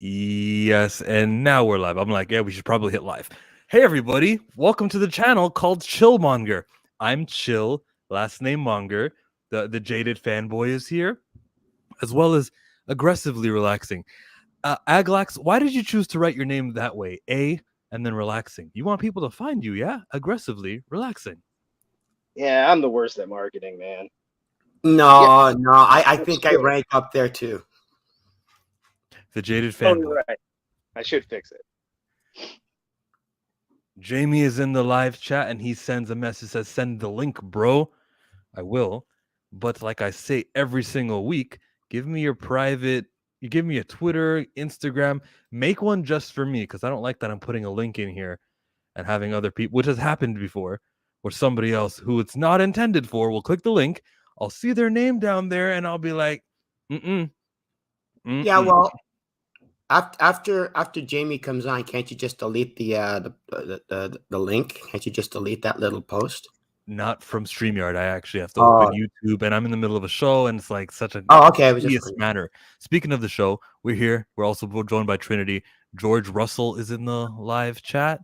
Yes, and now we're live. I'm like, yeah, we should probably hit live. Hey, everybody. Welcome to the channel called Chillmonger. I'm Chill, last name Monger. The jaded fanboy is here, as well as aggressively relaxing. Aglax, why did you choose to write your name that way? A and then relaxing. You want people to find you, yeah? Aggressively relaxing. Yeah, I'm the worst at marketing, man. No, I think I rank up there too. The jaded Oh, fanboy. you're right. I should fix it. Jamie is in the live chat and he sends a message, says, send the link, bro. I will. But like I say every single week, give me your private, you give me a Twitter, Instagram, make one just for me, because I don't like that I'm putting a link in here and having other people, which has happened before, where somebody else who it's not intended for will click the link. I'll see their name down there and I'll be like, Yeah, well, after Jamie comes on, can't you just delete the link? Can't you just delete that little post? Not from StreamYard. I actually have to open YouTube, and I'm in the middle of a show, and it's like such a tedious matter. Speaking of the show, we're here. We're also joined by Trinity. George Russell is in the live chat.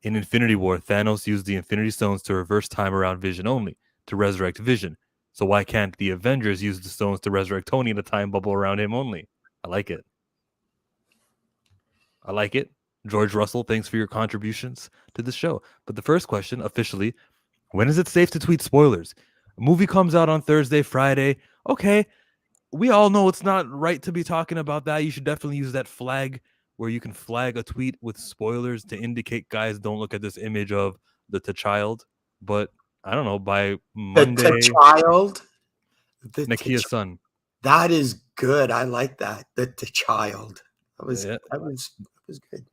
In Infinity War, Thanos used the Infinity Stones to reverse time around Vision only, to resurrect Vision. So why can't the Avengers use the stones to resurrect Tony in a time bubble around him only? I like it. I like it. George Russell, thanks for your contributions to the show. But the first question, officially, when is it safe to tweet spoilers? A movie comes out on Thursday, Friday. Okay, we all know it's not right to be talking about that. You should definitely use that flag where you can flag a tweet with spoilers to indicate, guys, don't look at this image of the child. But I don't know, by Monday, the child, Nakia's son. That is good. I like that. The child. That was good.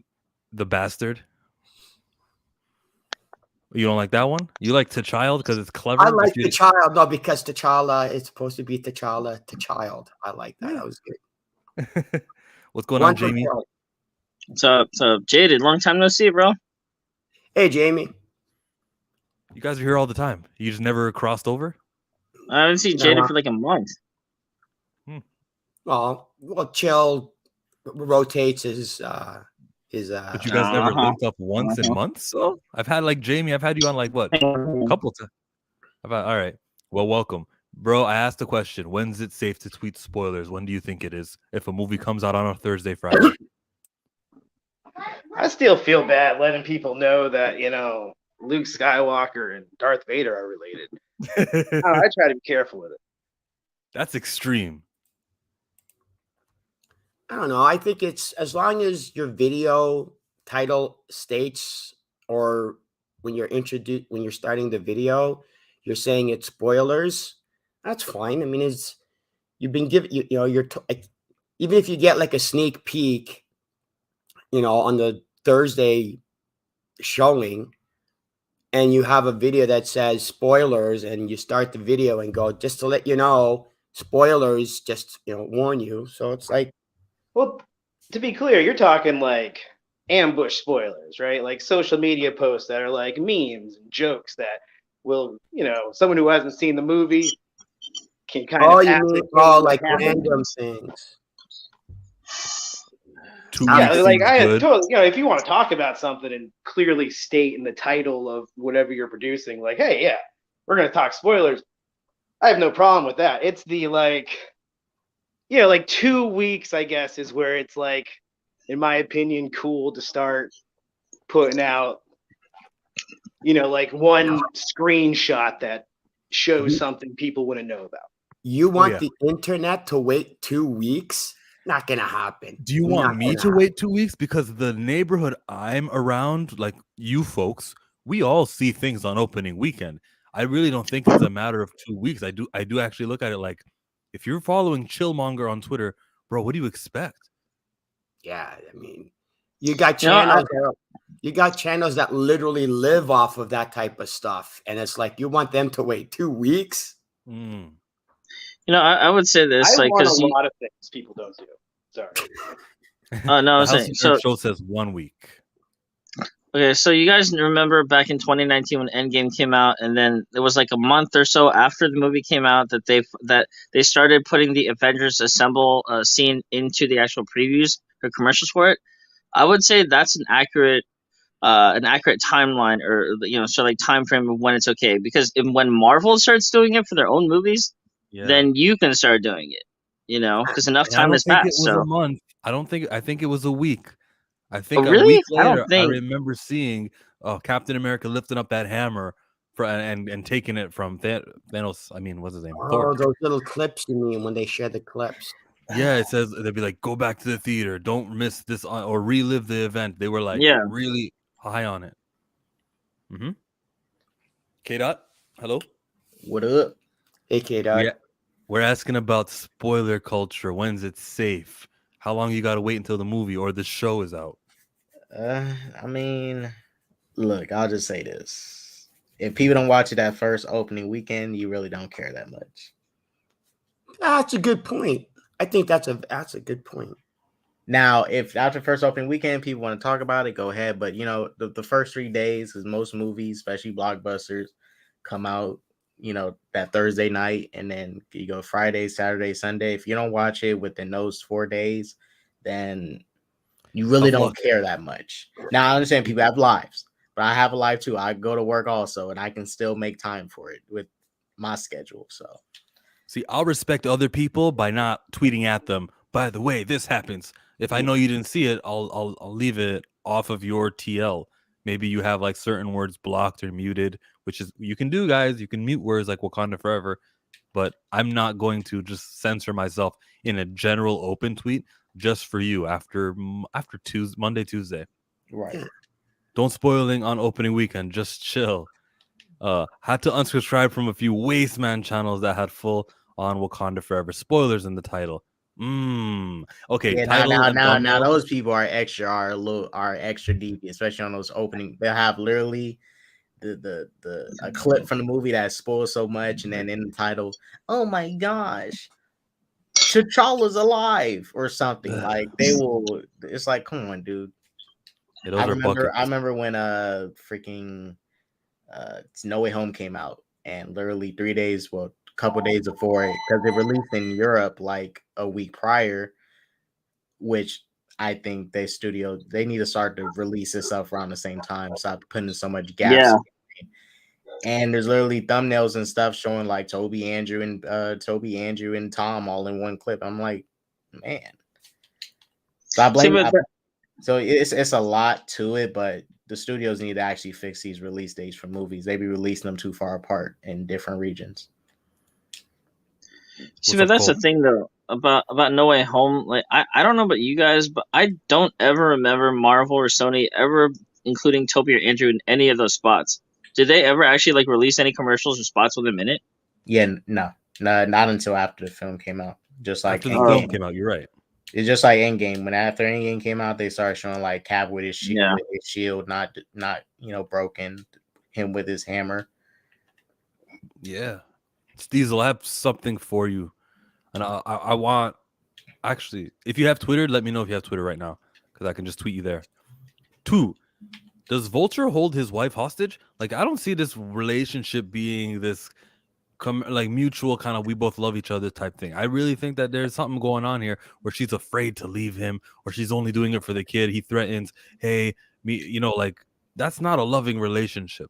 The bastard. You don't like that one? You like T'Child because it's clever? I like T'Child, no, because T'Challa is supposed to be T'Challa to child. I like that. That was good. What's going on, Jamie? So Jaded, long time no see, bro. Hey, Jamie. You guys are here all the time. You just never crossed over? I haven't seen Jaded for like a month. Well, Chill rotates his but you guys never linked up once in months. So I've had like Jamie. I've had you on like what, a couple times. All right. Well, welcome, bro. I asked the question: when's it safe to tweet spoilers? When do you think it is? If a movie comes out on a Thursday, Friday. I still feel bad letting people know that Luke Skywalker and Darth Vader are related. I try to be careful with it. That's extreme. I don't know. I think it's as long as your video title states, or when you're starting the video, you're saying it's spoilers. That's fine. I mean, you've been given, even if you get like a sneak peek, on the Thursday showing, and you have a video that says spoilers, and you start the video and go, just to let you know, spoilers, just warn you. So it's like. Well, to be clear, you're talking like ambush spoilers, right? Like social media posts that are like memes and jokes that will, someone who hasn't seen the movie can kind of. You mean like random things? Yeah, like I totally, if you want to talk about something and clearly state in the title of whatever you're producing, like, hey, yeah, we're gonna talk spoilers. I have no problem with that. It's the like 2 weeks, I guess, is where it's like, in my opinion, cool to start putting out, like one screenshot that shows something people want to know about. You want the internet to wait 2 weeks? Not gonna happen. Do you want me to wait 2 weeks? Because the neighborhood I'm around, like you folks, we all see things on opening weekend. I really don't think it's a matter of 2 weeks. I do actually look at it like, if you're following Chillmonger on Twitter, bro, what do you expect? Yeah, I mean, you got channels. You got channels that literally live off of that type of stuff, and it's like you want them to wait 2 weeks. I would say this, I want a lot of things people don't do. Sorry. No, I'm saying so. Show says 1 week. Okay, so you guys remember back in 2019 when Endgame came out, and then it was like a month or so after the movie came out that they started putting the Avengers Assemble scene into the actual previews her commercials for it. I would say that's an accurate timeline, or so like time frame of when it's okay. Because when Marvel starts doing it for their own movies, then you can start doing it. Because enough time has passed. It was a month. I think it was a week. I think really? a week later, I remember seeing Captain America lifting up that hammer and taking it from Thanos. I mean, what's his name? Thor. Those little clips you mean when they share the clips. Yeah, it says they'd be like, go back to the theater, don't miss this or relive the event. They were like really high on it. Mm-hmm. K-Dot, hello? What up? Hey, K-Dot. We're asking about spoiler culture. When's it safe? How long you got to wait until the movie or the show is out? I mean, look, I'll just say this. If people don't watch it that first opening weekend, you really don't care that much. That's a good point. I think that's a good point. Now, if after first opening weekend, people want to talk about it, go ahead. But, the first 3 days, because most movies, especially blockbusters, come out, that Thursday night. And then you go Friday, Saturday, Sunday. If you don't watch it within those 4 days, then you really don't care that much. Now, I understand people have lives, but I have a life too. I go to work also, and I can still make time for it with my schedule. So, see, I'll respect other people by not tweeting at them. By the way, this happens. If I know you didn't see it, I'll leave it off of your TL. Maybe you have like certain words blocked or muted, which is you can do, guys. You can mute words like Wakanda Forever, but I'm not going to just censor myself in a general open tweet just for you after Monday, Tuesday. Right. Don't spoiling on opening weekend. Just chill. Had to unsubscribe from a few waste man channels that had full on Wakanda Forever spoilers in the title. Okay. Yeah, now those people are extra deep, especially on those opening. They'll have literally a clip from the movie that spoils so much, and then in the title, oh my gosh, T'Challa's alive or something. Like they will. It's like, come on, dude. I remember when freaking No Way Home came out, and literally 3 days, a couple days before it, because they released in Europe like a week prior, which I think they need to start to release this stuff around the same time. Stop putting so much gaps. Yeah. And there's literally thumbnails and stuff showing like Toby, Andrew, and Tom all in one clip. I'm like, man. So I blame. So it's a lot to it, but the studios need to actually fix these release dates for movies. They be releasing them too far apart in different regions. See, but that's the thing though about No Way Home. Like I don't know about you guys, but I don't ever remember Marvel or Sony ever including Toby or Andrew in any of those spots. Did they ever actually like release any commercials or spots with them in it? Yeah, no, not until after the film came out. Just like after the film came out, you're right. It's just like Endgame. When after Endgame came out, they started showing like Cap with his shield, not broken, him with his hammer. Yeah, Diesel, I have something for you, and I want actually, if you have Twitter, let me know if you have Twitter right now because I can just tweet you there. 2, does Vulture hold his wife hostage? Like, I don't see this relationship being this like mutual kind of we both love each other type thing. I really think that there's something going on here where she's afraid to leave him, or she's only doing it for the kid. He threatens, hey, me, like that's not a loving relationship.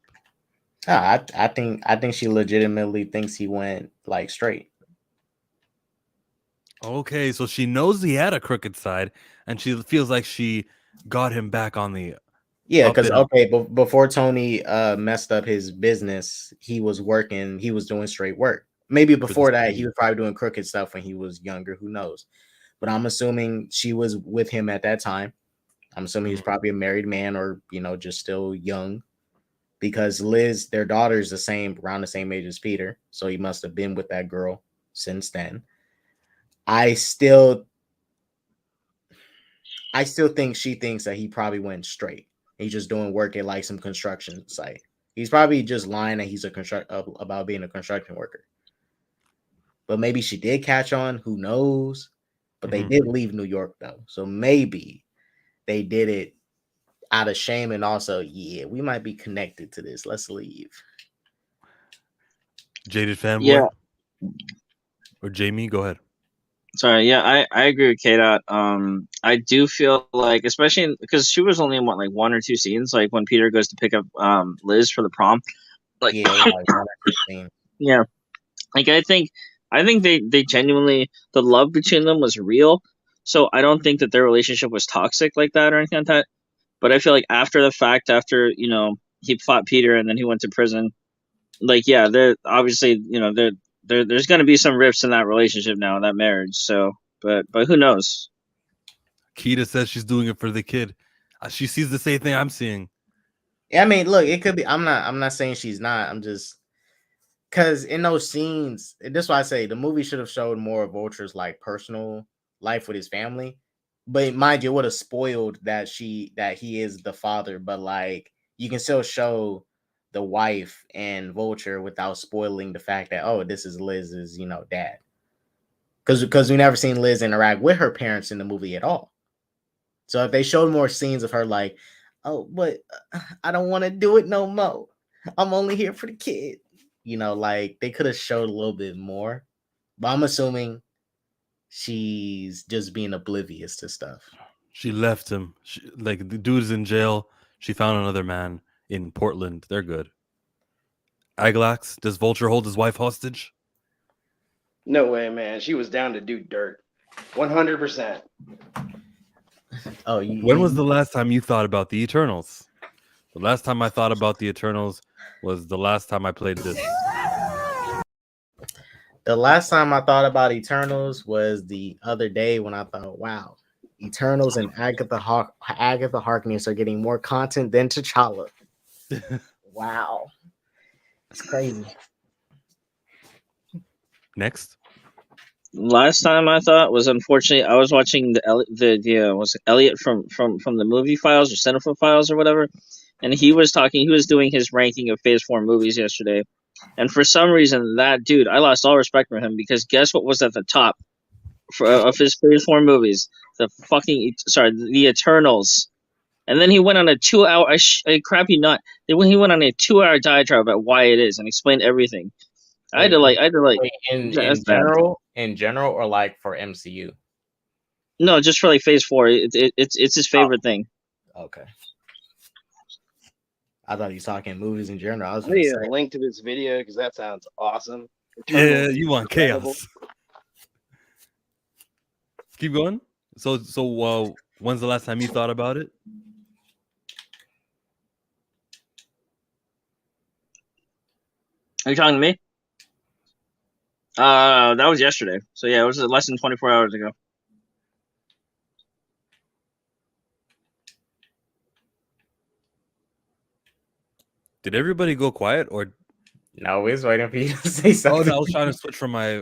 I think she legitimately thinks he went like straight. Okay, so she knows he had a crooked side, and she feels like she got him back on the. Yeah, because before Tony messed up his business, he was working. He was doing straight work. Maybe before that, he was probably doing crooked stuff when he was younger. Who knows? But I'm assuming she was with him at that time. I'm assuming he's probably a married man, or just still young. Because Liz, their daughter, is around the same age as Peter, so he must have been with that girl since then. I still think she thinks that he probably went straight. He's just doing work at like some construction site. He's probably just lying that he's about being a construction worker. But maybe she did catch on. Who knows? But they did leave New York though, so maybe they did it out of shame, and also, we might be connected to this. Let's leave. Jaded fanboy, or Jamie, go ahead. Sorry, yeah, I agree with K-Dot. I do feel like, especially because she was only in what, like 1 or 2 scenes, like when Peter goes to pick up Liz for the prom. Like, yeah, like 1 or 2 scenes. Yeah, like I think they genuinely, the love between them was real. So I don't think that their relationship was toxic like that or anything like that. But I feel like after the fact, after he fought Peter and then he went to prison, like they're obviously there's going to be some rifts in that relationship now, in that marriage. So, but who knows? Keita says she's doing it for the kid. She sees the same thing I'm seeing. Yeah, I mean, look, it could be. I'm not saying she's not. I'm just because in those scenes, that's why I say the movie should have showed more of Vulture's like personal life with his family. But mind you, it would have spoiled that he is the father. But like, you can still show the wife and Vulture without spoiling the fact that this is Liz's dad. Because we never seen Liz interact with her parents in the movie at all. So if they showed more scenes of her like, but I don't want to do it no more. I'm only here for the kid. Like they could have showed a little bit more. But I'm assuming she's just being oblivious to stuff. She left him. Like the dude's in jail. She found another man in Portland. They're good. Aglax, does Vulture hold his wife hostage? No way, man. She was down to do dirt. 100%. When was the last time you thought about the Eternals? The last time I thought about the Eternals was the last time I played this. The last time I thought about Eternals was the other day when I thought, wow, Eternals and Agatha Harkness are getting more content than T'Challa. Wow. That's crazy. Next. Last time I thought was, unfortunately, I was watching was it Elliot from the movie files or Cinephobe files or whatever, and he was doing his ranking of Phase 4 movies yesterday, and for some reason that dude, I lost all respect for him, because guess what was at the top of his Phase 4 movies? The Eternals. And then he went on a 2-hour, crap you not, he went on a 2-hour diatribe about why it is and explained everything. I had to like in general or like for MCU. No, just for like Phase 4. It's his favorite thing. Okay. I thought he was talking movies in general. I was going to say a link to this video because that sounds awesome. You want chaos? Keep going. So when's the last time you thought about it? Are you talking to me? That was yesterday. So yeah, it was less than 24 hours ago. Did everybody go quiet or? No, we was waiting for you to say something. Oh no, I was trying to switch from my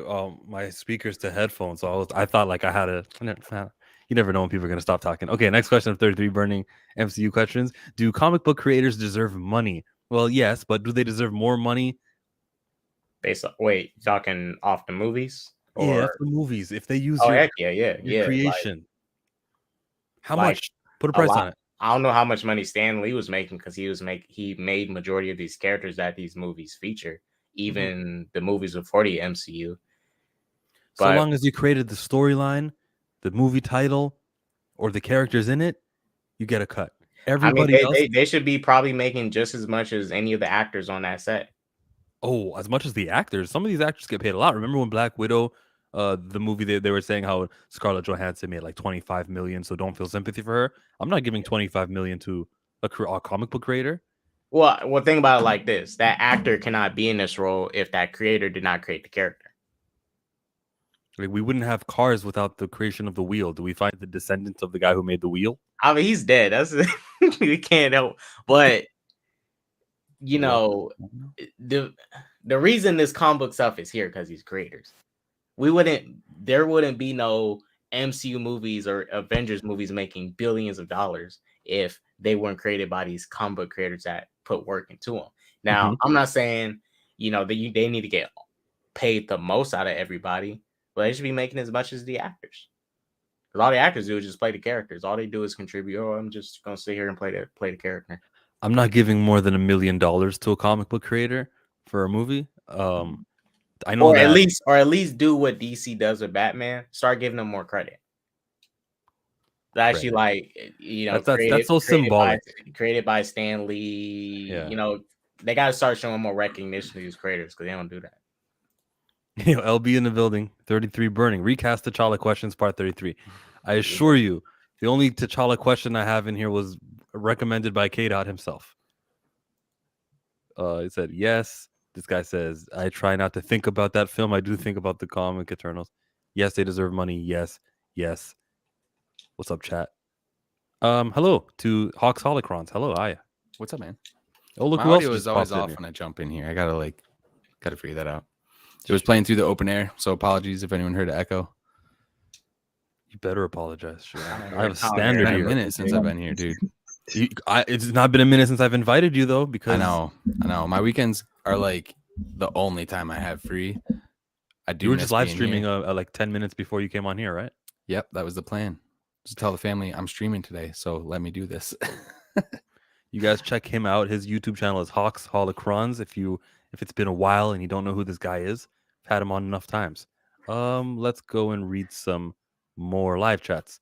my speakers to headphones. So I thought like I had a. You never know when people are going to stop talking. Okay, next question of 33 burning MCU questions. Do comic book creators deserve money? Well, yes, but do they deserve more money? Talking off the movies? Yeah, the movies. If they use your creation. How much? Put a price on it. I don't know how much money Stan Lee was making because he made majority of these characters that these movies feature, even the movies before the MCU. So long as you created the storyline, the movie title, or the characters in it, you get a cut. Everybody else, they should be probably making just as much as any of the actors on that set. Oh, as much as the actors. Some of these actors get paid a lot. Remember when Black Widow, the movie, they were saying how Scarlett Johansson made like $25 million, so don't feel sympathy for her. I'm not giving $25 million to a comic book creator. Well, think about it like this: that actor cannot be in this role if that creator did not create the character. Like we wouldn't have cars without the creation of the wheel. Do we find the descendants of the guy who made the wheel? I mean, he's dead. That's we can't help. But the reason this comic book stuff is here because he's creators. There wouldn't be no MCU movies or Avengers movies making billions of dollars if they weren't created by these comic book creators that put work into them. Now, I'm not saying they need to get paid the most out of everybody, but they should be making as much as the actors. Because all the actors do is just play the characters. All they do is contribute. Oh, I'm just gonna sit here and play the character. I'm not giving more than $1 million to a comic book creator for a movie. I know or that. at least do what DC does with Batman. Start giving them more credit. Actually, like, you know, that's so symbolic. Created by Stan Lee. Yeah. You know, they got to start showing more recognition to these creators because they don't do that. You know, LB in the building, 33 burning. Recast T'Challa questions, part 33. I assure you, the only T'Challa question I have in here was recommended by K-Dot himself. He said, yes. This guy says, I try not to think about that film. I do think about the comic Eternals. Yes, they deserve money. Yes. Yes. What's up, chat? Hello to Hawks Holocrons. Hello, Aya. What's up, man? Oh, look, my who else audio is always off when I jump in here. I gotta figure that out. It was playing through the open air, so apologies if anyone heard an echo. You better apologize. Sure. I have a standard here. It's been a minute since I've been here, dude. It's not been a minute since I've invited you, though, because I know. My weekends are like the only time I have free. You were just live streaming like 10 minutes before you came on here, right? Yep, that was the plan. Just tell the family I'm streaming today, so let me do this. You guys check him out. His YouTube channel is Hawks Holocrons. If it's been a while and you don't know who this guy is, I've had him on enough times. Let's go and read some more live chats.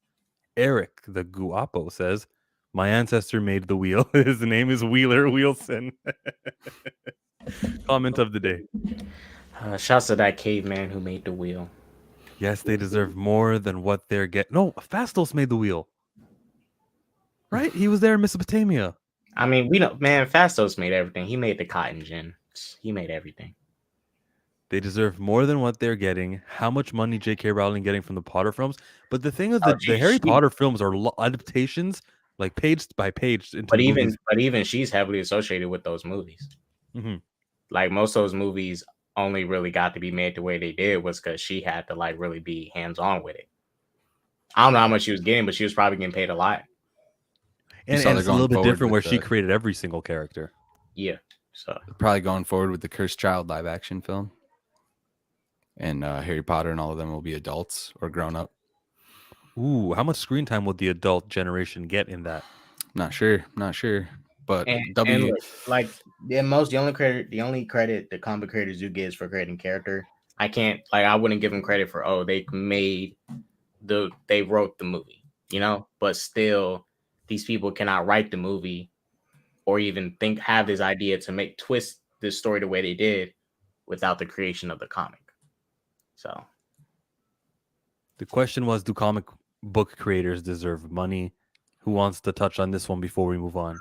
Eric the Guapo says, my ancestor made the wheel. His name is Wheeler Wilson. Comment of the day. Shouts to that caveman who made the wheel. Yes, they deserve more than what they're getting. No, Fastos made the wheel. Right? He was there in Mesopotamia. I mean, we know, man, Fastos made everything. He made the cotton gin. He made everything. They deserve more than what they're getting. How much money J.K. Rowling getting from the Potter films? But the thing is that the Harry Potter films are adaptations, like page by page. But even she's heavily associated with those movies. Mm-hmm. Like most of those movies only really got to be made the way they did was because she had to like really be hands on with it. I don't know how much she was getting, but she was probably getting paid a lot. And it's a little bit different where she created every single character. Yeah. So probably going forward with the Cursed Child live action film. And Harry Potter and all of them will be adults or grown up. Ooh, how much screen time will the adult generation get in that? Not sure. But the only credit the comic creators do get is for creating character. I wouldn't give them credit for they wrote the movie, you know, but still these people cannot write the movie or even have this idea to twist this story the way they did without the creation of the comic. So the question was, do comic book creators deserve money? Who wants to touch on this one before we move on?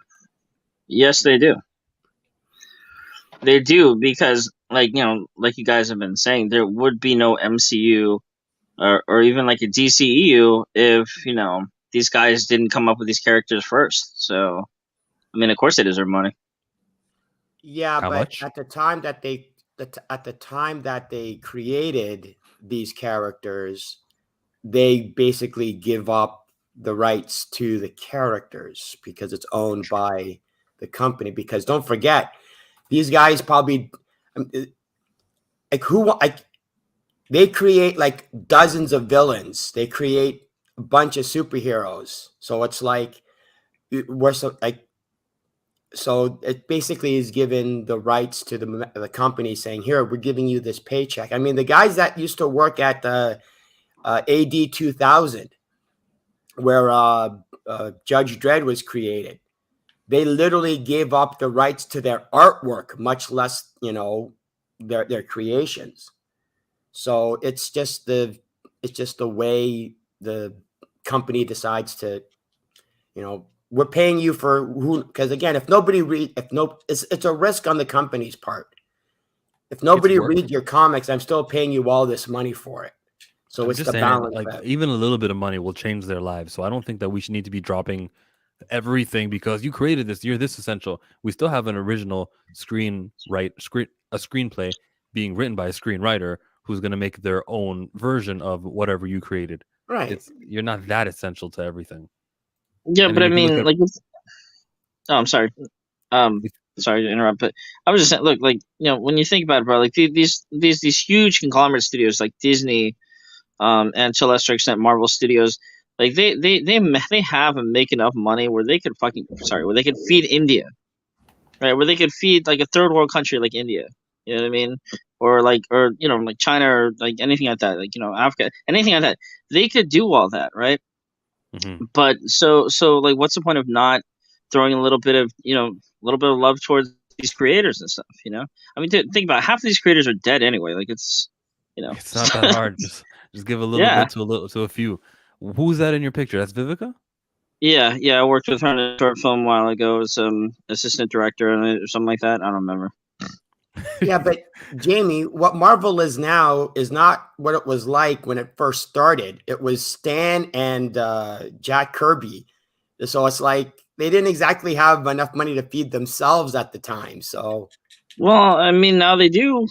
Yes, they do. They do, because like you guys have been saying, there would be no MCU or even like a DCEU if these guys didn't come up with these characters first. So I mean, of course they deserve money. Yeah, but at the time that they created these characters, they basically give up the rights to the characters because it's owned by the company. Because don't forget, these guys probably they create like dozens of villains. They create a bunch of superheroes. So it's like so it basically is given the rights to the company, saying, here, we're giving you this paycheck. I mean, the guys that used to work at the AD 2000, where Judge Dredd was created, they literally gave up the rights to their artwork, much less, their creations. So it's just the way the company decides to, we're paying you for who, because again, it's a risk on the company's part. If nobody reads your comics, I'm still paying you all this money for it. So it's the balance. Even a little bit of money will change their lives. So I don't think that we should need to be dropping everything because you created this. You're this essential. We still have an original screenplay being written by a screenwriter who's going to make their own version of whatever you created. Right. You're not that essential to everything. Yeah, but I mean, I'm sorry. Sorry to interrupt, but I was just saying, look, when you think about it, bro, like these huge conglomerate studios like Disney, and to a lesser extent Marvel Studios, like they have and make enough money where they could feed India, right? Where they could feed like a third world country like India, You know what I mean? Or like China or like anything like that, like Africa, anything like that. They could do all that, right? Mm-hmm. But so like, what's the point of not throwing a little bit of love towards these creators and stuff? I mean, think about it, half of these creators are dead anyway. Like it's not that hard. Just give a little bit to a few. Who's that in your picture? That's Vivica? Yeah. I worked with her on a short film a while ago as assistant director or something like that. I don't remember. Yeah, but Jamie, what Marvel is now is not what it was like when it first started. It was Stan and Jack Kirby. So it's like they didn't exactly have enough money to feed themselves at the time. So, well, I mean, now they do.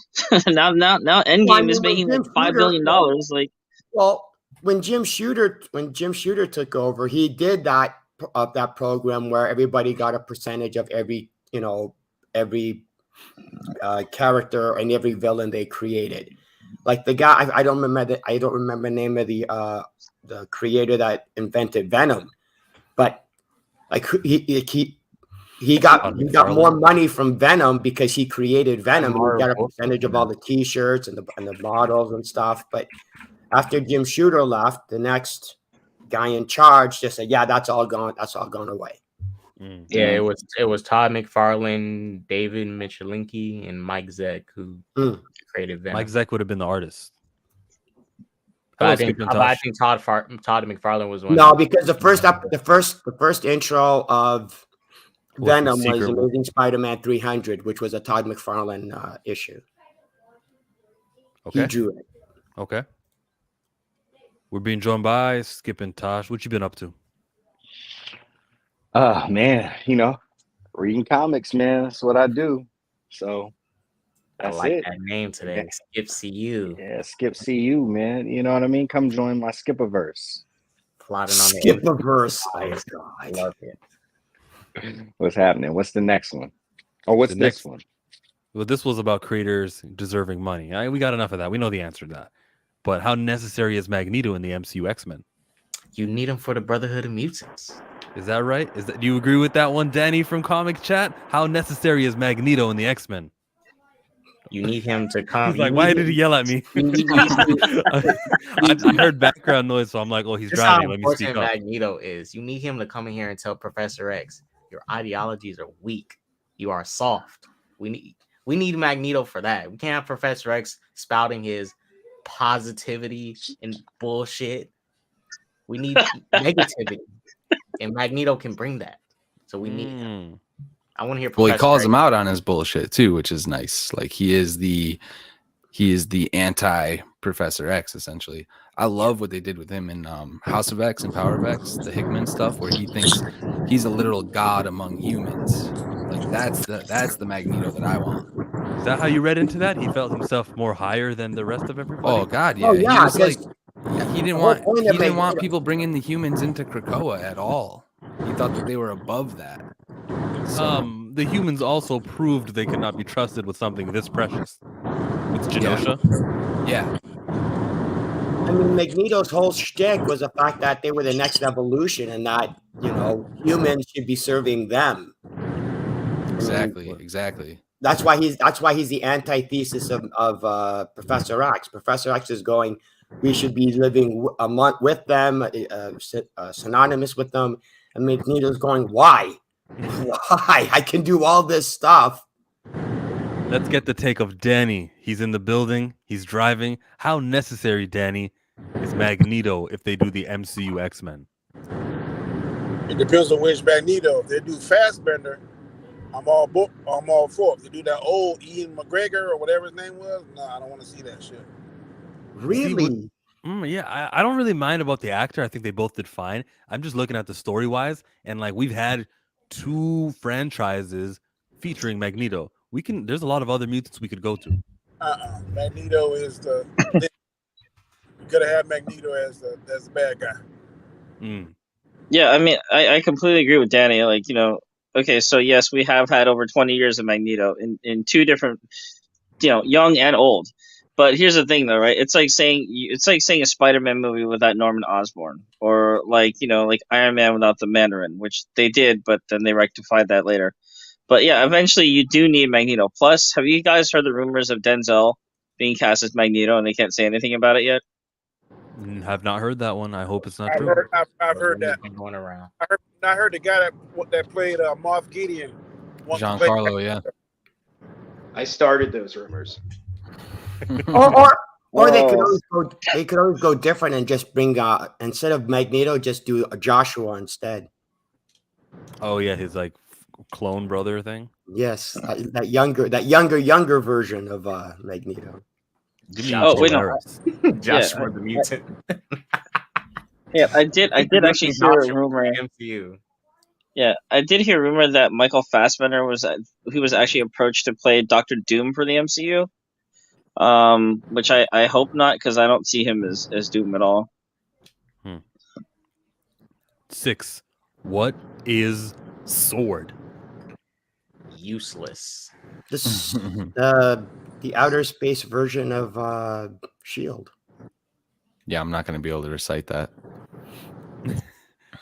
now Endgame is making like $5 billion. Like, well, when Jim Shooter took over, he did that program where everybody got a percentage of every character and every villain they created. Like the guy, I don't remember the name of the creator that invented Venom, but like he got more money from Venom because he created Venom. And he got a percentage of all the T-shirts and the models and stuff. But after Jim Shooter left, the next guy in charge just said, "Yeah, that's all gone. That's all gone away." Yeah, it was Todd McFarlane, David Michelinie, and Mike Zeck who created Venom. Mike Zeck would have been the artist. I think Todd McFarlane was one. No, because the first intro of Venom was Amazing Spider-Man 300, which was a Todd McFarlane issue. Okay. He drew it. Okay. We're being joined by Skip and Tosh. What you been up to? Man, reading comics, man. That's what I do. So that's I like it. that name today. Skip CU. Yeah, Skip CU, man. You know what I mean? Come join my Skipiverse. Plotting on Skipiverse. Oh God, I love it. What's happening? What's the next one? Oh, what's this one? Well, this was about creators deserving money. We got enough of that. We know the answer to that. But how necessary is Magneto in the MCU X-Men? You need him for the Brotherhood of Mutants. Is that right? Do you agree with that one, Danny from Comic Chat? How necessary is Magneto in the X-Men? You need him to come. He's like, why did he yell at me? I heard background noise, so I'm like, oh, he's driving. Let me speak up. Magneto is. You need him to come in here and tell Professor X, your ideologies are weak. You are soft. We need Magneto for that. We can't have Professor X spouting his positivity and bullshit. We need negativity, and Magneto can bring that. So we need him. I want to hear. Well, he calls him out on his bullshit too, which is nice. Like he is the anti Professor X essentially. I love what they did with him in House of X and Power of X, the Hickman stuff, where he thinks he's a literal god among humans. Like that's the Magneto that I want. Is that how you read into that? He felt himself more higher than the rest of everybody. Oh God, yeah. He was like, he didn't want people bringing the humans into Krakoa at all. He thought that they were above that. So, the humans also proved they could not be trusted with something this precious. With Genosha. Yeah. I mean, Magneto's whole shtick was the fact that they were the next evolution and that, humans should be serving them. Exactly. That's why he's the antithesis of Professor X. Professor X is going, we should be living a month with them, synonymous with them. And Magneto's going, why? Why? I can do all this stuff. Let's get the take of Danny. He's in the building. He's driving. How necessary, Danny, is Magneto if they do the MCU X-Men? It depends on which Magneto. If they do Fassbender, I'm all for it. If they do that old Ian McGregor or whatever his name was, no, I don't want to see that shit. Really? Yeah, I don't really mind about the actor. I think they both did fine. I'm just looking at the story-wise, and like we've had 2 franchises featuring Magneto. There's a lot of other mutants we could go to. Magneto is the you could have had Magneto as the bad guy. Yeah, I mean, I completely agree with Danny. Like, okay, so yes, we have had over 20 years of Magneto in 2 different, young and old. But here's the thing, though, right? It's like saying a Spider-Man movie without Norman Osborn, or like Iron Man without the Mandarin, which they did, but then they rectified that later. But yeah, eventually you do need Magneto. Plus, have you guys heard the rumors of Denzel being cast as Magneto, and they can't say anything about it yet? Have not heard that one. I hope it's not true. I've heard that going around. I heard the guy that played Moff Gideon. Giancarlo, yeah. I started those rumors. Or they could always go different and just bring instead of Magneto, just do a Joshua instead. Oh yeah, his like clone brother thing. Yes, that younger version of Magneto. Wait, no. Joshua the mutant. Yeah, I did actually hear a rumor. MCU. Yeah, I did hear a rumor that Michael Fassbender was actually approached to play Doctor Doom for the MCU. Which I hope not, because I don't see him as Doom at all. 6. What is sword? Useless. The outer space version of Shield. Yeah, I'm not going to be able to recite that.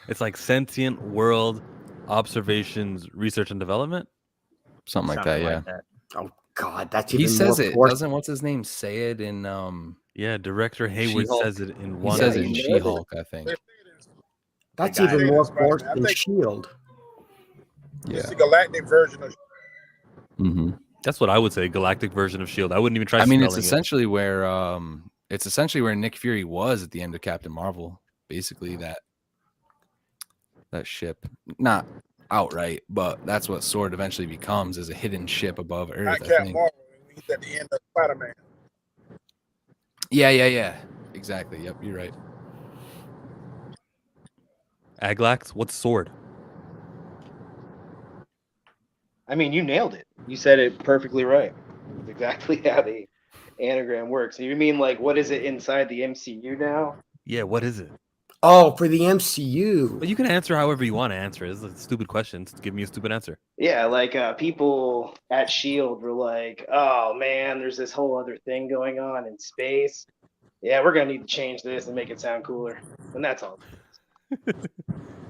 It's like sentient world observations, research and development, something like that. Yeah. Oh God, that's he even says more it. forced. Doesn't what's his name say it in Yeah, director Hayward She-Hulk. says it in He one. says it in She-Hulk, I think. That's even more forced than Shield. Yeah. It's the galactic version of. Mm-hmm. That's what I would say. Galactic version of Shield. I wouldn't even try. I mean, it's spelling essentially where Nick Fury was at the end of Captain Marvel. Basically, that ship, not outright, but that's what Sword eventually becomes, is a hidden ship above Earth. Not Captain Marvel. He's at the end of Spider-Man. Yeah. Exactly. Yep, you're right. Aglax, what's sword? I mean, you nailed it. You said it perfectly right. It's exactly how the anagram works. You mean like what is it inside the MCU now? Yeah, what is it? Oh, for the MCU. But you can answer however you want to answer. It's a stupid question. Give me a stupid answer. Yeah, like people at S.H.I.E.L.D. were like, oh man, there's this whole other thing going on in space. Yeah, we're going to need to change this and make it sound cooler. And that's all.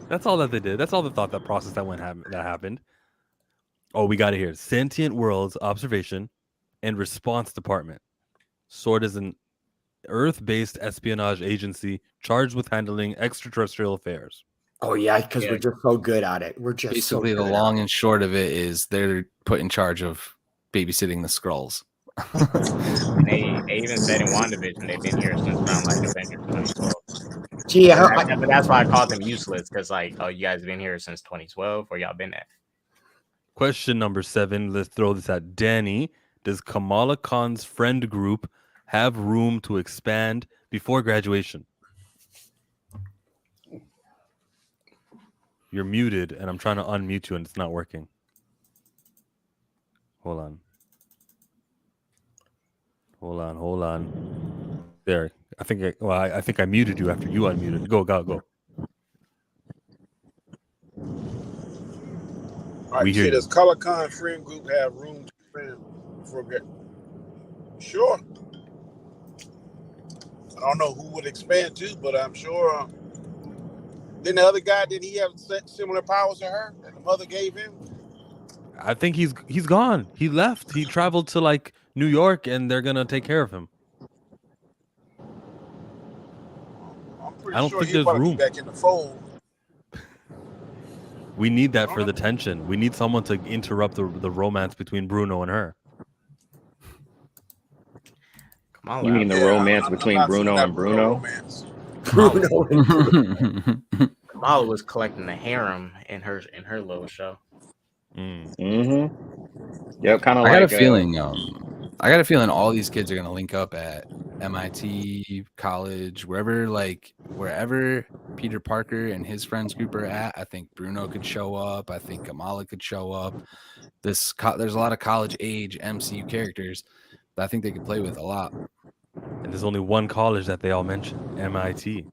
That's all that they did. That's all the thought process that happened. Oh, we got it here. Sentient Worlds Observation and Response Department. SWORD is an Earth-based espionage agency charged with handling extraterrestrial affairs. Oh yeah, because we're just so good at it. We're just basically the long and short of it is they're put in charge of babysitting the Skrulls. they even said in WandaVision they've been here since around like Avengers 2012. Gee, but that's why I called them useless, because like, oh, you guys have been here since 2012, or y'all been there. Question number 7. Let's throw this at Danny. Does Kamala Khan's friend group have room to expand before graduation? You're muted, and I'm trying to unmute you, and it's not working. Hold on. There. I think I muted you after you unmuted. Go. All right, does Kamala Khan's friend group have room to expand before graduation? Sure. I don't know who would expand to, but I'm sure. Then the other guy, did he have similar powers to her that the mother gave him? I think he's gone. He left. He traveled to like New York, and they're gonna take care of him. I don't think there's room back in the fold. We need that for the tension. We need someone to interrupt the romance between Bruno and her. You mean the romance between Bruno and Bruno? Kamala was collecting the harem in her little show. Mm-hmm. Yep, kind of. I got a feeling all these kids are gonna link up at MIT, college, wherever Peter Parker and his friends group are at. I think Bruno could show up. I think Kamala could show up. There's a lot of college age MCU characters that I think they could play with a lot. And there's only one college that they all mention, MIT.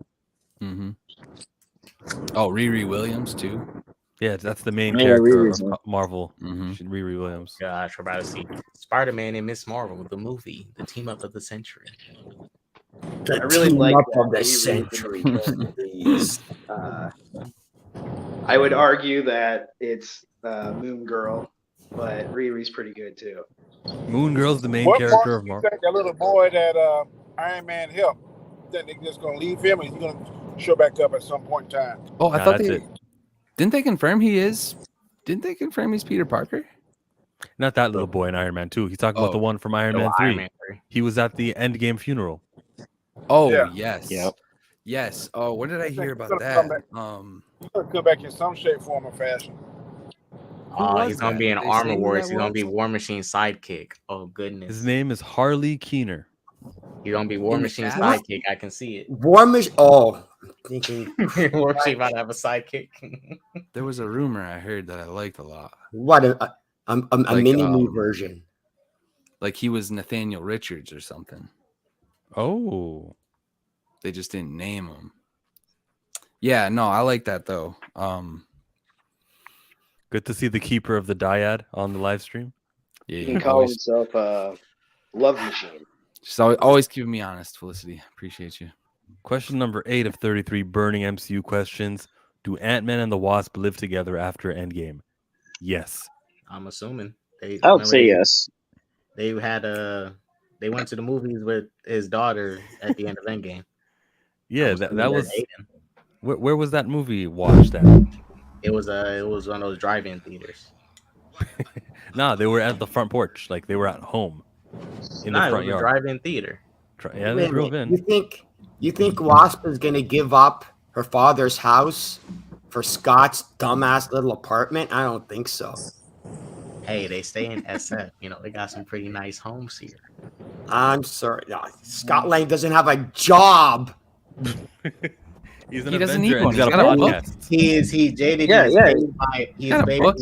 Mm-hmm. Oh, Riri Williams too. Yeah, that's the main character of Marvel. Mm-hmm. Riri Williams. Gosh, we're about to see Spider-Man and Miss Marvel, the movie, the team up of the century. I really like of the century. I would argue that it's Moon Girl but Riri's pretty good too. Moon Girl's the main What character part of do you Marvel. think that little boy that Iron Man helped? Think they're just gonna leave him, and he's gonna show back up at some point in time? Oh, I thought that's it. Didn't they confirm he is? Didn't they confirm he's Peter Parker? Not that little boy in Iron Man 2. He's talking about the one from Iron Man 3. He was at the Endgame funeral. Oh, Yeah. yes. Yep. Yes. Oh, what did I hear about gonna that? He's gonna come back in some shape, form, or fashion. He's gonna be in Did they Armor say who Wars. that He's gonna was? be War Machine's sidekick. Oh goodness. His name is Harley Keener. He's gonna be War In the Machine's cast? sidekick. I can see it. War Machine. Oh, I'm thinking War Machine about to have a sidekick. There was a rumor I heard that I liked a lot. what a Like, mini me version. Like he was Nathaniel Richards or something. Oh. They just didn't name him. Yeah, no, I like that though. Good to see the keeper of the dyad on the live stream. He Yeah, can call himself a love machine. just always keeping me honest, Felicity. Appreciate you. Question number 8 of 33 burning MCU questions. Do Ant-Man and the Wasp live together after Endgame? Yes. I'm assuming. I would say yes. They had they went to the movies with his daughter at the end of Endgame. Yeah, that was where was that movie watched at? It was one of those drive-in theaters. Nah, they were at the front porch, like they were at home in the front it was yard. A drive-in theater. Yeah, they drove in. You think Wasp is gonna give up her father's house for Scott's dumbass little apartment? I don't think so. Hey, they stay in SF. You know, they got some pretty nice homes here. I'm sorry. No, Scott Lang doesn't have a job. He's an He doesn't Avenger need one. and he's got He's a got a book. podcast. He jaded. Yeah, yeah. He's Got a paid book,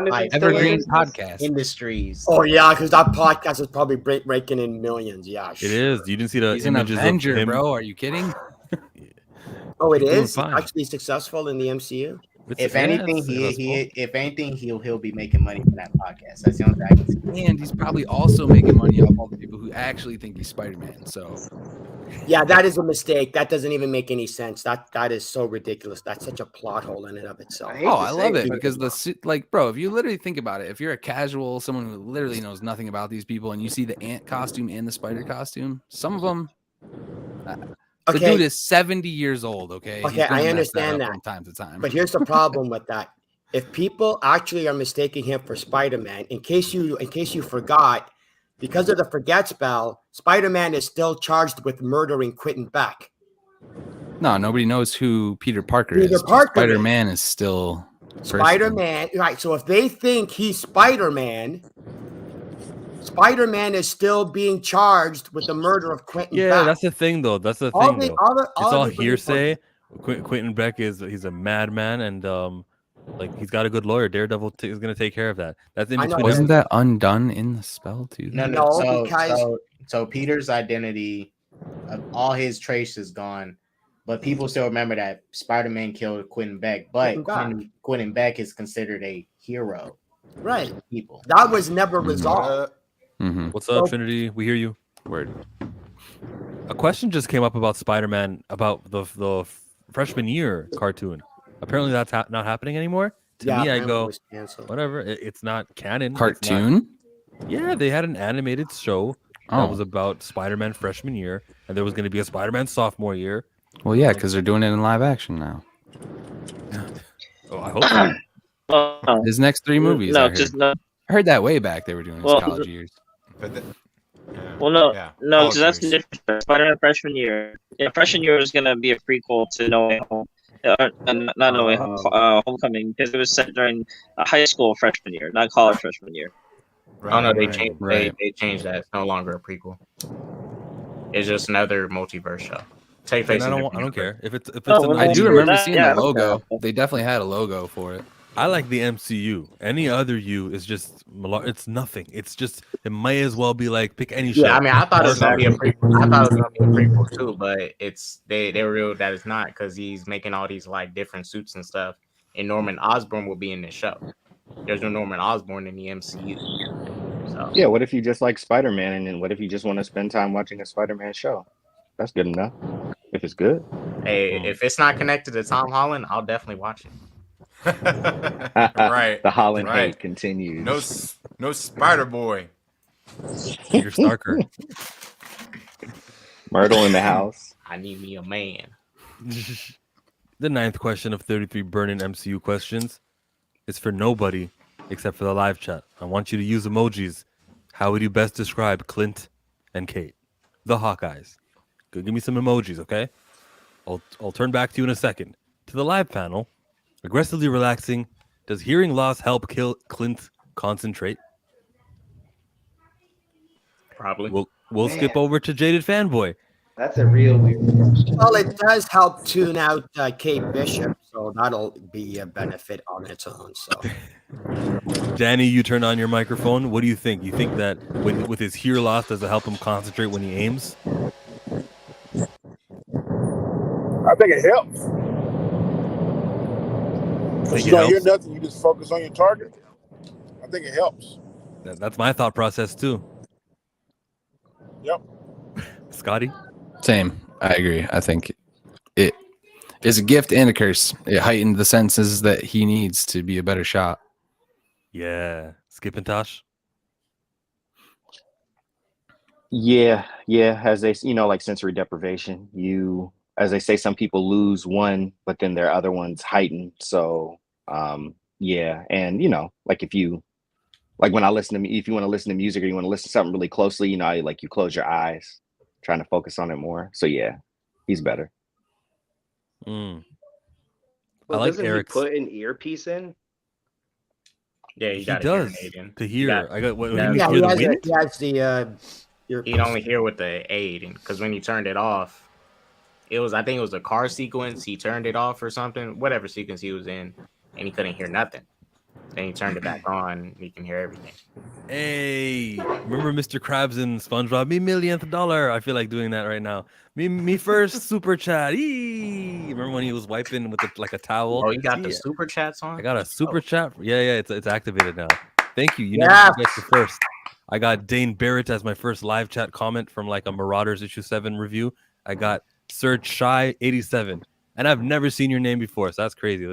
by Evergreen Podcast. Industries. Oh yeah, because that podcast is probably raking in millions. Yeah, It is. You didn't see the He's an images Avenger, of him. bro. Are you kidding? Oh, it He's doing is fine. actually successful in the MCU. If anything, he'll be making money from that podcast. That's the only thing I can see. And he's probably also making money off all the people who actually think he's Spider-Man. So Yeah, that is a mistake. That doesn't even make any sense. That is so ridiculous. That's such a plot hole in and of itself. I love it because bro, if you literally think about it, if you're a casual, someone who literally knows nothing about these people, and you see the ant costume and the spider costume, some of them. The dude is 70 years old. Okay, I understand that from time to time. But here's the problem with that: if people actually are mistaking him for Spider-Man, in case you forgot, because of the forget spell, Spider-Man is still charged with murdering Quentin Beck. No, nobody knows who Peter Parker is. Spider-Man is still Spider-Man, right? So if they think he's Spider-Man, Spider-Man is still being charged with the murder of Quentin Beck. That's the thing, though. That's the thing, though. It's all hearsay. Quentin Beck he's a madman, and he's got a good lawyer. Daredevil is going to take care of that. That's in between. Wasn't that undone in the spell too? No. So Peter's identity, all his trace is gone, but people still remember that Spider-Man killed Quentin Beck. But Quentin Beck is considered a hero, right? People that was never resolved. Mm-hmm. What's up, Trinity? We hear you. Word. A question just came up about Spider-Man, about the freshman year cartoon. Apparently, that's not happening anymore. To me, I go, whatever. It's not canon. Cartoon? Yeah, they had an animated show that was about Spider-Man freshman year, and there was going to be a Spider-Man sophomore year. Well, yeah, because they're doing it in live action now. Oh, I hope so. His next 3 movies. No, I heard that way back. They were doing his college years. No, because that's the difference. Spider-Man freshman year. Yeah, freshman year was gonna be a prequel to No Way Home, not No Way Home, Homecoming, because it was set during high school freshman year, not college freshman year. They changed. They changed that. It's no longer a prequel. It's just another multiverse show. I don't care if it's. I do remember seeing the logo. They definitely had a logo for it. I like the MCU. Any other U is just it's nothing. It's just it might as well be like pick any show. Yeah, I mean, I thought it was gonna be a prequel. I thought it was gonna be a prequel too, but they revealed that it's not because he's making all these like different suits and stuff. And Norman Osborn will be in this show. There's no Norman Osborn in the MCU. So yeah, what if you just like Spider-Man, and then what if you just want to spend time watching a Spider-Man show? That's good enough. If it's good. Hey, if it's not connected to Tom Holland, I'll definitely watch it. Right. The Holland hate continues. No Spider Boy. Peter Starker. Myrtle in the house. I need me a man. The 9th question of 33 Burning MCU questions is for nobody except for the live chat. I want you to use emojis. How would you best describe Clint and Kate, the Hawkeyes? Go give me some emojis, okay? I'll turn back to you in a second. To the live panel, aggressively relaxing. Does hearing loss help Clint concentrate? Probably. We'll skip over to Jaded Fanboy. That's a real weird question. Well, it does help tune out Kate Bishop, so that'll be a benefit on its own. So, Danny, you turn on your microphone. What do you think? You think that with his hear loss, does it help him concentrate when he aims? I think it helps. Because you don't hear nothing, you just focus on your target. I think it helps. That's my thought process too. Yep. Scotty? Same. I agree. I think it is a gift and a curse. It heightened the senses that he needs to be a better shot. Yeah. Skip and Tosh? Yeah. As they, like sensory deprivation, as they say, some people lose one, but then their other ones heighten. So, yeah. And, like if you want to listen to music or you want to listen to something really closely, you close your eyes, trying to focus on it more. So yeah, he's better. Well, I like doesn't Eric's. he put an earpiece in? Yeah, He does to hear. Hear he has the he'd only hear with the aid, because when he turned it off, I think it was a car sequence. He turned it off or something, whatever sequence he was in, and he couldn't hear nothing. Then he turned it back on. He can hear everything. Hey, remember Mr. Krabs in SpongeBob? Me millionth dollar. I feel like doing that right now. Me first super chat. Remember when he was wiping with a towel? Oh, you got the super chats on? I got a super chat. Yeah, it's activated now. Thank you. You never forget the first. I got Dane Barrett as my first live chat comment from a Marauders issue 7 review. I got Serge Shy 87, and I've never seen your name before, so that's crazy.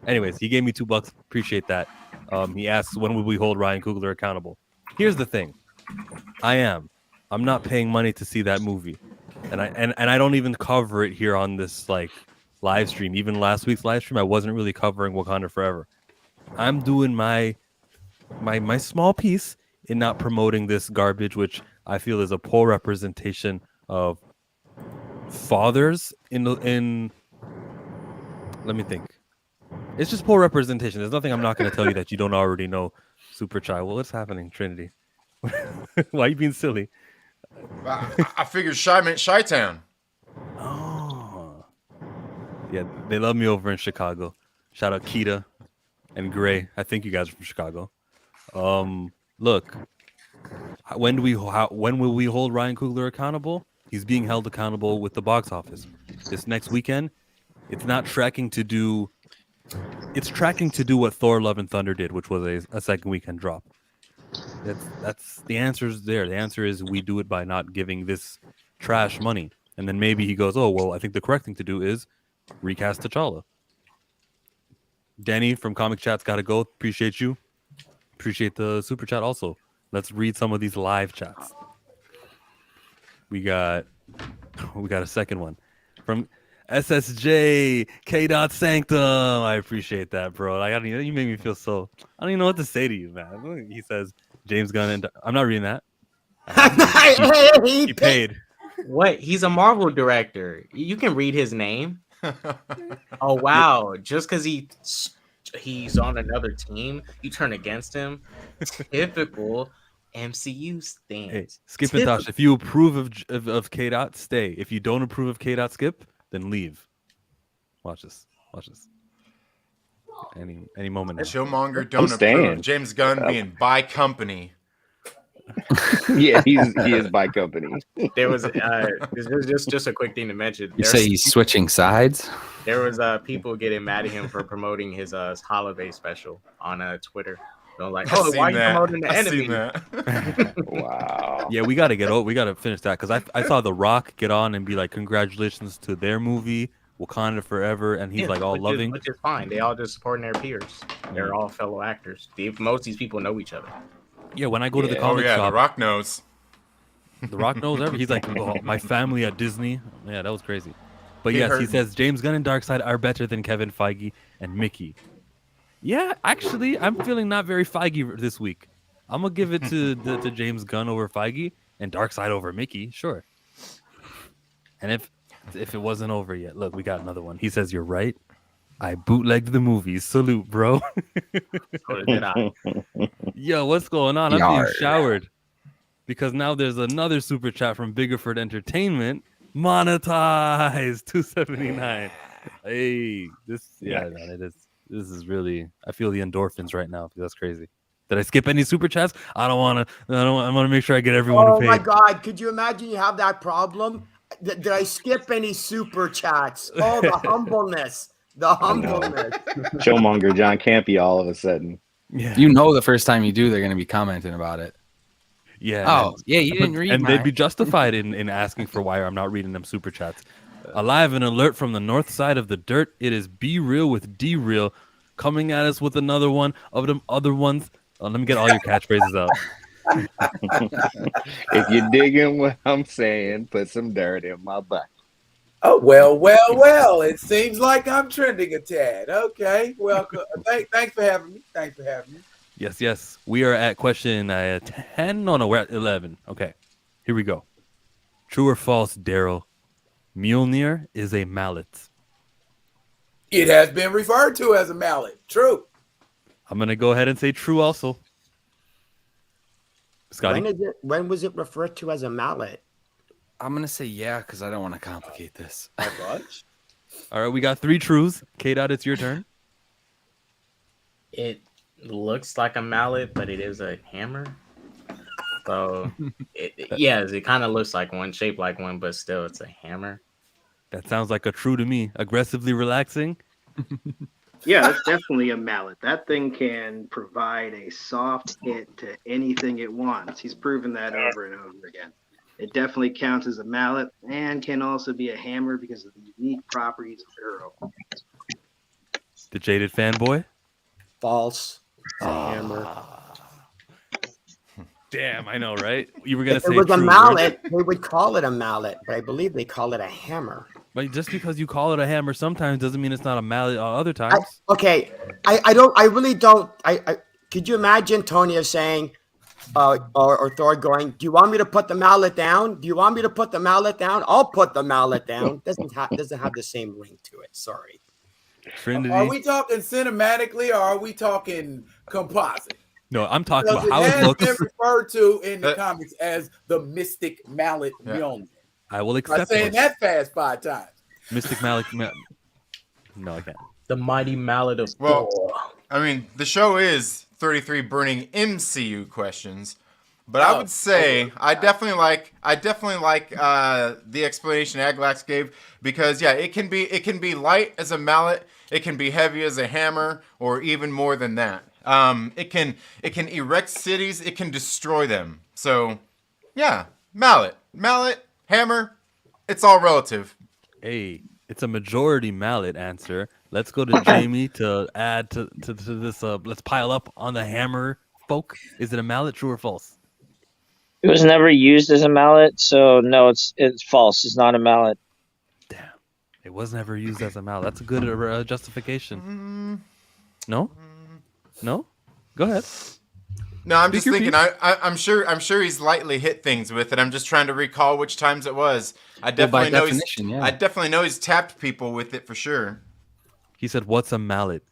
Anyways, he gave me $2. Appreciate that. He asks, when will we hold Ryan Coogler accountable? Here's the thing. I'm not paying money to see that movie. And I don't even cover it here on this live stream. Even last week's live stream, I wasn't really covering Wakanda Forever. I'm doing my small piece in not promoting this garbage, which I feel is a poor representation of fathers in let me think. It's just poor representation. There's nothing I'm not going to tell you that you don't already know. Super Chai. Well, what's happening, Trinity? Why are you being silly? I figured Shy meant Chi-Town. Oh. Yeah, they love me over in Chicago. Shout out Keita and Gray. I think you guys are from Chicago. Look, when will we hold Ryan Coogler accountable? He's being held accountable with the box office. This next weekend, it's tracking to do what Thor: Love and Thunder did, which was a second weekend drop. That's the answer's there. The answer is we do it by not giving this trash money. And then maybe he goes, oh, well, I think the correct thing to do is recast T'Challa. Danny from Comic Chat's got to go. Appreciate you. Appreciate the super chat also. Let's read some of these live chats. We got a second one from SSJ K. Sanctum. I appreciate that, bro. You made me feel so. I don't even know what to say to you, man. He says James Gunn and I'm not reading that. He paid. What? He's a Marvel director. You can read his name. Oh wow! Just because he's on another team, you turn against him. Typical MCU stance. Hey, Skip and Tosh, if you approve of K. Stay. If you don't approve of K. Skip, then leave. Watch this. Any moment now. Showmonger don't approve James Gunn being by company. Yeah, he is by company. There was just a quick thing to mention. You say he's switching sides? There was people getting mad at him for promoting his holiday special on Twitter. They're like, "Oh, why are you promoting the enemy?" Wow. Yeah, we gotta finish that because I saw The Rock get on and be like, "Congratulations to their movie, Wakanda Forever," and he's loving, which is fine. They all just supporting their peers. They're all fellow actors. Most of these people know each other. Yeah, when I go to the comic shop, The Rock knows. The Rock knows everything. He's like, oh, my family at Disney. Yeah, that was crazy. But yes, he says James Gunn and Darkseid are better than Kevin Feige and Mickey. Yeah, actually, I'm feeling not very Feige this week. I'm gonna give it to James Gunn over Feige and Darkseid over Mickey. Sure. And if it wasn't over yet, look, we got another one. He says you're right. I bootlegged the movies. Salute, bro. So did I. Yo, what's going on? I'm being showered. Because now there's another super chat from Biggerford Entertainment. Monetized 279. Hey, man, it is. This is really. I feel the endorphins right now. That's crazy. Did I skip any super chats? I want to make sure I get everyone. Oh my God! Could you imagine you have that problem? Did I skip any super chats? Oh, the humbleness. The humbleness. Showmonger John Campy all of a sudden. Yeah. You know, the first time you do, they're going to be commenting about it. Yeah. Oh, yeah, you didn't read. And they'd be justified in asking for why I'm not reading them super chats. Alive, an alert from the north side of the dirt. It is Be Real with D Real coming at us with another one of them other ones. Oh, let me get all your catchphrases out. If you're digging what I'm saying, put some dirt in my butt. Oh, well. It seems like I'm trending a tad. Okay. Well, thanks for having me. Yes. We are at question 10. No, we're at 11. Okay. Here we go. True or false, Daryl? Mjolnir is a mallet. It has been referred to as a mallet. True. I'm going to go ahead and say true also. Scotty? When was it referred to as a mallet? I'm going to say yeah, because I don't want to complicate this. All right, we got 3 truths. K-Dot, it's your turn. It looks like a mallet, but it is a hammer. So, it kind of looks like one, shaped like one, but still it's a hammer. That sounds like a true to me. Aggressively relaxing. Yeah, that's definitely a mallet. That thing can provide a soft hit to anything it wants. He's proven that over and over again. It definitely counts as a mallet and can also be a hammer because of the unique properties of Arrow. The jaded fanboy? False. It's a hammer. Damn, I know, right? You were going to say it was true, a mallet. Right? They would call it a mallet, but I believe they call it a hammer. But just because you call it a hammer sometimes doesn't mean it's not a mallet other times. I really don't. Could you imagine Tonya saying, or Thor going, "Do you want me to put the mallet down? Do you want me to put the mallet down? I'll put the mallet down." Doesn't have the same ring to it. Sorry. Trinity. Are we talking cinematically or are we talking composite? No, I'm talking about how it looks. It has been referred to in the comics as the Mystic Mallet Mjolnir. I will accept. I'm saying that fast 5 times. Mystic Mallet. No, I can't. The mighty mallet of Thor. I mean, the show is 33 burning MCU questions, but I would say I definitely like the explanation Aglax gave because it can be light as a mallet, it can be heavy as a hammer, or even more than that. It can erect cities, it can destroy them. So, yeah, mallet, hammer, it's all relative. Hey, it's a majority mallet answer. Let's go to Jamie to add to this. Let's pile up on the hammer folk. Is it a mallet, true or false? It was never used as a mallet, so no, it's false. It's not a mallet. Damn, it was never used as a mallet. That's a good justification. No, go ahead. No, I'm just thinking. I'm sure he's lightly hit things with it. I'm just trying to recall which times it was. I definitely I definitely know he's tapped people with it for sure. He said, "What's a mallet?"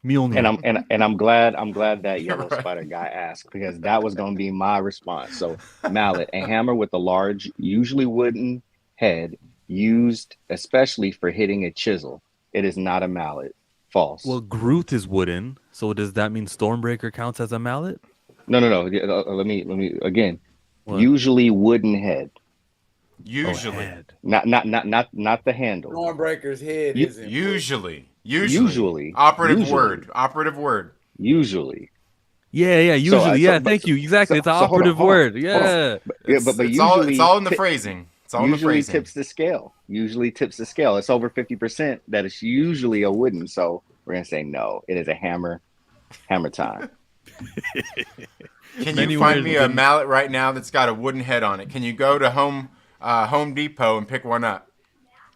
Mjolnir. And I'm glad that Yellow Spider guy asked because that was going to be my response. So mallet, a hammer with a large, usually wooden head, used especially for hitting a chisel. It is not a mallet. False. Well, Groot is wooden, so does that mean Stormbreaker counts as a mallet? No. Let me again. What? Usually wooden head. Usually, not the handle. Stormbreaker's head is usually operative word. Usually. Yeah. Usually, thank you. Exactly, it's an operative word. Yeah, but it's all in the phrasing. It's all in the phrasing. Tips the scale. It's over 50% that it's usually a wooden. So we're gonna say no. It is a hammer. Hammer time. Can you find me a mallet right now that's got a wooden head on it? Can you go to Home Depot and pick one up?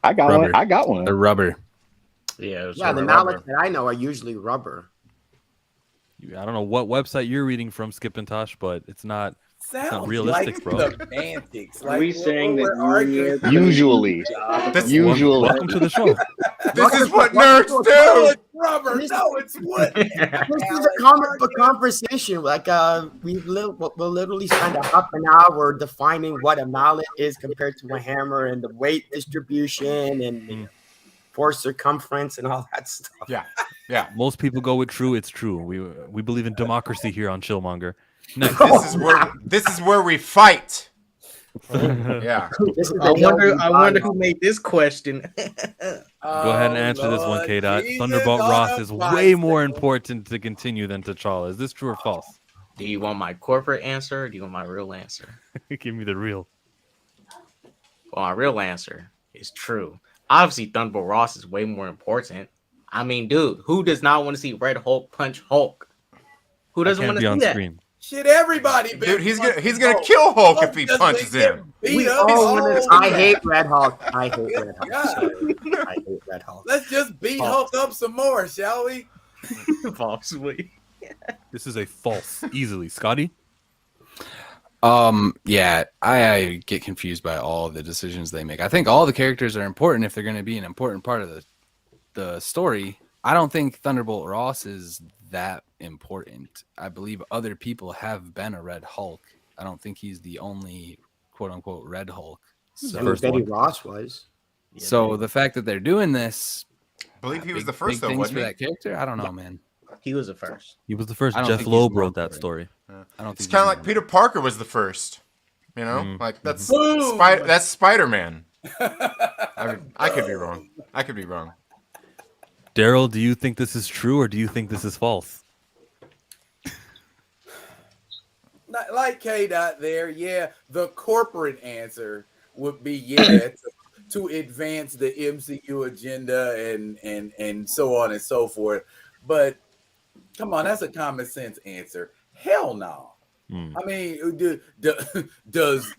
I got one. I got one. The rubber. Yeah, the mallets that I know are usually rubber. I don't know what website you're reading from, Skip and Tosh, but it's not realistic, bro. Semantics. Are we saying that usually? Welcome to the show. This is what nerds do. It's rubber. No, it's wood. This is a comic book conversation. Like we'll literally spend a half an hour defining what a mallet is compared to a hammer and the weight distribution and force circumference and all that stuff. Yeah. Most people go with true. It's true. We believe in democracy here on Chillmonger. Next. This is where we fight. Yeah. I wonder who made this question. Go ahead and answer this one, K-Dot. Thunderbolt Ross is way more important to continue than T'Challa. Is this true or false? Do you want my corporate answer or do you want my real answer? Give me the real. Well, my real answer is true. Obviously, Thunderbolt Ross is way more important. I mean, dude, who does not want to see Red Hulk punch Hulk? Who doesn't want to see that? Screen. Shit, everybody. Dude, he's gonna kill Hulk if he punches him. I hate Red Hulk. I hate Red Hulk. Let's just beat Hulk up some more, shall we? Possibly. This is a false, easily. Scotty? Yeah, I get confused by all the decisions they make. I think all the characters are important if they're going to be an important part of the story. I don't think Thunderbolt Ross is that important. I believe other people have been a Red Hulk. I don't think he's the only quote unquote Red Hulk. So Betty Ross was. So the fact that they're doing this, I believe he was the first though, wasn't he? That character, I don't know, man. He was the first. He was the first. Jeff Loeb wrote that story. I don't think it's kind of like Peter Parker was the first. You know, like that's Spider-Man. I could be wrong. Daryl, do you think this is true or do you think this is false? Like K-Dot there, yeah. The corporate answer would be to advance the MCU agenda and so on and so forth. But come on, that's a common sense answer. Hell no. I mean, does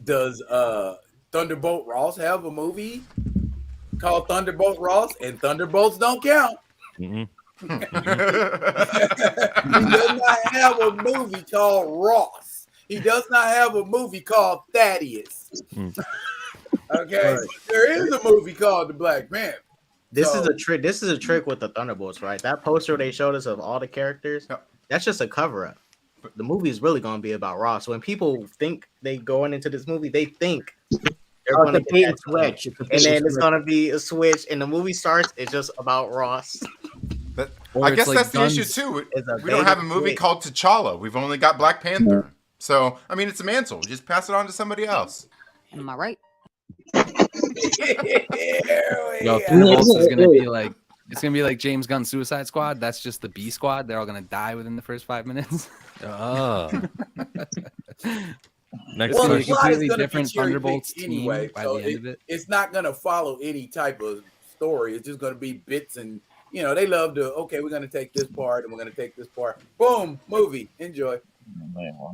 Thunderbolt Ross have a movie called Thunderbolt Ross? And Thunderbolts don't count. He does not have a movie called Ross. He does not have a movie called Thaddeus. Okay, right. There is a movie called The Black Panther. This is a trick. This is a trick with the Thunderbolts, right? That poster they showed us of all the characters, that's just a cover-up. The movie is really going to be about Ross. When people think they going into this movie, they think they're going to get that switch, and then it's going to be a switch, and the movie starts. It's just about Ross. I guess that's the issue too. We don't have a movie called T'Challa. We've only got Black Panther. So I mean, it's a mantle. Just pass it on to somebody else. Am I right? Yo, Thunderbolts is gonna be like, it's gonna be like James Gunn's Suicide Squad. That's just the B squad. They're all gonna die within the first 5 minutes. Next well, a completely different Thunderbolts anyway. By so the end of it, it's not gonna follow any type of story. It's just gonna be bits and they love to. Okay, we're gonna take this part and we're gonna take this part. Boom, movie. Enjoy.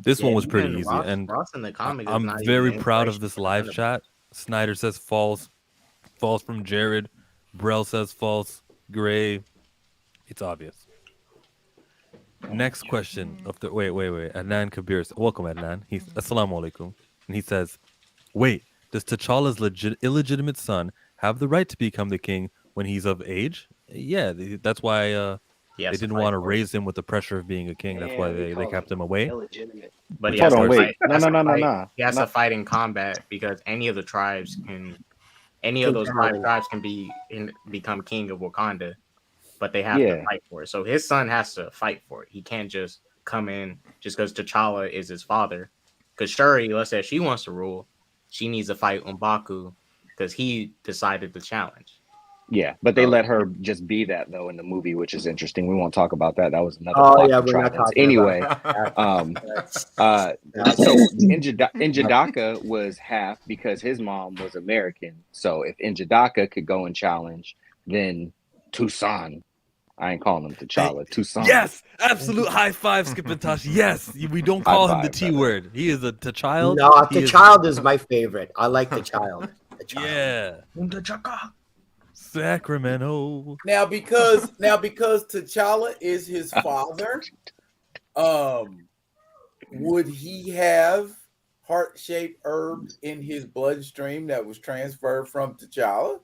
This one was pretty easy, and Ross in the comic I'm very proud of this live chat. Snyder says false. False from Jared. Brell says false. Gray. It's obvious. Next question of the wait. Adnan Kabir. Welcome, Adnan. He's Assalamu alaikum. And he says, wait, does T'Challa's illegitimate son have the right to become the king when he's of age? Yeah, that's why they didn't want to raise him with the pressure of being a king. That's why they kept him away. But he has to fight. No. He has to fight in combat because any of those 5 tribes can become king of Wakanda, but they have to fight for it. So his son has to fight for it. He can't just come in just because T'Challa is his father. Because Shuri, let's say she wants to rule, she needs to fight M'Baku because he decided to challenge. Yeah, but they let her just be that though in the movie, which is interesting. We won't talk about that. That was another. We're not talking anyway. So N'Jadaka was half because his mom was American. So if N'Jadaka could go and challenge, then Toussaint I ain't calling him T'Challa. Tucson. Yes, absolute high five, Skip and Tosh. Yes, we don't call him the T word. He is a T'Child. No, T'Child is my favorite. I like T'Child. Yeah. Sacramento. Now because T'Challa is his father, would he have heart-shaped herbs in his bloodstream that was transferred from T'Challa?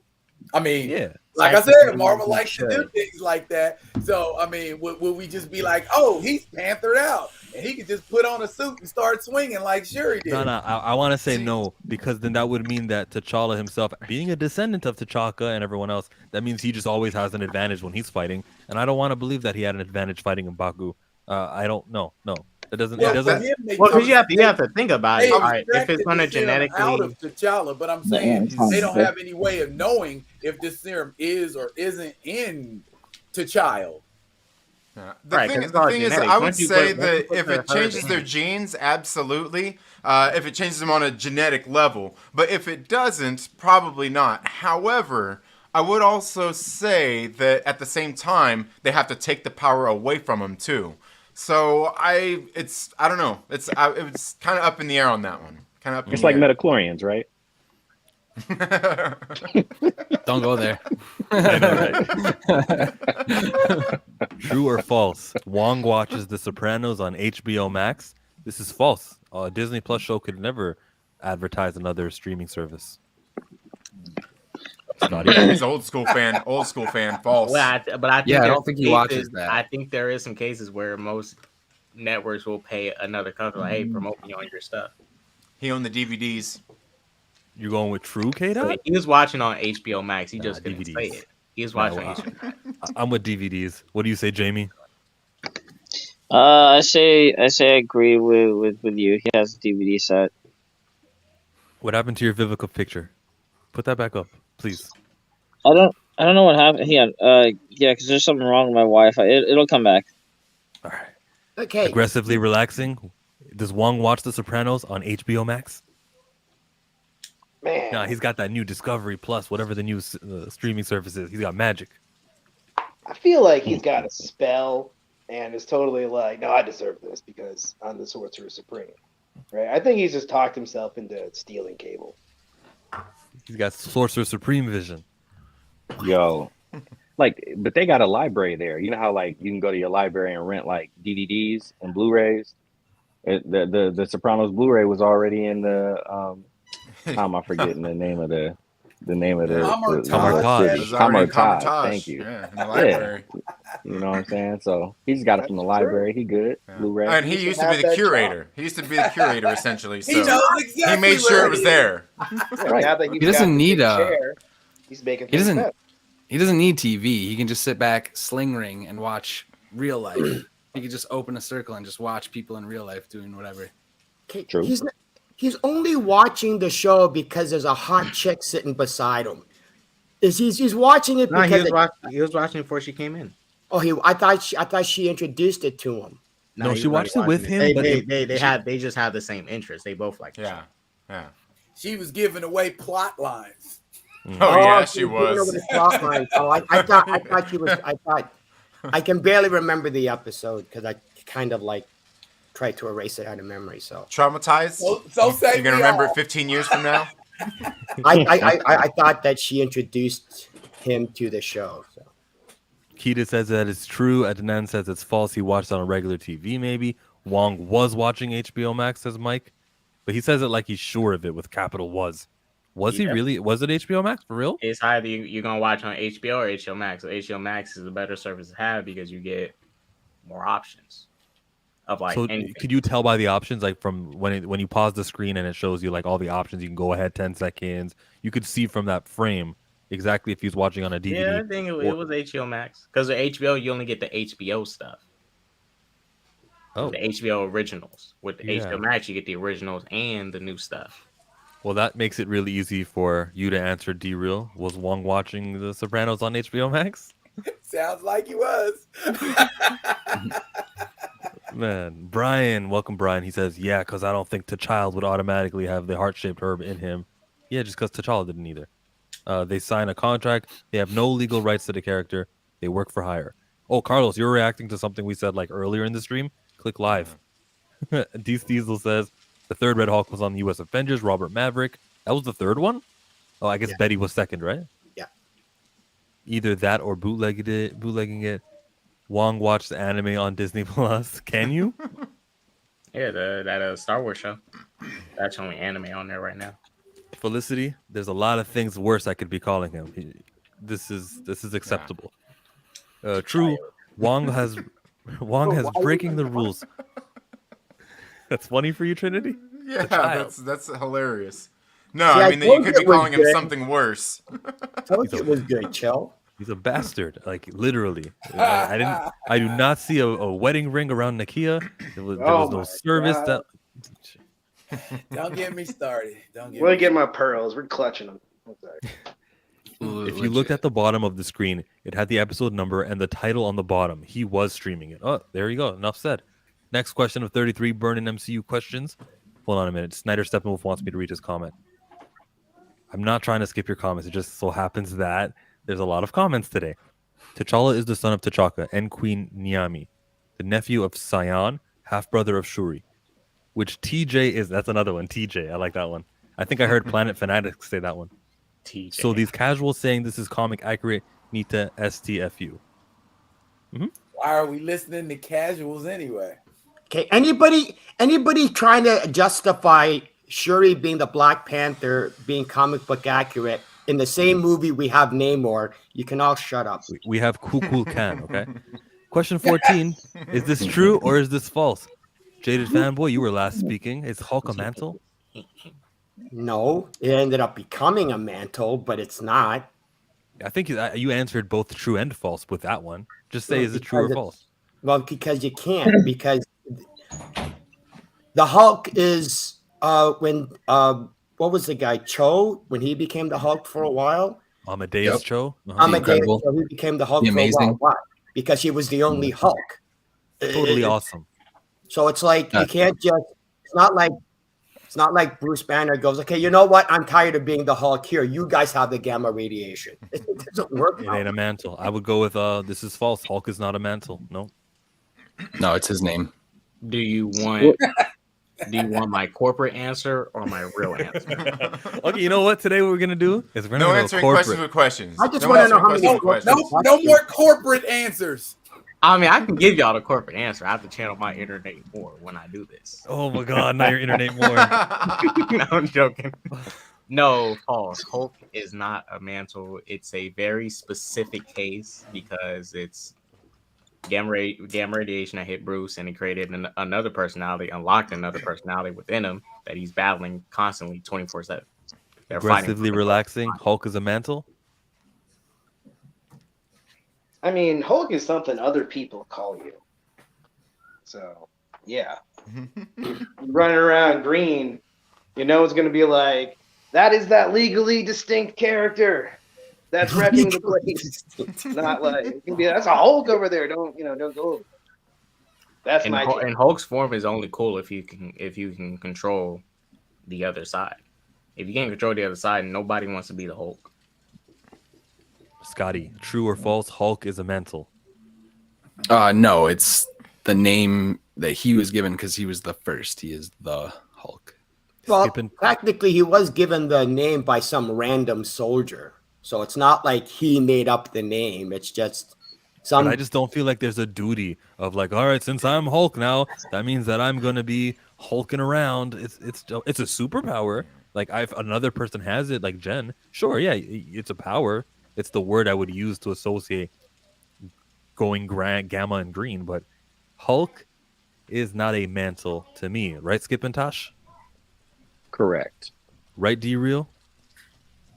I mean, yeah. Like I said, Marvel likes to do things like that. So, I mean, would we just be like, oh, he's panthered out, and he could just put on a suit and start swinging like Shuri did? No, I want to say no, because then that would mean that T'Challa himself, being a descendant of T'Chaka and everyone else, that means he just always has an advantage when he's fighting. And I don't want to believe that he had an advantage fighting M'Baku. I don't know. No. It doesn't. Well, because you have to think about it. All right, if it's going to genetically out of T'Challa, but I'm saying they don't have any way of knowing if this serum is or isn't in T'Challa. Yeah. The thing is, I would say that if it changes their genes, absolutely. If it changes them on a genetic level, but if it doesn't, probably not. However, I would also say that at the same time, they have to take the power away from them too. So I don't know. It's kind of up in the air on that one. Kind of up. It's like metachlorians, right? Don't go there. True or false? Wong watches The Sopranos on HBO Max. This is false. A Disney Plus show could never advertise another streaming service. He's an old school fan. False. Well, I think I don't think he watches that. I think there is some cases where most networks will pay another company, like, hey, promote me on your stuff. He owned the DVDs. You going with true, K-Dot? So he was watching on HBO Max. He just couldn't say it. He was watching on HBO Max. I'm with DVDs. What do you say, Jamie? I say I agree with you. He has a DVD set. What happened to your Vivica picture? Put that back up, please. I don't know what happened. Yeah, because there's something wrong with my Wi-Fi. It'll come back. All right. Okay. Aggressively relaxing. Does Wong watch The Sopranos on HBO Max? Man. No, he's got that new Discovery Plus, whatever the new streaming service is. He's got magic. I feel like he's got a spell and is totally like, no, I deserve this because I'm the Sorcerer Supreme. Right? I think he's just talked himself into stealing cable. He's got Sorcerer Supreme vision. Yo, but they got a library there. You know how you can go to your library and rent DVDs and Blu-rays. The Sopranos Blu-ray was already in the how am I forgetting the name of the Kamartaj. Thank you. Yeah, in the library. You know what I'm saying? So he's got it from the library. He good. Yeah. Blu-ray. And he used to be the curator. He used to be the curator essentially. So he knows exactly. He made sure it was there. Right. Now that He doesn't need he's making he doesn't need TV. He can just sit back, sling ring, and watch real life. He can just open a circle and just watch people in real life doing whatever. Okay, True. He's only watching the show because there's a hot chick sitting beside him. He's watching it because he was watching before she came in. Oh, I thought she introduced it to him. No, she watched it with him. They just have the same interests. They both like yeah. She was giving away plot lines. Oh yeah, she was. I thought I can barely remember the episode because I kind of tried to erase it out of memory. So traumatized. So say you're gonna remember it 15 years from now. I thought that she introduced him to the show. So. Keita says that it's true. Adnan says it's false. He watched it on regular TV, maybe. Wong was watching HBO Max, says Mike. But he says it like he's sure of it with capital was. Was he really? Was it HBO Max for real? It's either you're going to watch on HBO or HBO Max. So HBO Max is a better service to have because you get more options. So anything. Could you tell by the options, from when you pause the screen and it shows you all the options, you can go ahead 10 seconds. You could see from that frame exactly if he's watching on a DVD. Yeah, I think it was HBO Max because the HBO you only get the HBO stuff. Oh, the HBO originals. With the HBO Max, you get the originals and the new stuff. Well, that makes it really easy for you to answer. D-Real, was Wong watching The Sopranos on HBO Max? Sounds like he was. Man, Brian, welcome, Brian. He says, yeah, because I don't think T'Challa would automatically have the heart-shaped herb in him. Yeah, just because T'Challa didn't either. They sign a contract. They have no legal rights to the character. They work for hire. Oh, Carlos, you're reacting to something we said like earlier in the stream. Click live. D. Diesel says the third Red Hulk was on the U.S. Avengers. Robert Maverick. That was the third one. Oh, I guess Betty was second, right? Yeah. Either that or bootlegging it. Wong watched the anime on Disney Plus. Can you? Yeah, that Star Wars show. That's only anime on there right now. Felicity, there's a lot of things worse I could be calling him. This is acceptable. True. Wong has breaking the rules. That's funny for you, Trinity? Yeah, that's hilarious. No, I mean that you could be calling him something worse. Told you it was good, Chill. He's a bastard, like literally. I do not see a wedding ring around Nakia. There was no service. God. Don't get me started. We'll get my pearls. We're clutching them. If you looked at the bottom of the screen, it had the episode number and the title on the bottom. He was streaming it. Oh, there you go. Enough said. Next question of 33, Burning MCU Questions. Hold on a minute. Snyder Steppenwolf wants me to read his comment. I'm not trying to skip your comments. It just so happens that there's a lot of comments today. T'Challa is the son of T'Chaka and Queen Niamey, the nephew of Sion, half-brother of Shuri. Which TJ is, that's another one. TJ, I like that one. I think I heard Planet Fanatics say that one. TJ. So these casuals saying this is comic accurate need to STFU. Mm-hmm. Why are we listening to casuals anyway? Okay, anybody trying to justify Shuri being the Black Panther being comic book accurate in the same movie we have Namor, you can all shut up. We have Cool Khan, okay? Question 14, is this true or is this false? Jaded Fanboy, you were last speaking. Is Hulk a mantle? No, it ended up becoming a mantle, but it's not. I think you answered both true and false with that one. Just say, is it true or false? Well, because you can't, because the Hulk is when what was the guy Cho when he became the Hulk for a while? Amadeus Cho. Amadeus Cho, he became the Hulk for a while. Why? Because he was the only Hulk. Totally awesome. So it's like you can't just. It's not like Bruce Banner goes, okay, you know what? I'm tired of being the Hulk here. You guys have the gamma radiation. It doesn't work. It ain't a mantle. I would go with this is false. Hulk is not a mantle. No. No, it's his name. Do you want my corporate answer or my real answer? Okay, you know what? Today what we're gonna do is we're gonna answering questions with questions. I just want to know how many no more corporate answers. I mean, I can give y'all the corporate answer. I have to channel my internet more when I do this. Oh my god, now your internet more. No, I'm joking. No, false. Hulk is not a mantle. It's a very specific case because it's gamma radiation that hit Bruce and it created another personality, unlocked another personality within him that he's battling constantly 24/7. Aggressively relaxing. Hulk is a mantle. I mean, Hulk is something other people call you. So, yeah. Running around green, you know it's going to be like, that is that legally distinct character that's wrecking the place. Not like, it can be, that's a Hulk over there. Don't go. That's my take. And Hulk's form is only cool if you can control the other side. If you can't control the other side, nobody wants to be the Hulk. Scotty, true or false? Hulk is a mantle. No, it's the name that he was given because he was the first. He is the Hulk. Well, technically, he was given the name by some random soldier, so it's not like he made up the name. It's just some. But I just don't feel like there's a duty of like, all right, since I'm Hulk now, that means that I'm gonna be hulking around. It's a superpower. Like if another person has it, like Jen, sure, yeah, it's a power. It's the word I would use to associate going gamma and green, but Hulk is not a mantle to me, right, Skip and Tosh? Correct. Right, D-Real?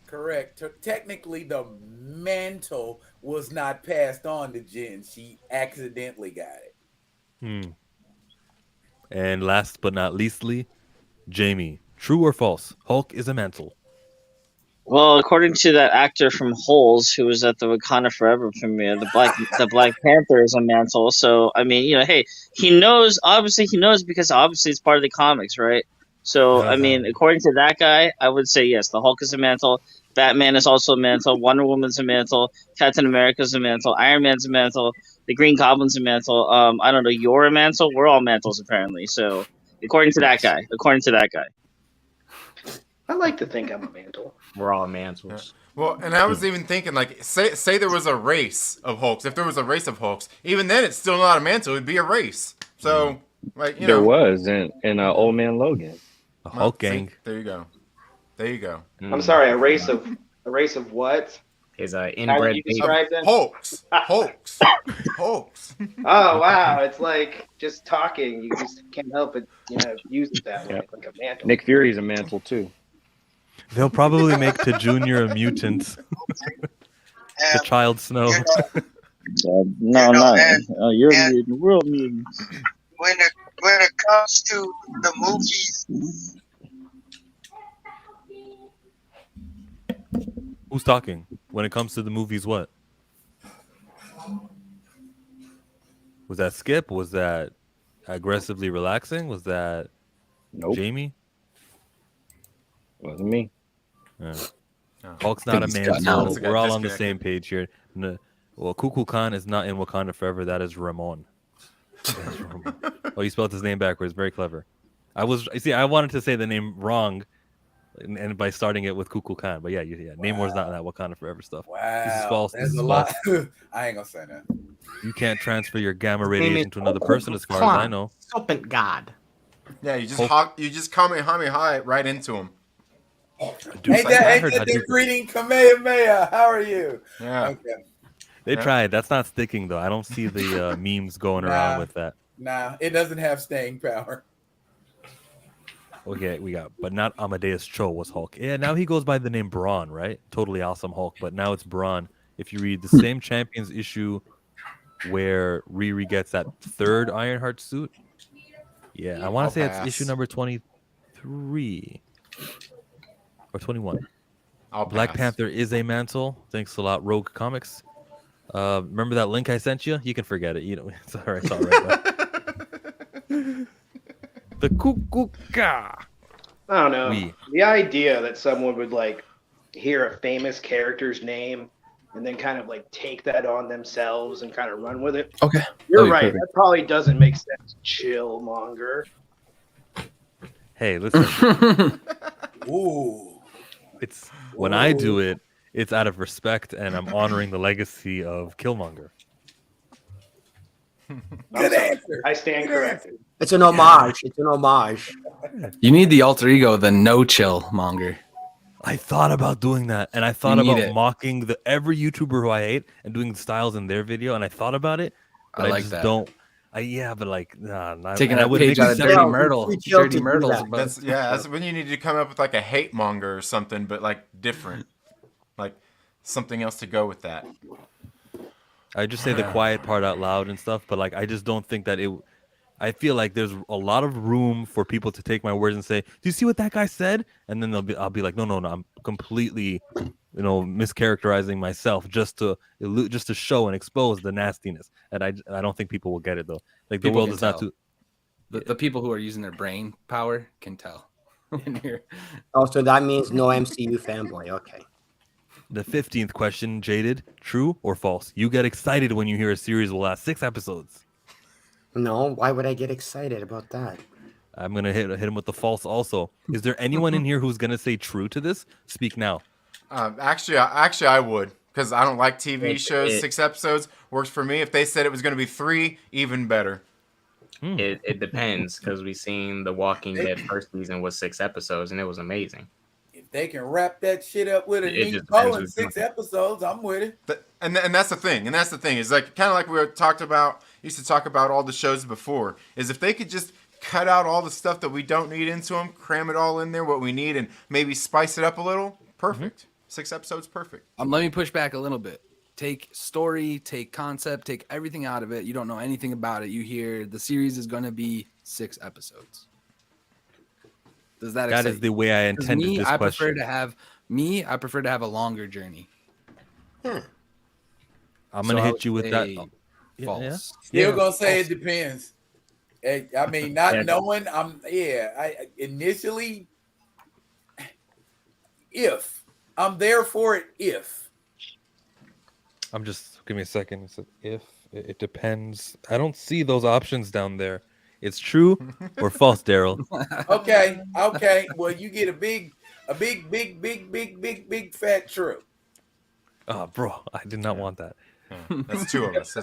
Correct. Technically, the mantle was not passed on to Jen. She accidentally got it. And last but not leastly, Jamie, true or false? Hulk is a mantle. Well, according to that actor from Holes who was at the Wakanda Forever premiere, the Black Panther is a mantle. So I mean, hey, he knows because obviously it's part of the comics, right? So I mean, according to that guy, I would say yes, the Hulk is a mantle, Batman is also a mantle, Wonder Woman's a mantle, Captain America's a mantle, Iron Man's a mantle, the Green Goblin's a mantle. I don't know. You're a mantle. We're all mantles apparently. So according to that guy. I like to think I'm a mantle. We're all mantles. Well, and I was even thinking, like, say there was a race of Hulks. If there was a race of Hulks, even then it's still not a mantle. It'd be a race. So, like, you know. There was in Old Man Logan. A Hulk gang. See, there you go. I'm sorry, a race of what? Is inbred Hulks. Oh wow, it's like just talking. You just can't help it, use it that way, like a mantle. Nick Fury's a mantle too. They'll probably make to Junior a mutant. The Child Snow. You're mutant. We're all mutants. When it comes to the movies. Who's talking? When it comes to the movies, what? Was that Skip? Was that aggressively relaxing? Was that Jamie? Wasn't me. Yeah. Hulk's not a mantle. We're all on the same page here. No, well, Cuckoo Khan is not in Wakanda Forever. That is Ramon. Oh, you spelled his name backwards. Very clever. I wanted to say the name wrong. And by starting it with Cuckoo Khan, but yeah, Namor's not in that Wakanda Forever stuff. Wow, this is false. That's a lot. I ain't gonna say that. You can't transfer your gamma radiation to another person, as far as I know. Serpent God. Yeah, you just Kamehameha right into him. Ain't that the greeting Kamehameha? How are you? Yeah. Okay. They tried. That's not sticking though. I don't see the memes going around with that. Nah, it doesn't have staying power. Okay, but not Amadeus Cho was Hulk. Yeah, now he goes by the name Braun, right? Totally Awesome Hulk, but now it's Braun. If you read the same Champions issue where Riri gets that third Ironheart suit, I want to say it's issue number 23 or 21. Black Panther is a mantle. Thanks a lot, Rogue Comics. Remember that link I sent you? You can forget it. It's all right. The Kukuka. I don't know. The idea that someone would hear a famous character's name and then kind of take that on themselves and kind of run with it. Okay. You're right. Perfect. That probably doesn't make sense. Chill, Monger. Hey, listen. Ooh. When I do it, it's out of respect and I'm honoring the legacy of Killmonger. Good answer. I stand corrected. It's an homage. You need the alter ego, the no chill monger. I thought about doing that, and I thought about mocking every YouTuber who I hate and doing the styles in their video, and I thought about it, but I just don't. Nah. Taking a page out of Dirty Myrtle. Dirty Myrtle's that's when you need to come up with a hate monger or something, but different, something else to go with that. I just say the quiet part out loud and stuff, but I just don't think that it. I feel like there's a lot of room for people to take my words and say, "Do you see what that guy said?" And then I'll be like, "No, I'm completely, mischaracterizing myself just to show and expose the nastiness." And I don't think people will get it though. The world is not too. The people who are using their brain power can tell. In here. Oh, so that means no MCU fanboy. Okay. The 15th question, Jaded, true or false? You get excited when you hear a series will last 6 episodes. No, why would I get excited about that? I'm going to hit him with the false also. Is there anyone in here who's going to say true to this? Speak now. Actually, I would, because I don't like TV shows. 6 episodes works for me. If they said it was going to be 3, even better. It depends, because we seen The Walking Dead first season was 6 episodes, and it was amazing. If they can wrap that shit up with a neat bow in 6 episodes, I'm with it. And that's the thing. And that's the thing. It's kind of like we used to talk about all the shows before. Is if they could just cut out all the stuff that we don't need into them, cram it all in there, what we need, and maybe spice it up a little. Perfect. Mm-hmm. 6 episodes, perfect. Let me push back a little bit. Take story, take concept, take everything out of it. You don't know anything about it. You hear the series is going to be 6 episodes. Does that is the way I intended this question. I prefer to have a longer journey. I'm going to hit you with that. False. Still going to say it depends. I mean, not knowing, initially, if. I'm there for it, if. Give me a second. It's if, It depends. I don't see those options down there. It's true or false, Daryl. Okay. Well, you get a big fat true. Oh, bro, I did not want that. That's two of us.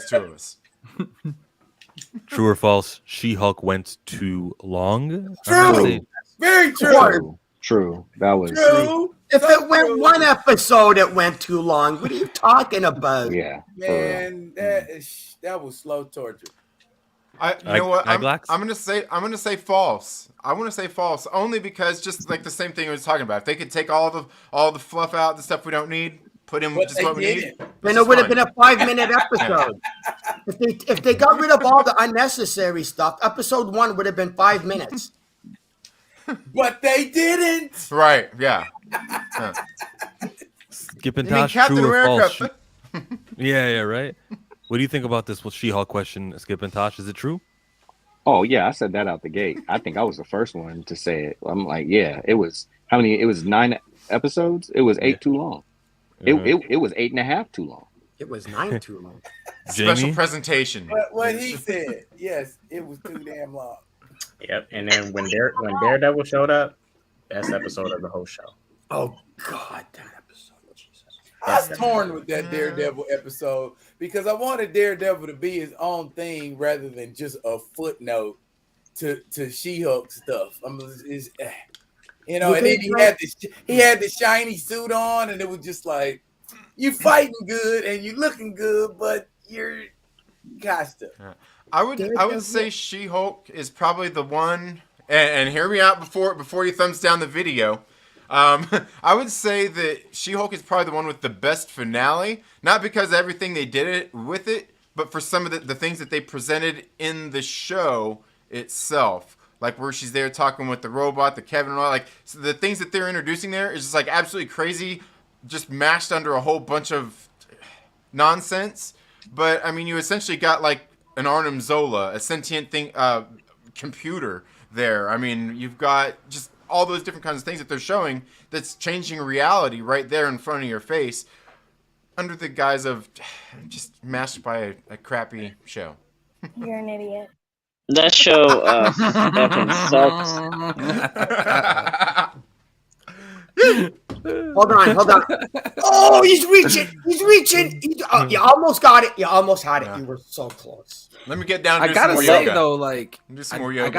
True or false? She-Hulk went too long. True. Very true. True. That was true. If it went one episode, it went too long. What are you talking about? Yeah, man, that was slow torture. You know what? I'm gonna say false. I want to say false only because just like the same thing we was talking about. If they could take all the fluff out, the stuff we don't need, put in just what we need. Then it would have been a 5-minute episode. If they got rid of all the unnecessary stuff, episode 1 would have been 5 minutes. But they didn't. Right? Yeah. Skip and Tosh, true or false? Yeah, right. What do you think about this She-Hulk question, Skip and Tosh? Is it true? Oh yeah, I said that out the gate. I think I was the first one to say it. I'm like, yeah, it was how many? It was 9 episodes. It was 8 too long. It was 8.5 too long. It was 9 too long. Special presentation. What he said, yes, it was too damn long. Yep, and then when Daredevil showed up, best episode of the whole show. Oh God, that episode! Jesus. I was torn with that Daredevil episode because I wanted Daredevil to be his own thing rather than just a footnote to She-Hulk stuff. And then he had the shiny suit on, and it was just like, you fighting good and you looking good, but you're costume. I would say She-Hulk is probably the one, and hear me out before you thumbs down the video. I would say that She-Hulk is probably the one with the best finale, not because of everything they did with it, but for some of the things that they presented in the show itself. Like where she's there talking with the robot, the Kevin, and all like so the things that they're introducing there is just like absolutely crazy, just mashed under a whole bunch of nonsense. But I mean, you essentially got like an Arnim Zola, a sentient thing, computer there. I mean, you've got just all those different kinds of things that they're showing that's changing reality right there in front of your face under the guise of just mashed by a crappy show. You're an idiot. That show fucking sucks. Hold on. Oh, he's reaching. You almost got it. You almost had it. You were so close. Let me get down to I gotta some say yoga. though, like do some more yoga. I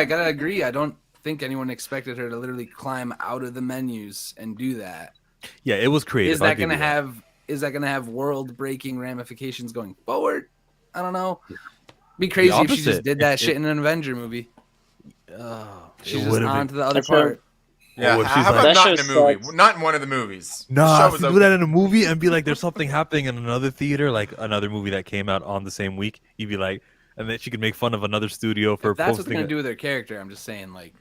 gotta agree. I don't think anyone expected her to literally climb out of the menus and do that. Yeah, it was creative. Is that gonna have world breaking ramifications going forward? I don't know. Be crazy if she just did that shit in an Avenger movie. She's just on to the other part. Yeah, how about not in a movie? Not in one of the movies. Nah, if you do that in a movie and be like, there's something happening in another theater, like another movie that came out on the same week, you'd be like, and then she could make fun of another studio for that's what's posting gonna do with her character. I'm just saying, like,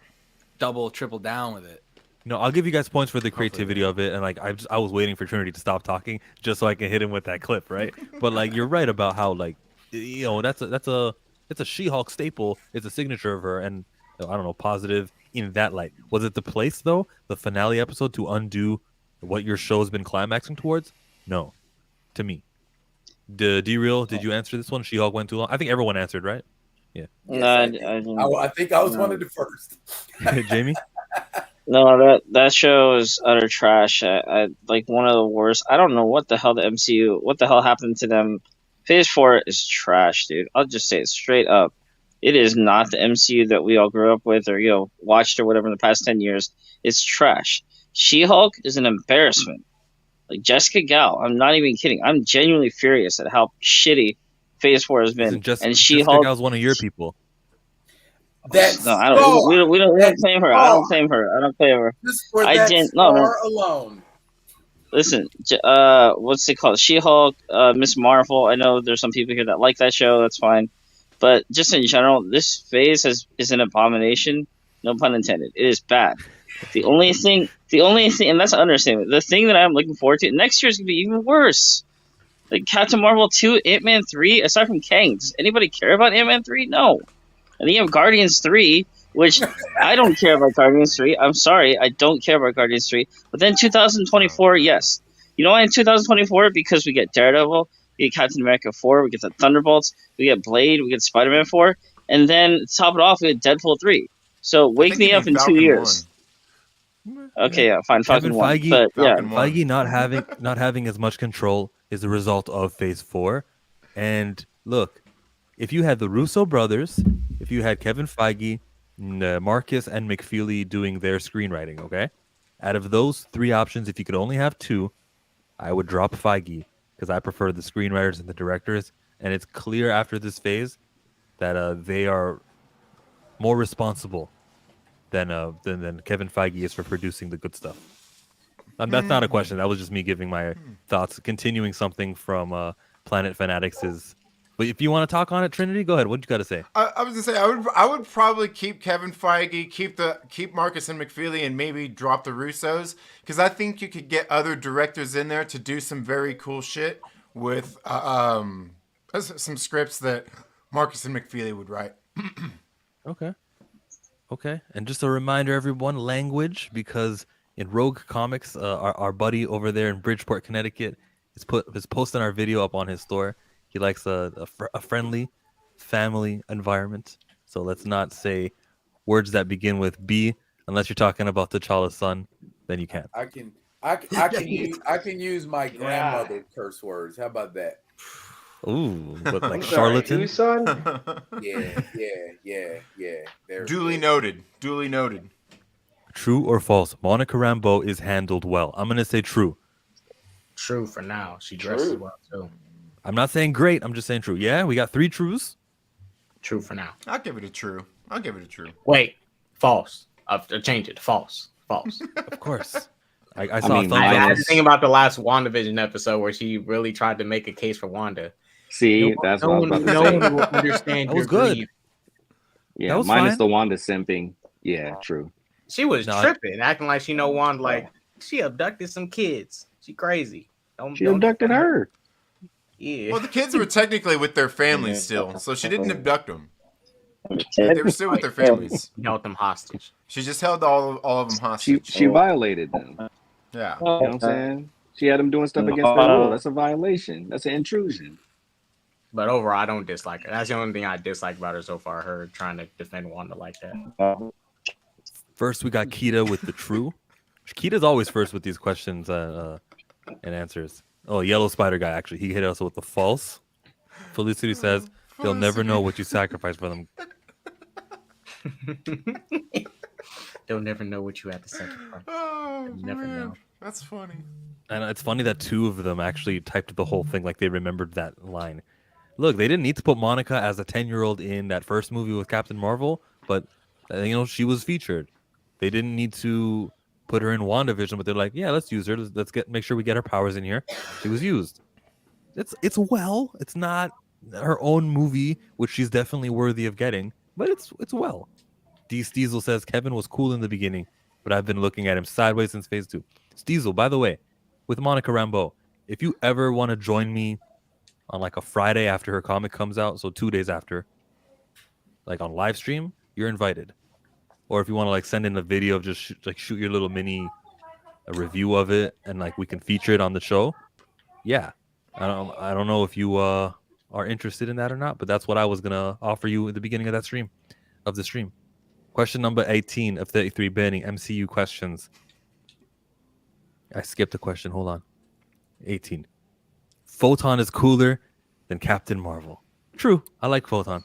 triple down with it. No, I'll give you guys points for the creativity of it, and like I was waiting for Trinity to stop talking just so I can hit him with that clip, right? But like you're right about how like that's a She-Hulk staple. It's a signature of her, and I don't know, positive in that light. Was it the place though, the finale episode, to undo what your show's been climaxing towards? No, to me. D-Real, did you answer this one? She-Hulk went too long. I think everyone answered, right? Yeah. No, I think I was one of the first. Jamie. No, that show is utter trash. I like one of the worst. I don't know what the hell happened to them. Phase 4 is trash, dude. I'll just say it straight up. It is not the MCU that we all grew up with or watched or whatever in the past 10 years. It's trash. She-Hulk is an embarrassment. Like Jessica Gal, I'm not even kidding. I'm genuinely furious at how shitty Phase 4 has been. And She-Hulk, Jessica Gal's one of your people. We don't claim her. I don't claim her. Just for that alone. Listen, what's it called? She-Hulk, Miss Marvel. I know there's some people here that like that show. That's fine, but just in general, this phase is an abomination. No pun intended. It is bad. The only thing, and that's an understatement. The thing that I'm looking forward to next year is gonna be even worse. Like Captain Marvel 2, Ant-Man 3. Aside from Kang, does anybody care about Ant-Man 3? No. And then you have Guardians 3, which I don't care about Guardians 3. I'm sorry, I don't care about Guardians 3. But then 2024, yes. You know why in 2024? Because we get Daredevil, we get Captain America 4, we get the Thunderbolts, we get Blade, we get Spider-Man 4, and then to top it off, we get Deadpool 3. So wake me up in Falcon 2 years. 1. Okay, yeah, fine, Kevin Falcon 1. Feige, But yeah, Feige not having as much control is a result of Phase 4. And look, if you had the Russo brothers, if you had Kevin Feige, Marcus, and McFeely doing their screenwriting, okay? Out of those 3 options, if you could only have 2, I would drop Feige because I prefer the screenwriters and the directors. And it's clear after this phase that they are more responsible than Kevin Feige is for producing the good stuff. That's not a question. That was just me giving my thoughts. Continuing something from Planet Fanatics is. But if you want to talk on it, Trinity, go ahead. What you got to say? I was gonna say I would probably keep Kevin Feige, keep Marcus and McFeely, and maybe drop the Russos because I think you could get other directors in there to do some very cool shit with some scripts that Marcus and McFeely would write. Okay. And just a reminder, everyone, language, because in Rogue Comics, our buddy over there in Bridgeport, Connecticut, is posting our video up on his store. He likes a friendly family environment. So let's not say words that begin with B unless you're talking about T'Challa's son. Then you can't. I can use my grandmother's curse words. How about that? Ooh, but like charlatan. Whose son? Yeah. Duly noted. True or false? Monica Rambeau is handled well. I'm gonna say true. True for now. She dresses well too. I'm not saying great. I'm just saying true. Yeah, we got 3 trues. True for now. I'll give it a true. Wait, false. I'll change it. False. Of course. I saw. I had to think about the last WandaVision episode where she really tried to make a case for Wanda. See, that's what I was about to say. No one will understand. That was good. Grief. Yeah, was minus fine. the Wanda simping. Yeah, true. She was tripping, acting like she know Wanda. Like she abducted some kids. She crazy. She abducted her. Yeah. Well, the kids were technically with their families still, so she didn't abduct them. They were still with their families. She held them hostage. She just held all of them hostage. She violated them. Yeah. You know what I'm saying? She had them doing stuff against their will. That's a violation. That's an intrusion. But overall, I don't dislike her. That's the only thing I dislike about her so far. Her trying to defend Wanda like that. First, we got Kita with the true. Kita's always first with these questions and answers. Oh, Yellow Spider guy, actually. He hit us with the false. Felicity says, they'll never know what you sacrificed for them. They'll never know what you had to sacrifice. You never know. That's funny. And it's funny that 2 of them actually typed the whole thing like they remembered that line. Look, they didn't need to put Monica as a 10-year-old in that first movie with Captain Marvel, but she was featured. They didn't need to put her in WandaVision, but they're like, yeah, let's use her. Let's make sure we get her powers in here. She was used. It's not her own movie, which she's definitely worthy of getting, but it's well. D. Steezel says Kevin was cool in the beginning, but I've been looking at him sideways since phase 2. Steezel, by the way, with Monica Rambeau, if you ever want to join me on like a Friday after her comic comes out, so 2 days after, like on live stream, you're invited. Or if you want to like send in a video of just shoot your little mini review of it and like we can feature it on the show. Yeah. I don't know if you are interested in that or not, but that's what I was going to offer you at the beginning of the stream. Question number 18 of 33 Burning MCU Questions. I skipped a question. Hold on. 18. Photon is cooler than Captain Marvel. True. I like Photon.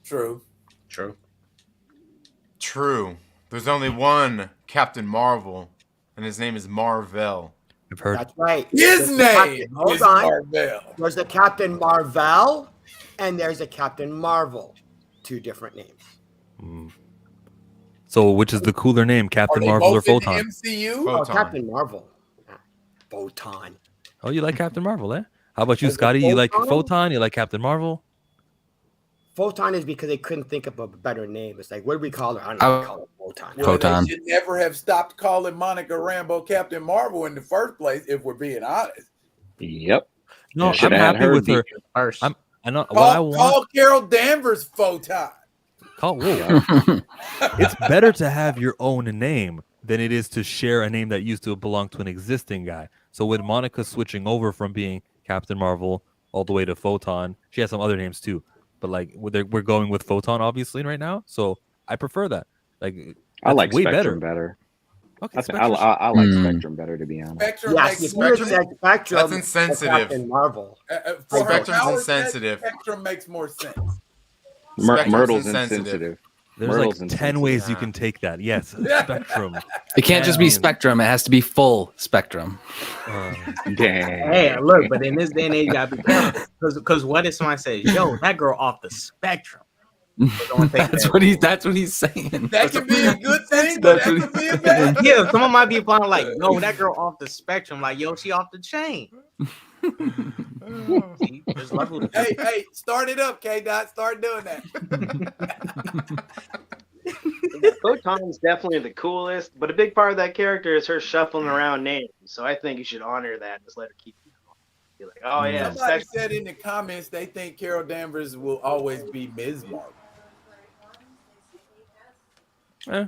True. There's only one Captain Marvel, and his name is Marvel. I've heard. That's right. His name is Marvel. There's a Captain Marvel, and there's a Captain Marvel. 2 different names. So, which is the cooler name, Captain Marvel or Photon? MCU? Oh, Captain Marvel. Photon. Oh, you like Captain Marvel, eh? How about you, Scotty? You like Photon? You like Captain Marvel? Photon is because they couldn't think of a better name. It's like, what do we call her? I don't know. We call her Photon. Photon. They should never have stopped calling Monica Rambeau Captain Marvel in the first place, if we're being honest. Yep. No, I'm happy with her. I know what I want. Call Carol Danvers Photon. It's better to have your own name than it is to share a name that used to belong to an existing guy. So with Monica switching over from being Captain Marvel all the way to Photon. She has some other names too, but like we're going with Photon obviously right now. So I prefer that. Like I like way Spectrum better. Okay, I like Spectrum better, to be honest. Spectrum makes more sense. That's insensitive. Marvel. Spectrum's insensitive. Spectrum makes more sense. Myrtle's insensitive. There's Myrtle's like 10 ways you can take that. Yes, Spectrum. It can't just be Spectrum. It has to be full Spectrum. Dang. Hey, look, but in this day and age, you gotta be careful. Because what if someone says, "Yo, that girl off the spectrum"? That's what he's saying. That could be a good thing, but that could be a bad thing. Yeah, someone might be applying like, "No, that girl off the spectrum." Like, yo, she off the chain. Hey, start it up, K-Dot. Start doing that. Photon's definitely the coolest, but a big part of that character is her shuffling around names. So I think you should honor that. Just let her keep it going. Be like, oh yeah. Somebody said in the comments they think Carol Danvers will always be Ms. Marvel.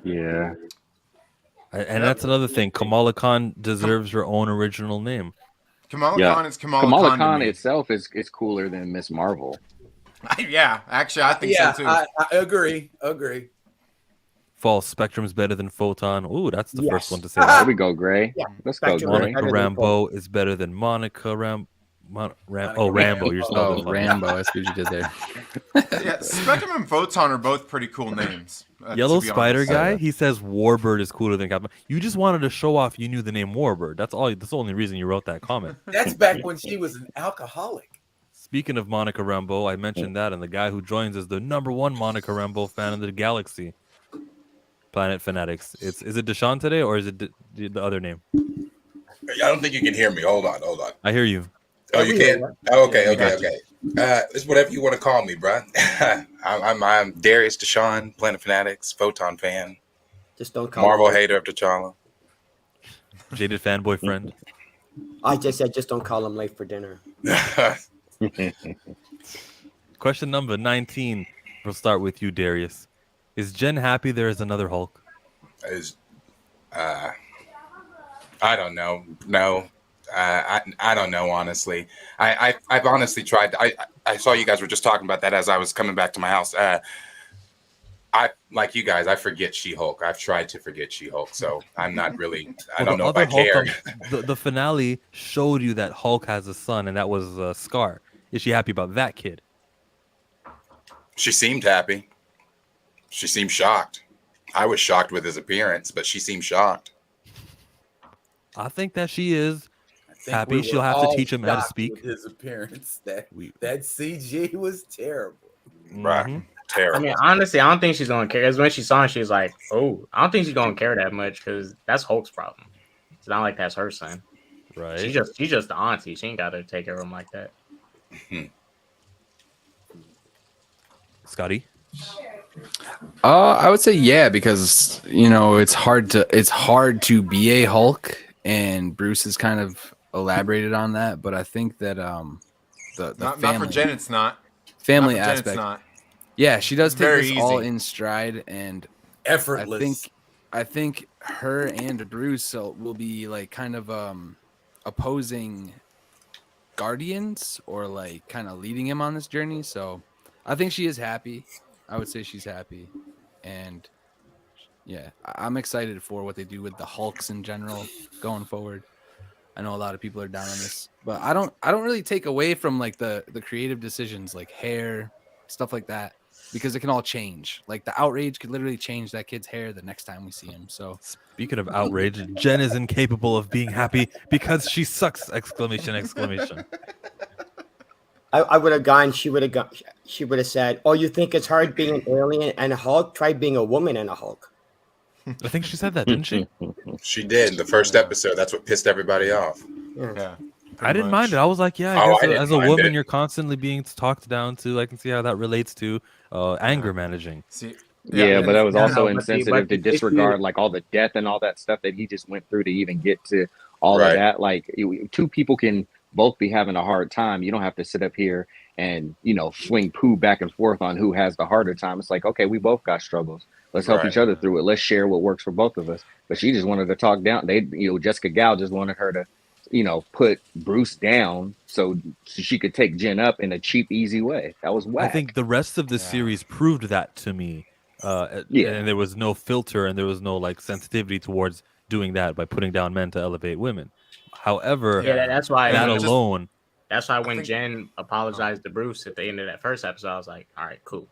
Yeah. And that's another thing. Kamala Khan deserves her own original name. Kamala Khan is Kamala Khan itself is cooler than Miss Marvel. Yeah, actually, I think so too. I agree. False. Spectrum's better than Photon. Ooh, that's the first one to say. There we go, Gray. Yeah. Let's go, Gray. Monica Rambeau is better than Monica Rambeau. You're spelling Rambeau. I see what you did there. Yeah, Spectrum and Photon are both pretty cool names. Yellow Spider guy, he says Warbird is cooler than Captain. You just wanted to show off you knew the name Warbird. That's all. That's the only reason you wrote that comment. That's back when she was an alcoholic. Speaking of Monica Rambeau, I mentioned that, and the guy who joins is the #1 Monica Rambeau fan in the galaxy. Planet Fanatics. Is it Deshaun today, or is it the other name? I don't think you can hear me. Hold on. I hear you. Oh, you can't? Oh, okay. It's whatever you want to call me, bro. I'm Darius Deshaun, Planet Fanatics, Photon fan. Just don't call Marvel me. hater of T'Challa. Jaded fanboy friend. I just said just don't call him late for dinner. Question number 19. We'll start with you, Darius. Is Jen happy there is another Hulk? I don't know. No. I don't know, honestly. I've honestly tried. I saw you guys were just talking about that as I was coming back to my house. I like you guys. I forget She-Hulk. I've tried to forget She-Hulk, so I'm not really. I don't know if I care. The finale showed you that Hulk has a son, and that was Skaar. Is she happy about that kid? She seemed happy. She seemed shocked. I was shocked with his appearance, but she seemed shocked. I think that she is happy. She'll have to teach him how to speak. With his appearance, that CG was terrible. Right. Mm-hmm. Terrible. I mean, honestly, I don't think she's gonna care. Because when she saw him, she was like, "Oh, I don't think she's gonna care that much because that's Hulk's problem. It's not like that's her son. Right? She's just the auntie. She ain't got to take care of him like that." Scotty. I would say yeah, because it's hard to be a Hulk, and Bruce has kind of elaborated on that. But I think that the not family, for Jen, it's not family not for Jen, aspect. it's not. Yeah, she does take Very this easy. all in stride, and effortless. I think her and Bruce will be like kind of opposing guardians, or like kind of leading him on this journey. So I think she is happy. I would say she's happy, and yeah, I'm excited for what they do with the Hulks in general going forward. I know a lot of people are down on this, but I don't really take away from like the creative decisions, like hair, stuff like that, because it can all change. Like the outrage could literally change that kid's hair the next time we see him. So speaking of outrage, Jen is incapable of being happy because she sucks! ! I would have gone. She would have said, "Oh, you think it's hard being an alien and a Hulk? Try being a woman and a Hulk." I think she said that, didn't she? She did in the first episode. That's what pissed everybody off. Yeah. I didn't mind it. I was like, yeah, I guess as a woman, you're constantly being talked down to. I can see how that relates to anger managing. Yeah, but that was also insensitive to disregard like all the death and all that stuff that he just went through to even get to all of that. Like two people can both be having a hard time. You don't have to sit up here and swing poo back and forth on who has the harder time. It's like, okay, we both got struggles. Let's help each other through it. Let's share what works for both of us. But she just wanted to talk down. Jessica Gal just wanted her to put Bruce down so she could take Jen up in a cheap, easy way. That was whack. I think the rest of the series proved that to me. And there was no filter and there was no like sensitivity towards doing that by putting down men to elevate women. However, that's why that alone. That's why when Jen apologized to Bruce at the end of that first episode, I was like, all right, cool.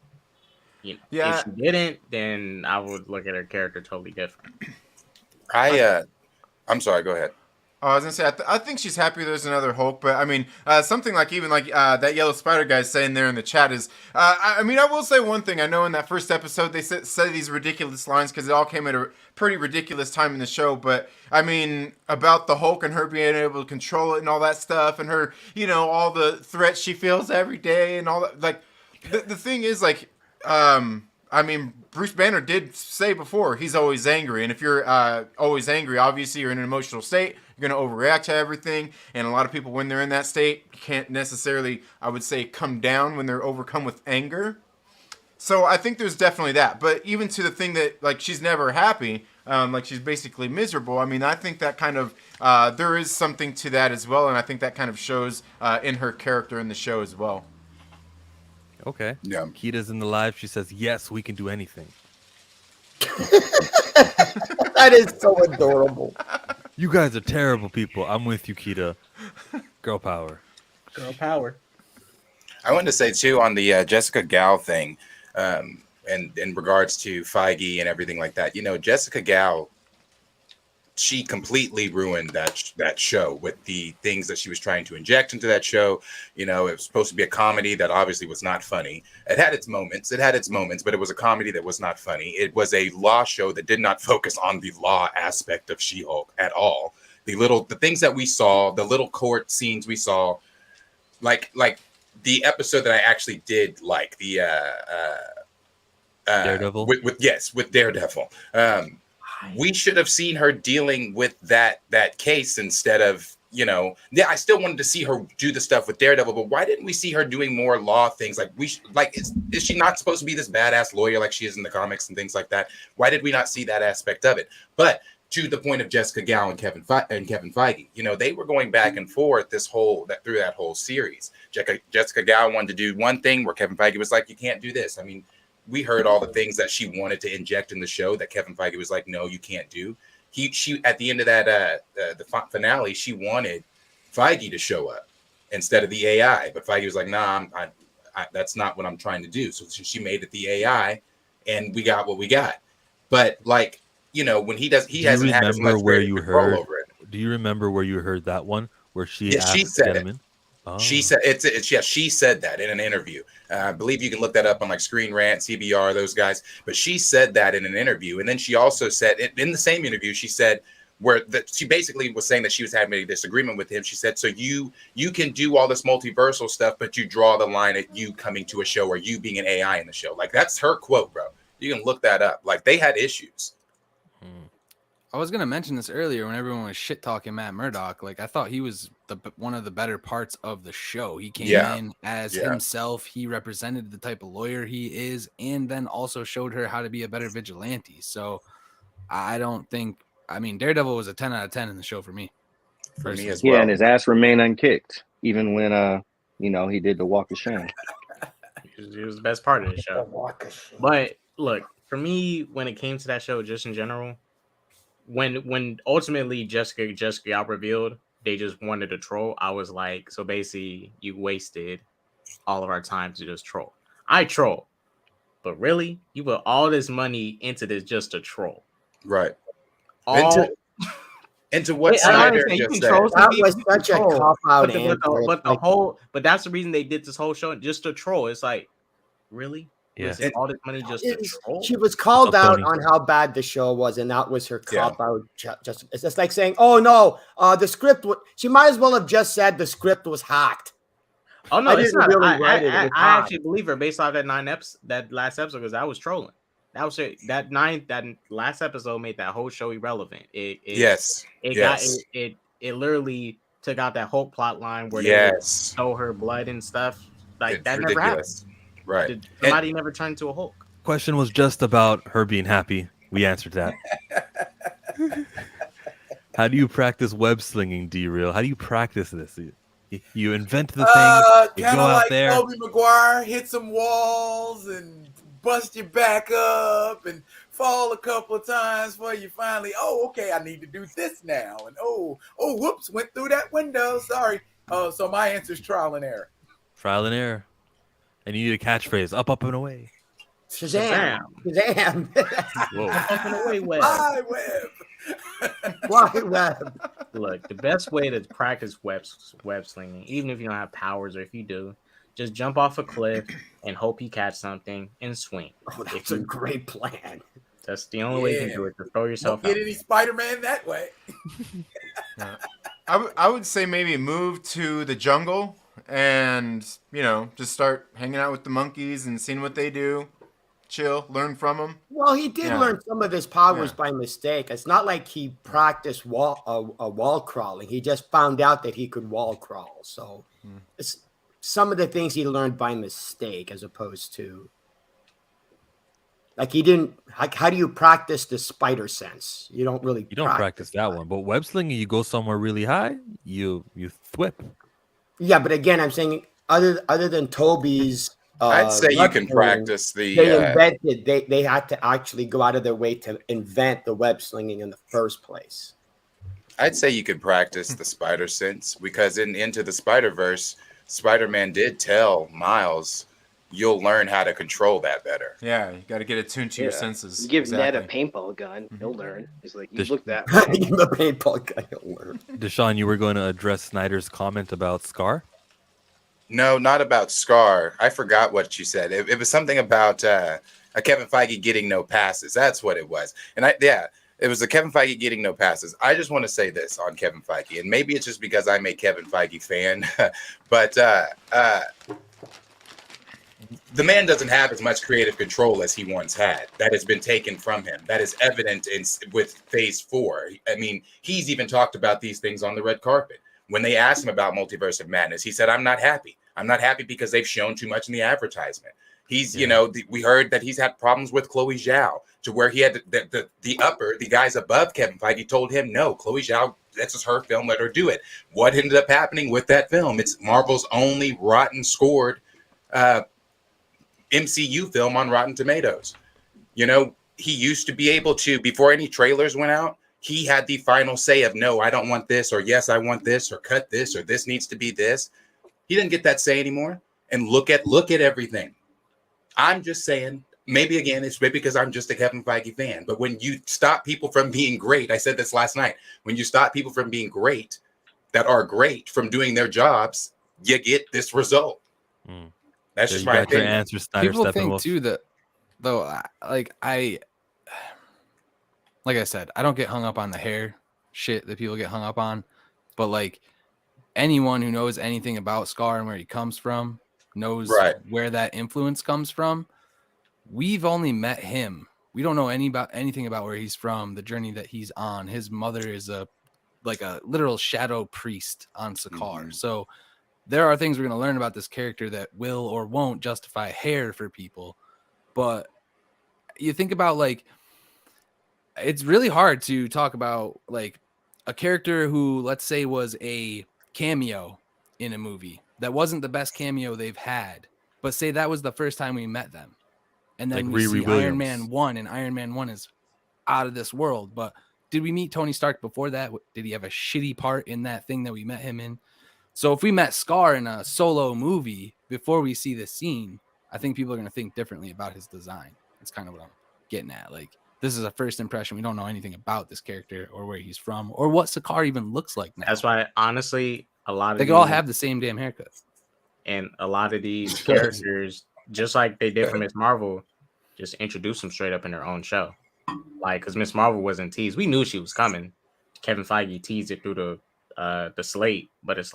If she didn't, then I would look at her character totally different. I'm sorry, go ahead. Oh, I was gonna say, I think she's happy there's another Hulk, but I mean, something like even like that Yellow Spider guy saying there in the chat is, I mean, I will say one thing. I know in that first episode they said these ridiculous lines because it all came at a pretty ridiculous time in the show. But I mean, about the Hulk and her being able to control it and all that stuff, and her, all the threats she feels every day and all that. Like, the thing is, like, I mean, Bruce Banner did say before he's always angry, and if you're always angry, obviously you're in an emotional state. You're going to overreact to everything, and a lot of people, when they're in that state, can't necessarily, I would say, come down when they're overcome with anger. So I think there's definitely that. But even to the thing that, like, she's never happy, like she's basically miserable, I mean, I think that kind of, there is something to that as well, and I think that kind of shows in her character in the show as well. Okay. Yeah. Kita's in the live. She says, yes, we can do anything. That is so adorable. You guys are terrible people. I'm with you, Kita. Girl power. Girl power. I wanted to say, too, on the Jessica Gao thing, and in regards to Feige and everything like that, Jessica Gao, she completely ruined that show with the things that she was trying to inject into that show. It was supposed to be a comedy that obviously was not funny. It had its moments, but it was a comedy that was not funny. It was a law show that did not focus on the law aspect of She-Hulk at all. The things that we saw, the little court scenes we saw, like the episode that I actually did like, the Daredevil? With Daredevil. We should have seen her dealing with that case instead of, I still wanted to see her do the stuff with Daredevil, but why didn't we see her doing more law things? Like, is she not supposed to be this badass lawyer like she is in the comics and things like that? Why did we not see that aspect of it? But to the point of Jessica Gao and Kevin Feige, they were going back and forth through that whole series. Jessica Gao wanted to do one thing where Kevin Feige was like, you can't do this. I mean, we heard all the things that she wanted to inject in the show that Kevin Feige was like, no, you can't do. She at the end of that the finale, she wanted Feige to show up instead of the AI, but Feige was like, nah, that's not what I'm trying to do. So she made it the AI, and we got what we got. But like, when he hasn't had as much control over it. Do you remember where you heard that one where she said it? She said she said that in an interview. I believe you can look that up on like Screen Rant, CBR, those guys. But she said that in an interview, and then she also said in the same interview, she said she basically was saying that she was having a disagreement with him. She said, so you can do all this multiversal stuff, but you draw the line at you coming to a show or you being an AI in the show. Like, that's her quote, bro. You can look that up. Like, they had issues. I was gonna mention this earlier when everyone was shit talking Matt Murdock. Like, I thought he was one of the better parts of the show. He came in as himself. He represented the type of lawyer he is, and then also showed her how to be a better vigilante. So I don't think. I mean, Daredevil was a 10 out of 10 in the show for me. For me as well. Yeah, and his ass remained unkicked even when he did the walk of shame. It was the best part of the show. But look, for me, when it came to that show, just in general. When ultimately Jessica got revealed, they just wanted to troll. I was like, so basically, you wasted all of our time to just troll. I troll, but really, you put all this money into this just to troll, right? Into what Snyder just said. That was such a cop out answer. But that's the reason they did this whole show, just to troll. It's like, really? Yeah. All this money just to troll? She was called out on how bad the show was, and that was her cop out. It's just like saying, "Oh no, the script." She might as well have just said the script was hacked. Oh no, it's not. I actually believe her based off that that last episode, because I was trolling. That was that last episode made that whole show irrelevant. It literally took out that whole plot line where they stole her blood and stuff. Like, that never happened. Right. Did somebody never turn into a Hulk? Question was just about her being happy. We answered that. How do you practice web slinging, D-Real? How do you practice this? You invent the thing. You Kind go of out like there. Tobey Maguire, hit some walls and bust your back up and fall a couple of times before you finally, okay, I need to do this now. And whoops, went through that window. Sorry. So my answer is trial and error. Trial and error. And you need a catchphrase. Up, up, and away. Shazam. Shazam. Whoa. Up and away web. Fly web. Why web? Look, the best way to practice web slinging, even if you don't have powers or if you do, just jump off a cliff and hope you catch something and swing. Oh, that's a great plan. That's the only way you can do it, to throw yourself Don't out. get any Spider-Man that way. I would say maybe move to the jungle and, just start hanging out with the monkeys and seeing what they do. Chill, learn from them. Well, he did learn some of his powers by mistake. It's not like he practiced wall crawling. He just found out that he could wall crawl. So it's some of the things he learned by mistake, as opposed to like he didn't. How do you practice the spider sense? You don't really. You don't practice that one. But web slinging, you go somewhere really high. You thwip. Yeah, but again, I'm saying other than Toby's. I'd say you can practice the. They had to actually go out of their way to invent the web slinging in the first place. I'd say you could practice the spider sense, because in Into the Spider-Verse, Spider-Man did tell Miles, you'll learn how to control that better. Yeah, you got to get attuned to your senses. You give Ned a paintball gun, he'll learn. He's like, you look that way. Give him a paintball gun, he'll learn. Deshaun, you were going to address Snyder's comment about Skaar? No, not about Skaar. I forgot what you said. It was something about Kevin Feige getting no passes. That's what it was. And it was the Kevin Feige getting no passes. I just want to say this on Kevin Feige, and maybe it's just because I'm a Kevin Feige fan, but the man doesn't have as much creative control as he once had. That has been taken from him. That is evident with Phase 4. I mean, he's even talked about these things on the red carpet. When they asked him about Multiverse of Madness, he said, I'm not happy. I'm not happy because they've shown too much in the advertisement. He's, we heard that he's had problems with Chloe Zhao, to where he had the guys above Kevin Feige told him, no, Chloe Zhao, this is her film, let her do it. What ended up happening with that film? It's Marvel's only rotten scored MCU film on Rotten Tomatoes. He used to be able to, before any trailers went out, he had the final say of, no, I don't want this, or yes, I want this, or cut this, or this needs to be this. He didn't get that say anymore. And look at everything. I'm just saying, maybe again, it's maybe because I'm just a Kevin Feige fan, but when you stop people from being great, I said this last night, when you stop people from being great, that are great, from doing their jobs, you get this result. That's just my opinion. Answer, Snyder. People think too that, though, like I said, I don't get hung up on the hair shit that people get hung up on, but like anyone who knows anything about Skaar and where he comes from knows where that influence comes from. We've only met him. We don't know anything about where he's from, the journey that he's on. His mother is a literal shadow priest on Skaar. So there are things we're going to learn about this character that will or won't justify hair for people. But you think about it's really hard to talk about a character who, let's say, was a cameo in a movie that wasn't the best cameo they've had, but say that was the first time we met them. And then we see Iron Man 1, and Iron Man 1 is out of this world. But did we meet Tony Stark before that? Did he have a shitty part in that thing that we met him in? So if we met Skaar in a solo movie before we see this scene, I think people are going to think differently about his design. That's kind of what I'm getting at. This is a first impression. We don't know anything about this character or where he's from or what Skaar even looks like now. That's why, honestly, they could all have the same damn haircut. And a lot of these characters, just like they did for Miss Marvel, just introduce them straight up in their own show. Because Miss Marvel wasn't teased. We knew she was coming. Kevin Feige teased it through the slate, but it's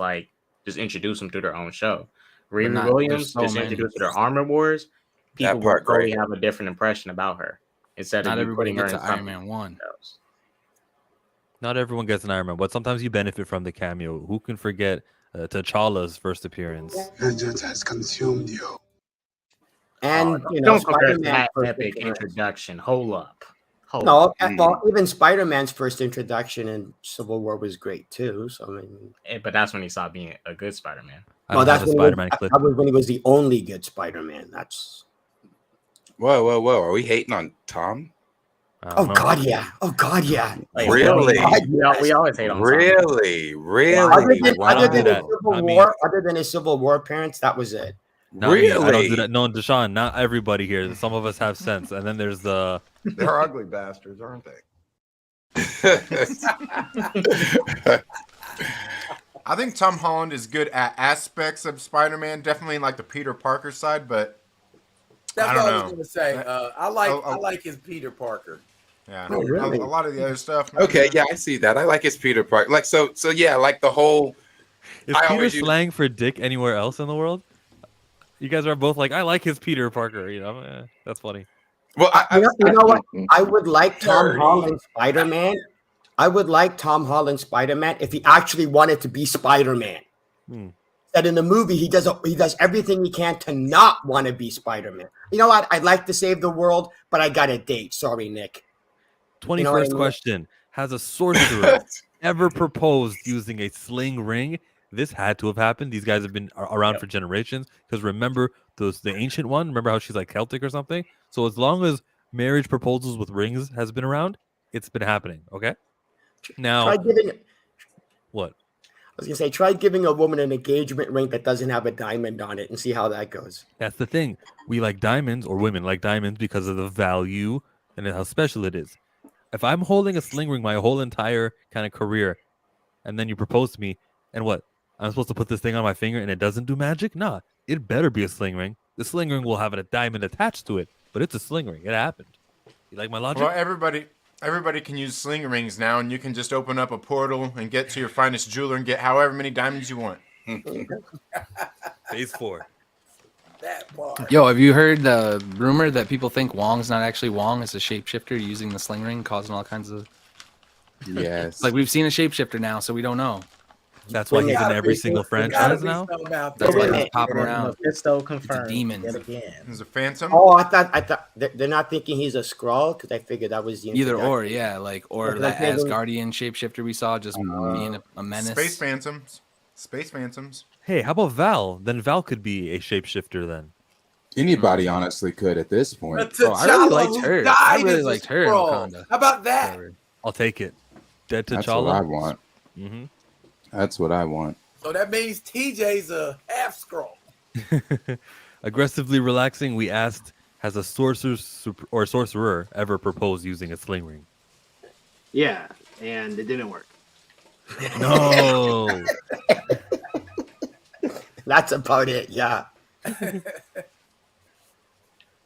just introduce them through their own show. Riri Williams, just introduced to their Armor Wars. People will probably have a different impression about her. Instead not of everybody gets an Iron Man 1. Not everyone gets an Iron Man, but sometimes you benefit from the cameo. Who can forget T'Challa's first appearance? Vengeance has consumed you. And don't compare that epic introduction. Hold No, well, even Spider-Man's first introduction in Civil War was great too. So I mean, but that's when he stopped being a good Spider-Man. Well, that's Spider-Man clip. That was when he was the only good Spider-Man. That's. Whoa! Are we hating on Tom? Oh God, yeah. Oh God, yeah. Really? We always hate on Tom. Really? Other than his Civil War appearance, that was it. Really? I don't do that. No, Deshaun, not everybody here. Some of us have sense, and then there's the. They're ugly bastards, aren't they? I think Tom Holland is good at aspects of Spider-Man, definitely like the Peter Parker side, but that's I don't what know. I was going to say. I like his Peter Parker. Yeah, Oh, really? a lot of the other stuff. Okay, yeah, I see that. I like his Peter Parker. Like so yeah, like the whole. Is Peter slang for dick anywhere else in the world? You guys are both like, I like his Peter Parker. You know, that's funny. Well, you know what? I would like Tom Holland Spider-Man. I would like Tom Holland Spider-Man if he actually wanted to be Spider-Man. That in the movie he does everything he can to not want to be Spider-Man. You know what? I'd like to save the world, but I got a date. Sorry, Nick. 21st question: has a sorcerer ever proposed using a sling ring? This had to have happened. These guys have been around for generations. Because remember the ancient one? Remember how she's like Celtic or something? So as long as marriage proposals with rings has been around, it's been happening. Okay. Now, what? I was gonna say, try giving a woman an engagement ring that doesn't have a diamond on it and see how that goes. That's the thing. We like diamonds, or women like diamonds, because of the value and how special it is. If I'm holding a sling ring my whole entire kind of career, and then you propose to me, and what? I'm supposed to put this thing on my finger and it doesn't do magic? Nah, it better be a sling ring. The sling ring will have a diamond attached to it, but it's a sling ring. It happened. You like my logic? Well, everybody can use sling rings now, and you can just open up a portal and get to your finest jeweler and get however many diamonds you want. Phase 4. That part. Yo, have you heard the rumor that people think Wong's not actually Wong? It's a shapeshifter using the sling ring, causing all kinds of... Yes. Like, we've seen a shapeshifter now, so we don't know. That's why he's in every single franchise now? That's why he's popping around. Mephisto confirmed. It's a demon. He's a phantom? Oh, I thought they're not thinking he's a Skrull, because I figured that was the either or, yeah, like, or that Asgardian shapeshifter we saw just being a menace. Space Phantoms. Hey, how about Val? Then Val could be a shapeshifter then. Anybody honestly could at this point. Bro, I really liked her. I really liked her in Wakanda. How about that? I'll take it. Dead T'Challa. That's what I want. Mm-hmm. That's what I want. So that means TJ's a half Skrull. Aggressively relaxing, we asked, has a sorcerer ever proposed using a sling ring? Yeah, and it didn't work. No. That's about it, yeah.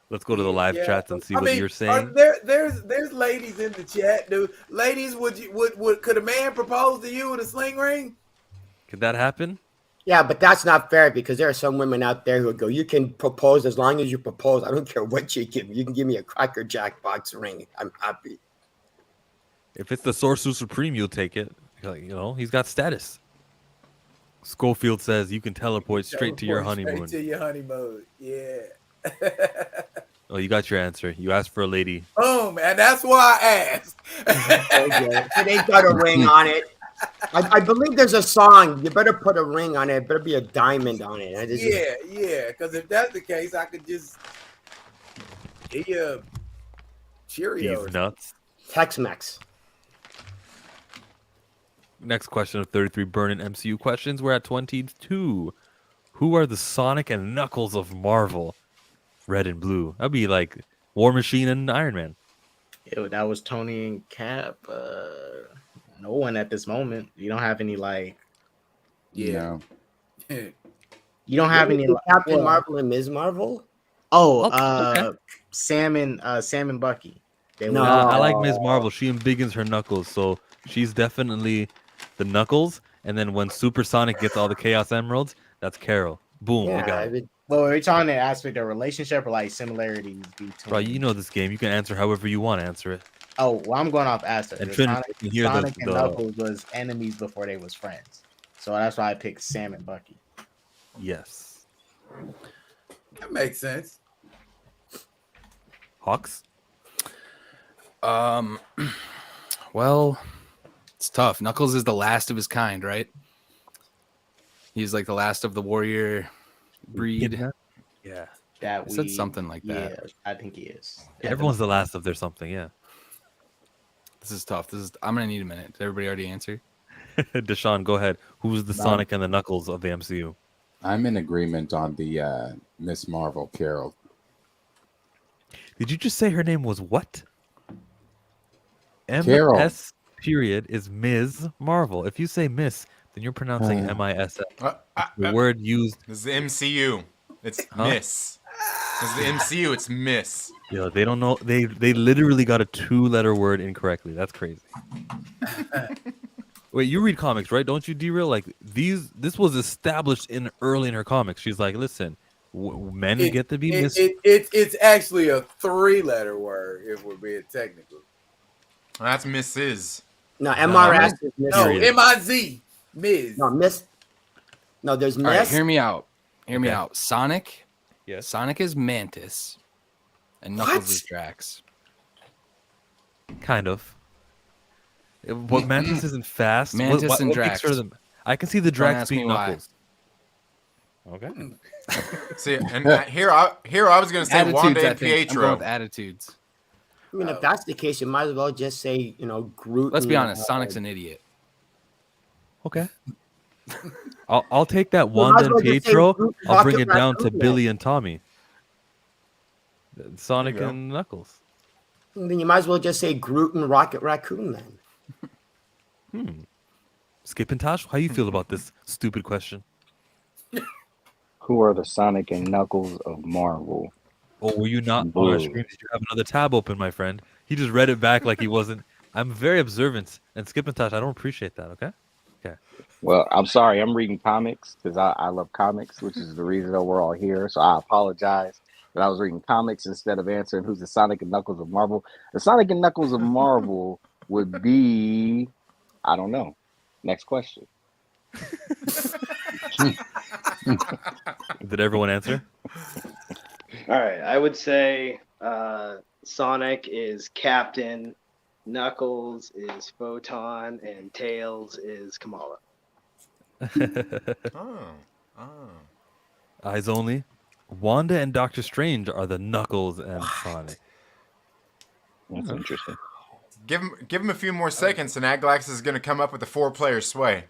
Let's go to the live chats and see what you're saying. There's ladies in the chat, dude. Ladies, could a man propose to you with a sling ring? Could that happen? Yeah, but that's not fair, because there are some women out there who go, you can propose as long as you propose. I don't care what you give me. You can give me a Cracker Jack box ring. I'm happy. If it's the Sorcerer Supreme, you'll take it. You know, he's got status. Schofield says you can teleport straight to your honeymoon. Straight to your honeymoon, yeah. Oh, you got your answer. You asked for a lady. Oh, man, that's why I asked. It ain't got a ring on it. I believe there's a song. You better put a ring on it. It better be a diamond on it. Yeah. Because if that's the case, I could just give you Cheerios. These nuts. Tex-Mex. Next question of 33 Burning MCU Questions. We're at 22. Who are the Sonic and Knuckles of Marvel? Red and blue. That'd be like War Machine and Iron Man. Ew, that was Tony and Cap. No one at this moment. You don't have any like. Yeah. You don't have any Captain Marvel and Ms. Marvel. Oh, Sam and Bucky. No, I like Ms. Marvel. She embiggens her knuckles, so she's definitely the Knuckles. And then when Supersonic gets all the Chaos Emeralds, that's Carol. Boom. Yeah, we got it. Well, are we talking the aspect of relationship or like similarities between? Bro, you know this game. You can answer however you want to answer it. Oh, well, I'm going off aspect. And Sonic and Knuckles was enemies before they was friends. So that's why I picked Sam and Bucky. Yes. That makes sense. Hawks? Well, it's tough. Knuckles is the last of his kind, right? He's like the last of the warrior breed. Yeah. I said something like that. Yeah, I think he is. Yeah, everyone's the last of their something, yeah. This is tough. I'm gonna need a minute. Did everybody already answer? Deshaun, go ahead. Who's the Sonic and the Knuckles of the MCU? I'm in agreement on the Miss Marvel Carol. Did you just say her name was what? Carol. MS period is Ms. Marvel. If you say Miss, then you're pronouncing MISS. The word used. This is the MCU. It's Miss. This is the MCU. It's Miss. Yeah, they don't know. They literally got a 2-letter word incorrectly. That's crazy. Wait, you read comics, right? Don't you, Derail? Like this was established early in her comics. She's like, listen, men get to be Miss. It's actually a 3-letter word if we're being technical. That's Mrs. No, MRS is Miss. No, MIZ. Ms. No, Miss. No, there's Miss. All right, hear me out. Hear me out. Sonic. Yes. Sonic is Mantis, and Knuckles is Drax. Kind of. But Mantis isn't fast. Mantis and Drax. I can see the Drax being Knuckles. Okay. See, and here I was going to say Wanda and Pietro. I'm going with attitudes. I mean, if that's the case, you might as well just say, Groot. Let's be honest. Sonic's an idiot. Okay. I'll take that Wanda and Pietro. I'll bring it down to Billy and Tommy. Sonic and Knuckles. Then you might as well just say Groot and Rocket Raccoon then. Skip and Tosh, how you feel about this stupid question? Who are the Sonic and Knuckles of Marvel? Oh, were you not on our screen? Did you have another tab open, my friend? He just read it back like he wasn't. I'm very observant. And Skip and Tosh, I don't appreciate that, okay? Okay. Well, I'm sorry. I'm reading comics because I love comics, which is the reason that we're all here. So I apologize that I was reading comics instead of answering who's the Sonic and Knuckles of Marvel. The Sonic and Knuckles of Marvel would be, I don't know. Next question. Did everyone answer? All right. I would say Sonic is Captain, Knuckles is Photon, and Tails is Kamala. Eyes only. Wanda and Doctor Strange are the Knuckles and Sonic. That's interesting. Give him a few more seconds, and Aglax is going to come up with a 4-player sway.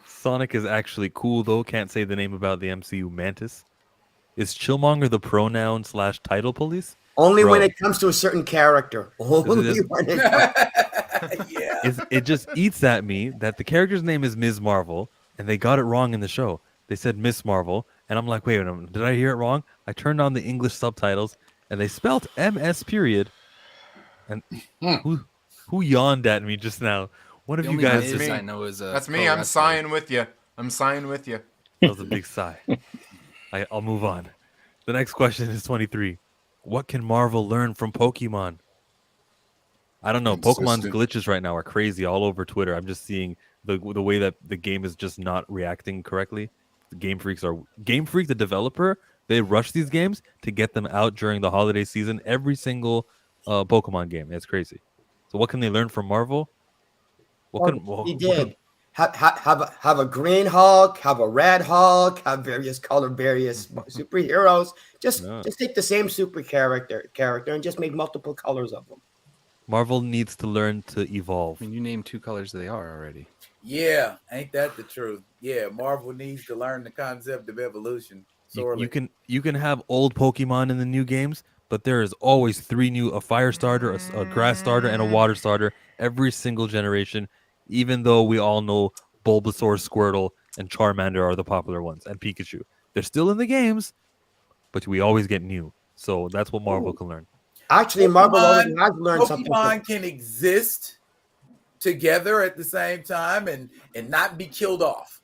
Sonic is actually cool, though. Can't say the name about the MCU Mantis. Is Chillmonger the pronoun / title police? Only when it comes to a certain character. Only when it just eats at me that the character's name is Ms. Marvel, and they got it wrong in the show. They said Miss Marvel, and I'm like, wait a minute, did I hear it wrong? I turned on the English subtitles, and they spelled MS period. And who yawned at me just now? One of you guys just... I know is That's me. I'm sighing with you. That was a big sigh. I'll move on. The next question is 23. What can Marvel learn from Pokemon? I don't know. Pokemon's glitches right now are crazy all over Twitter. I'm just seeing the way that the game is just not reacting correctly. Game Freak, the developer, they rush these games to get them out during the holiday season. Every single Pokemon game. It's crazy. So what can they learn from Marvel? Have a green Hulk, have a red Hulk, have various superheroes. Just take the same super character and just make multiple colors of them. Marvel needs to learn to evolve. I mean, you named 2 colors they are already. Yeah, ain't that the truth? Yeah, Marvel needs to learn the concept of evolution. You can have old Pokemon in the new games, but there is always 3 new: a fire starter, a grass starter, and a water starter every single generation. Even though we all know Bulbasaur, Squirtle, and Charmander are the popular ones, and Pikachu, they're still in the games, but we always get new. So that's what Marvel can learn. Actually, Marvel already has learned something. Pokemon can exist together at the same time and not be killed off.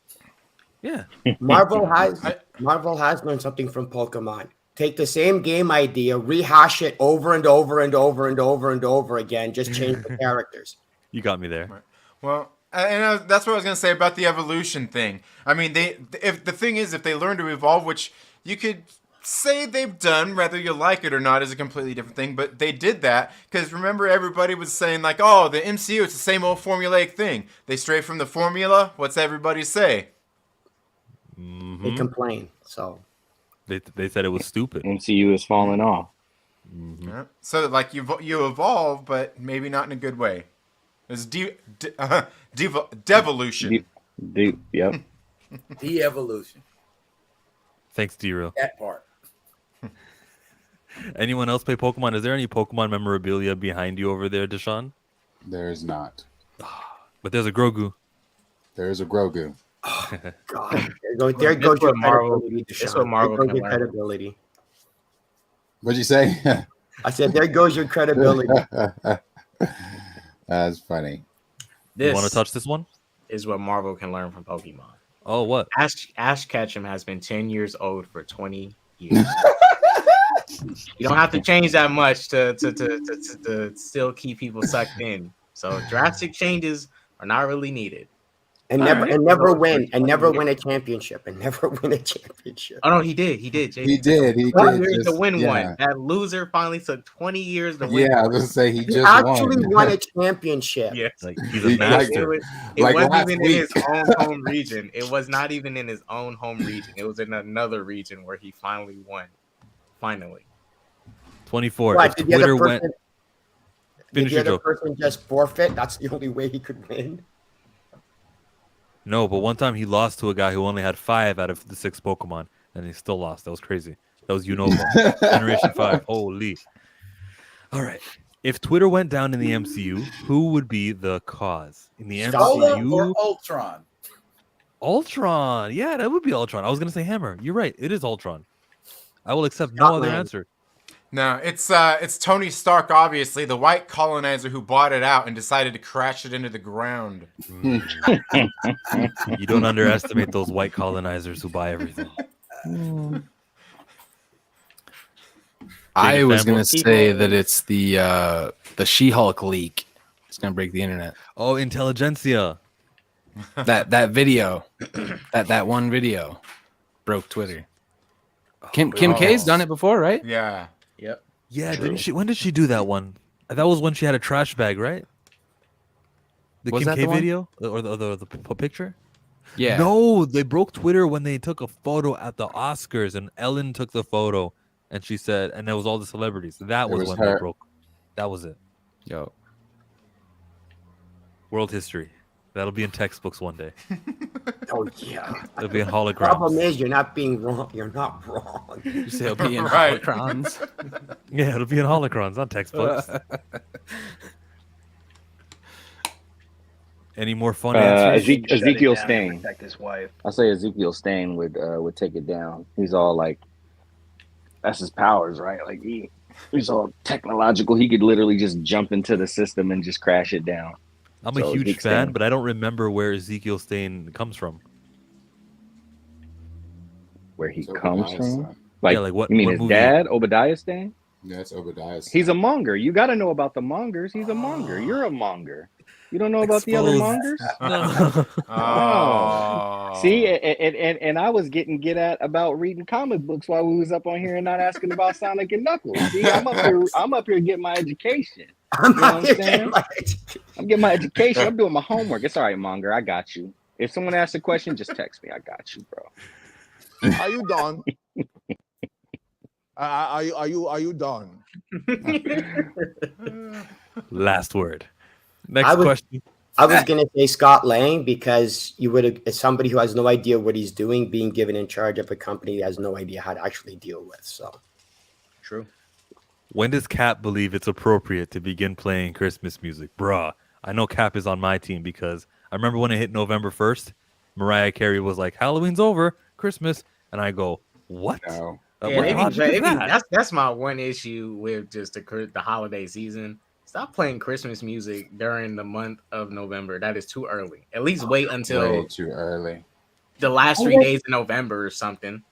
Yeah, Marvel has learned something from Pokemon. Take the same game idea, rehash it over and over and over and over and over again. Just change the characters. You got me there. Right. Well, and that's what I was going to say about the evolution thing. I mean, if the thing is, if they learn to evolve, which you could say they've done, whether you like it or not is a completely different thing, but they did that because remember everybody was saying like, oh, the MCU, it's the same old formulaic thing. They stray from the formula. What's everybody say? They complain. So they said it was stupid. MCU is falling off. Mm-hmm. Yeah. So like you evolve, but maybe not in a good way. It's devolution. Yep. De-evolution. Thanks, D-Real. That part. Anyone else play Pokemon? Is there any Pokemon memorabilia behind you over there, Deshaun? There is not. But there's a Grogu. There is a Grogu. Oh, God. There goes your credibility, Deshaun. That's what Marvel There goes can your learn. credibility. What'd you say? I said, there goes your credibility. That's funny. You want to touch this one? Is what Marvel can learn from Pokemon. Oh, what? Ash Ketchum has been 10 years old for 20 years. You don't have to change that much to still keep people sucked in. So drastic changes are not really needed. And never win a championship. Oh no, he did. He did. He did. He 20 did. years to win Yeah. one. That loser finally took 20 years to win. Yeah, I was gonna say he just actually won. won a championship. Yes. Like he's a master. It Like wasn't last even week. in his own home region. It was not even in his own home region. It was in another region where he finally won. Finally. 24. What, If did the other Twitter person, went. did Finish the your other joke. person just forfeit? That's the only way he could win. No, but one time he lost to a guy who only had 5 out of the 6 Pokemon, and he still lost. That was crazy. That was Unova. Generation 5. Holy. All right. If Twitter went down in the MCU, who would be the cause? In the Solar MCU? or Ultron? Ultron. Yeah, that would be Ultron. I was going to say Hammer. You're right. It is Ultron. I will accept no other answer. No, it's Tony Stark, obviously, the white colonizer who bought it out and decided to crash it into the ground. You don't underestimate those white colonizers who buy everything. I was going to say that it's the She-Hulk leak. It's going to break the internet. Oh, intelligentsia. That video, that one video broke Twitter. Kim K's done it before, right? Yeah. Yep. Yeah, didn't she? When did she do that one? That was when she had a trash bag, right? The Was Kim that K the one? video or the picture? Yeah. No, they broke Twitter when they took a photo at the Oscars, and Ellen took the photo, and she said, and there was all the celebrities. That was when they broke. That was it. Yo. World history. That'll be in textbooks one day. Oh yeah. It'll be in holograms. Problem is, you're not being wrong. You're not wrong. You say it'll be in Right. holocrons. Yeah, it'll be in holocrons, not textbooks. Any more fun answers? Ezekiel Stain. Protect his wife. I say Ezekiel Stain would take it down. He's all like, that's his powers, right? Like he's all technological. He could literally just jump into the system and just crash it down. I'm a huge fan, but I don't remember where Ezekiel Stain comes from. Where he It's comes Obadiah from? Stane. Like, Yeah, like what- you mean what his movie? dad, Obadiah Stane? Yeah, it's Obadiah. He's a monger. You got to know about the mongers. He's a monger. You're a monger. You don't know about the other mongers? No. Oh. See, and I was getting at about reading comic books while we was up on here and not asking about Sonic and Knuckles. See, I'm up here getting my education. You know what I'm saying? I'm getting my education. I'm doing my homework. It's all right, monger. I got you. If someone asks a question, just text me. I got you, bro. Are you done? Are you done? Last word. Next question. I was going to say Scott Lang because you would have, as somebody who has no idea what he's doing, being given in charge of a company that has no idea how to actually deal with. So True. When does Cap believe it's appropriate to begin playing Christmas music? Bruh, I know Cap is on my team because I remember when it hit November 1st, Mariah Carey was like, Halloween's over, Christmas. And I go, what? No. That's my one issue with just the holiday season. Stop playing Christmas music during the month of November. That is too early. At least wait until Way too early. the last 3 days of November or something.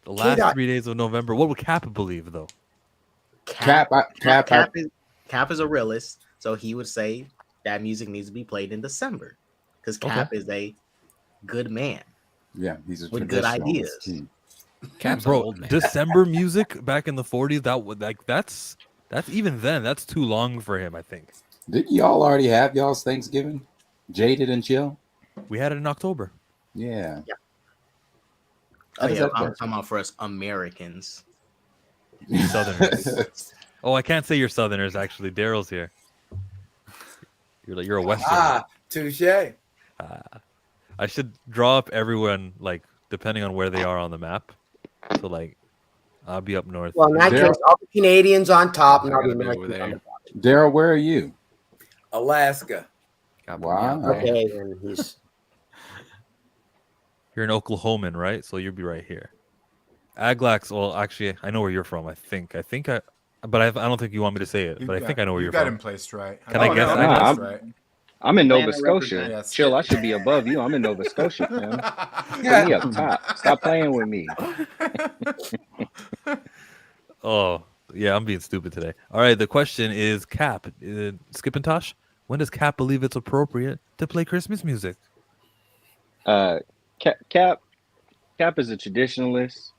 The last 3 days of November. What would Cap believe, though? Cap is a realist, so he would say that music needs to be played in December because Cap is a good man. Yeah, he's a with good traditionalist. ideas. Cap's bro, old, man. December music back in the 40s, that would that's even then, that's too long for him, I think. Didn't y'all already have y'all's Thanksgiving? Jaded and chill? We had it in October. Yeah. Oh, yeah, I'm talking about for us Americans. Southerners. Oh, I can't say you're Southerners, actually. Daryl's here. You're a Westerner. Touche. I should draw up everyone, like, depending on where they are on the map. So, like, I'll be up north. Well, in that case, all the Canadians on top and all the Americans on the bottom. Daryl, where are you? Alaska. Wow. Okay, then he's... You're an Oklahoman, right? So you'll be right here. Aglax, well, actually, I know where you're from, I think. But I don't think you want me to say it. But I think I know where you're from. You got him placed right. Can I guess? Aglax? Right. I'm in Nova Scotia. Yes. Chill, I should be above you. I'm in Nova Scotia, man. Put me up top. Stop playing with me. Oh, yeah, I'm being stupid today. All right, the question is, Cap, Skip and Tosh, when does Cap believe it's appropriate to play Christmas music? Cap is a traditionalist,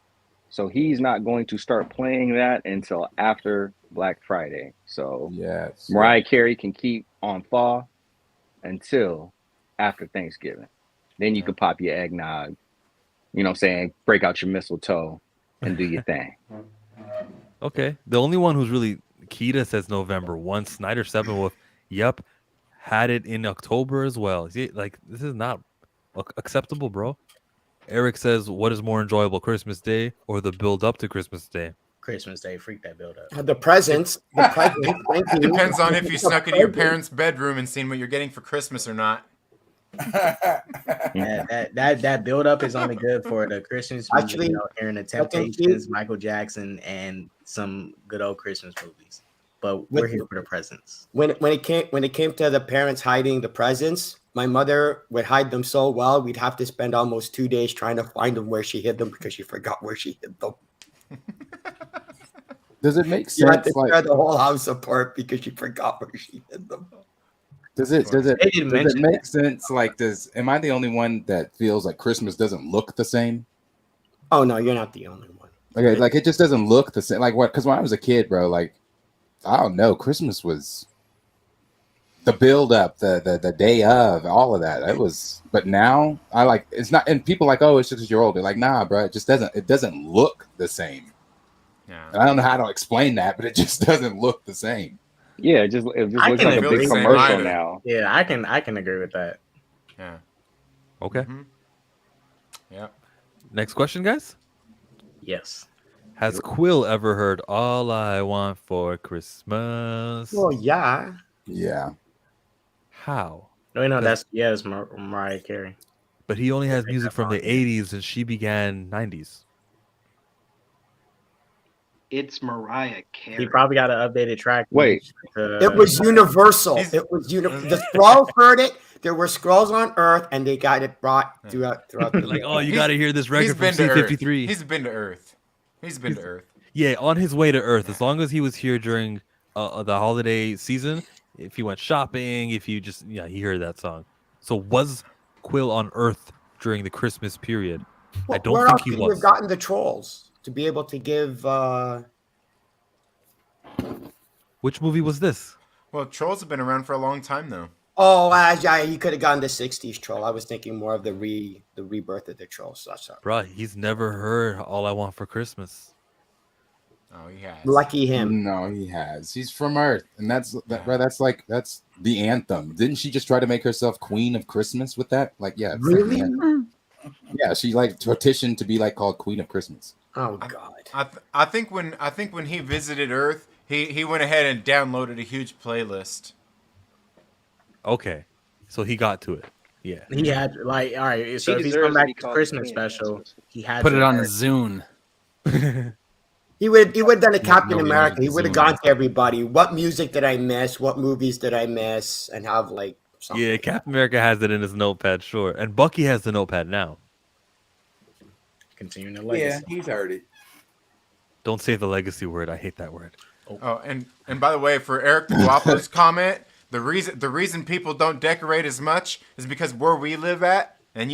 so he's not going to start playing that until after Black Friday. So yes, Mariah Carey can keep on fall until after Thanksgiving. Then you can pop your eggnog, you know what I'm saying, break out your mistletoe and do your thing. Okay. The only one who's really Keita says November. One Snyder 7wolf, yep, had it in October as well. See, like, this is not acceptable, bro. Eric says, what is more enjoyable, Christmas Day or the build up to Christmas Day? Christmas Day, freak that build up. The presents. Thank you. Depends on if you snuck into your parents' bedroom and seen what you're getting for Christmas or not. Yeah, that build up is only good for the Christmas music, Actually, you know, hearing the Temptations, Michael Jackson, and some good old Christmas movies. But we're here for the presents. When it came to the parents hiding the presents, my mother would hide them so well we'd have to spend almost 2 days trying to find them where she hid them because she forgot where she hid them. Does it make sense? You had to tear the whole house apart because she forgot where she hid them. Does it make sense? Like, am I the only one that feels like Christmas doesn't look the same? Oh no, you're not the only one. Okay, like it just doesn't look the same. Like what? Because when I was a kid, bro, like I don't know, Christmas was the build up, the day of, all of that. It was, but now I like it's not. And people like, oh, it's just because you're older. Like, nah, bro, it just doesn't. It doesn't look the same. Yeah, and I don't know how to explain that, but it just doesn't look the same. Yeah, it just looks like a big commercial now. Yeah, I can agree with that. Yeah. Okay. Mm-hmm. Yeah. Next question, guys. Yes. Has Quill ever heard "All I Want for Christmas"? Well, yeah. Yeah. How? No, that's Mariah Carey. But he only has music from the 80s, and she began 90s. It's Mariah Carey. He probably got an updated track. Wait. It was universal. It was the Skrulls heard it. There were Skrulls on Earth, and they got it brought throughout the like, oh, you got to hear this record from C-53. He's been to Earth. He's been to Earth. Yeah, on his way to Earth. As long as he was here during the holiday season, if he went shopping, if you just, he heard that song. So was Quill on Earth during the Christmas period? Well, I don't think he was. We've gotten the trolls to be able to give. Which movie was this? Well, trolls have been around for a long time, though. Oh, yeah, you could have gone the '60s troll. I was thinking more of the rebirth of the trolls. Bro, he's never heard "All I Want for Christmas." Oh, he has. Lucky him. No, he has. He's from Earth, and that's the anthem. Didn't she just try to make herself Queen of Christmas with that? Like, yeah, really? Yeah, she like petitioned to be like called Queen of Christmas. Oh God. I think when he visited Earth, he went ahead and downloaded a huge playlist. Okay, so he got to it. Yeah, he had all right. So if he's coming back to Christmas special, he had put it on Zune. He would have done a Captain America. He would have gone to everybody. What music did I miss? What movies did I miss? And have like something. Yeah, Captain America has it in his notepad, sure. And Bucky has the notepad now. Continuing the legacy. Yeah, he's heard it. Don't say the legacy word. I hate that word. Oh, and by the way, for Eric Guapo's comment, the reason people don't decorate as much is because where we live at, and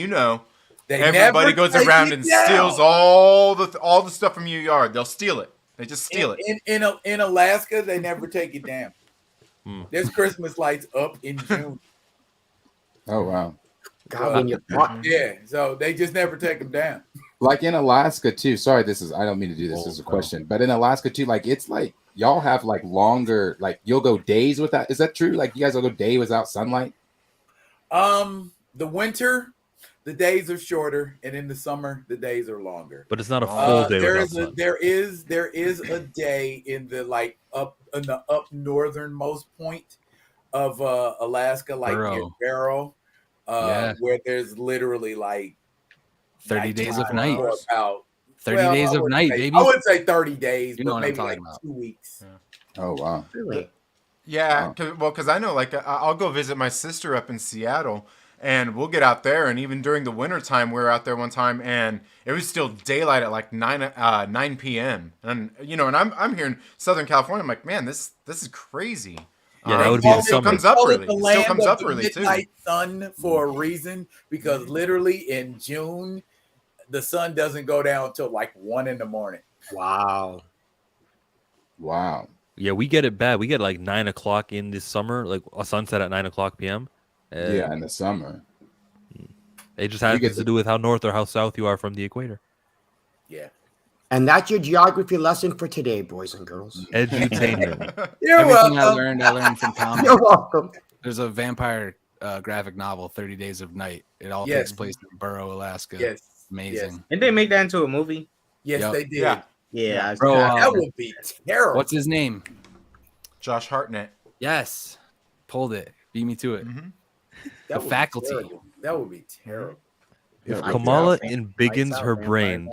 Everybody goes around and steals all the stuff from your yard. They'll steal it. They just steal it. In Alaska, they never take it down. There's Christmas lights up in June. Oh wow! God, yeah, so they just never take them down. Like in Alaska too. Sorry, I don't mean to do this as a question, but in Alaska too, like it's like y'all have like longer, like you'll go days without. Is that true? Like you guys will go day without sunlight? The winter, the days are shorter, and in the summer, the days are longer. But it's not a full day. There is a day in the up northernmost point of Alaska, like in Barrow, where there's literally like 30 days of night. About 30 days of night, baby. I wouldn't say 30 days, you know but maybe like about. 2 weeks. Yeah. Oh wow! Really? Yeah, because I know, like, I'll go visit my sister up in Seattle, and we'll get out there, and even during the winter time, we were out there one time, and it was still daylight at like 9 p.m. And and I'm here in Southern California. I'm like, man, this is crazy. Yeah, that would be the still summer. comes up early. It still comes up early too. Midnight sun for a reason, because literally in June, the sun doesn't go down until like 1 a.m. Wow. Yeah, we get it bad. We get like 9 o'clock in the summer, like a sunset at 9 o'clock p.m. Yeah, in the summer. It just has to do with how north or how south you are from the equator. Yeah. And that's your geography lesson for today, boys and girls. Edutainment. You're welcome. I learned from Tom. You're welcome. There's a vampire graphic novel, 30 Days of Night. It all takes place in Burrow, Alaska. Yes. Amazing. Yes. Didn't they make that into a movie? Yes, they did. Yeah. Bro, that would be terrible. What's his name? Josh Hartnett. Yes. Pulled it. Beat me to it. Mm-hmm. The Faculty. That would be terrible. If Kamala embiggens her brain,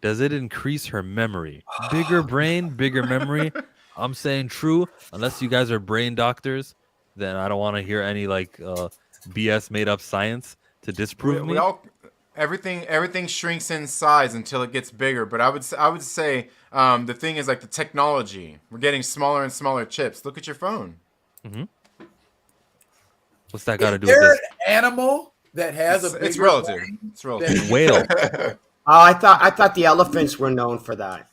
does it increase her memory? Bigger brain, bigger memory. I'm saying true. Unless you guys are brain doctors, then I don't want to hear any BS made up science to disprove me. Everything shrinks in size until it gets bigger. But I would say the thing is like the technology. We're getting smaller and smaller chips. Look at your phone. Mm-hmm. What's that got to do with this? this? An animal that has a bigger it's relative. brain? It's relative. Whale. I thought the elephants were known for that.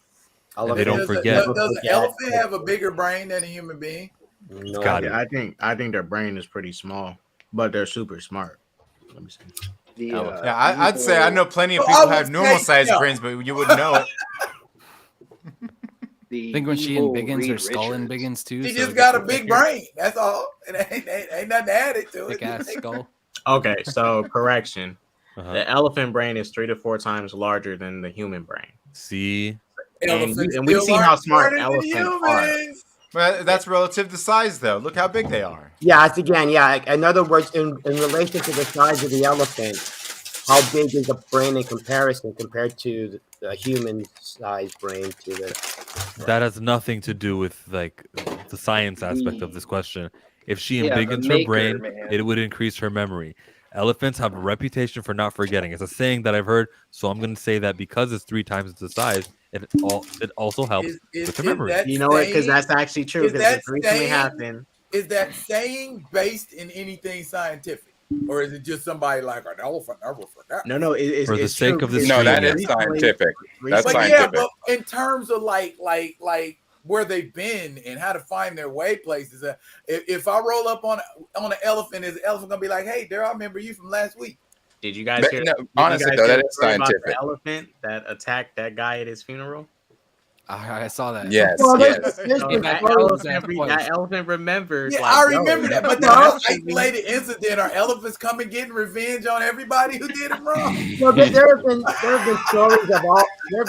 They don't forget. Does an elephant have a bigger brain than a human being? No, I think their brain is pretty small, but they're super smart. Let me see. I'd say I know plenty of people who have normal sized brains, but you wouldn't know it. I think when she embiggens, her skull embiggens too. She just got a big brain. That's all. It ain't nothing added to it. Big ass skull. Okay, so correction. The elephant brain is 3 to 4 times larger than the human brain. See? And we've seen how smart elephants are. But that's relative to size, though. Look how big they are. Yeah, it's again, in other words, in relation to the size of the elephant, how big is the brain in comparison compared to the human-sized brain to the... That has nothing to do with like the science aspect of this question. If she embiggens her brain, it would increase her memory. Elephants have a reputation for not forgetting. It's a saying that I've heard, so I'm going to say that because it's 3 times the size, it also helps with the memory. You know what? Because that's actually true. Because it's recently happened. Is that saying based in anything scientific? Or is it just somebody like an elephant never forgot? No, it's for the sake of this. No, that is scientific. That's scientific. Yeah, but in terms of like where they've been and how to find their way places. If I roll up on an elephant, is the elephant gonna be like, "Hey, there, I remember you from last week"? Did you guys hear? No, honestly, though, that is scientific. The elephant that attacked that guy at his funeral. I saw that. Yes, that elephant remembered. Yeah, I remember that. But the isolated incident, are elephants coming getting revenge on everybody who did them wrong? Well, there have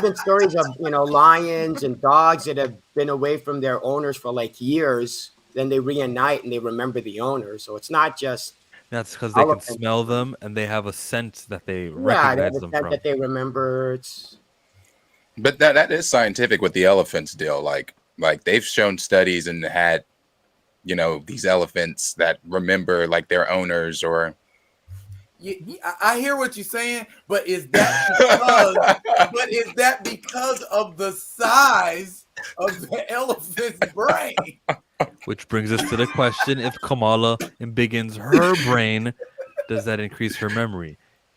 been stories of lions and dogs that have been away from their owners for like years. Then they reunite and they remember the owners. So it's not just. That's because they can smell them and they have a scent that they recognize them from. That they remember. But that is scientific with the elephants deal. Like they've shown studies and had, these elephants that remember like their owners or. I hear what you're saying, but is that because of the size of the elephant's brain? Which brings us to the question: if Kamala embiggens her brain, does that increase her memory?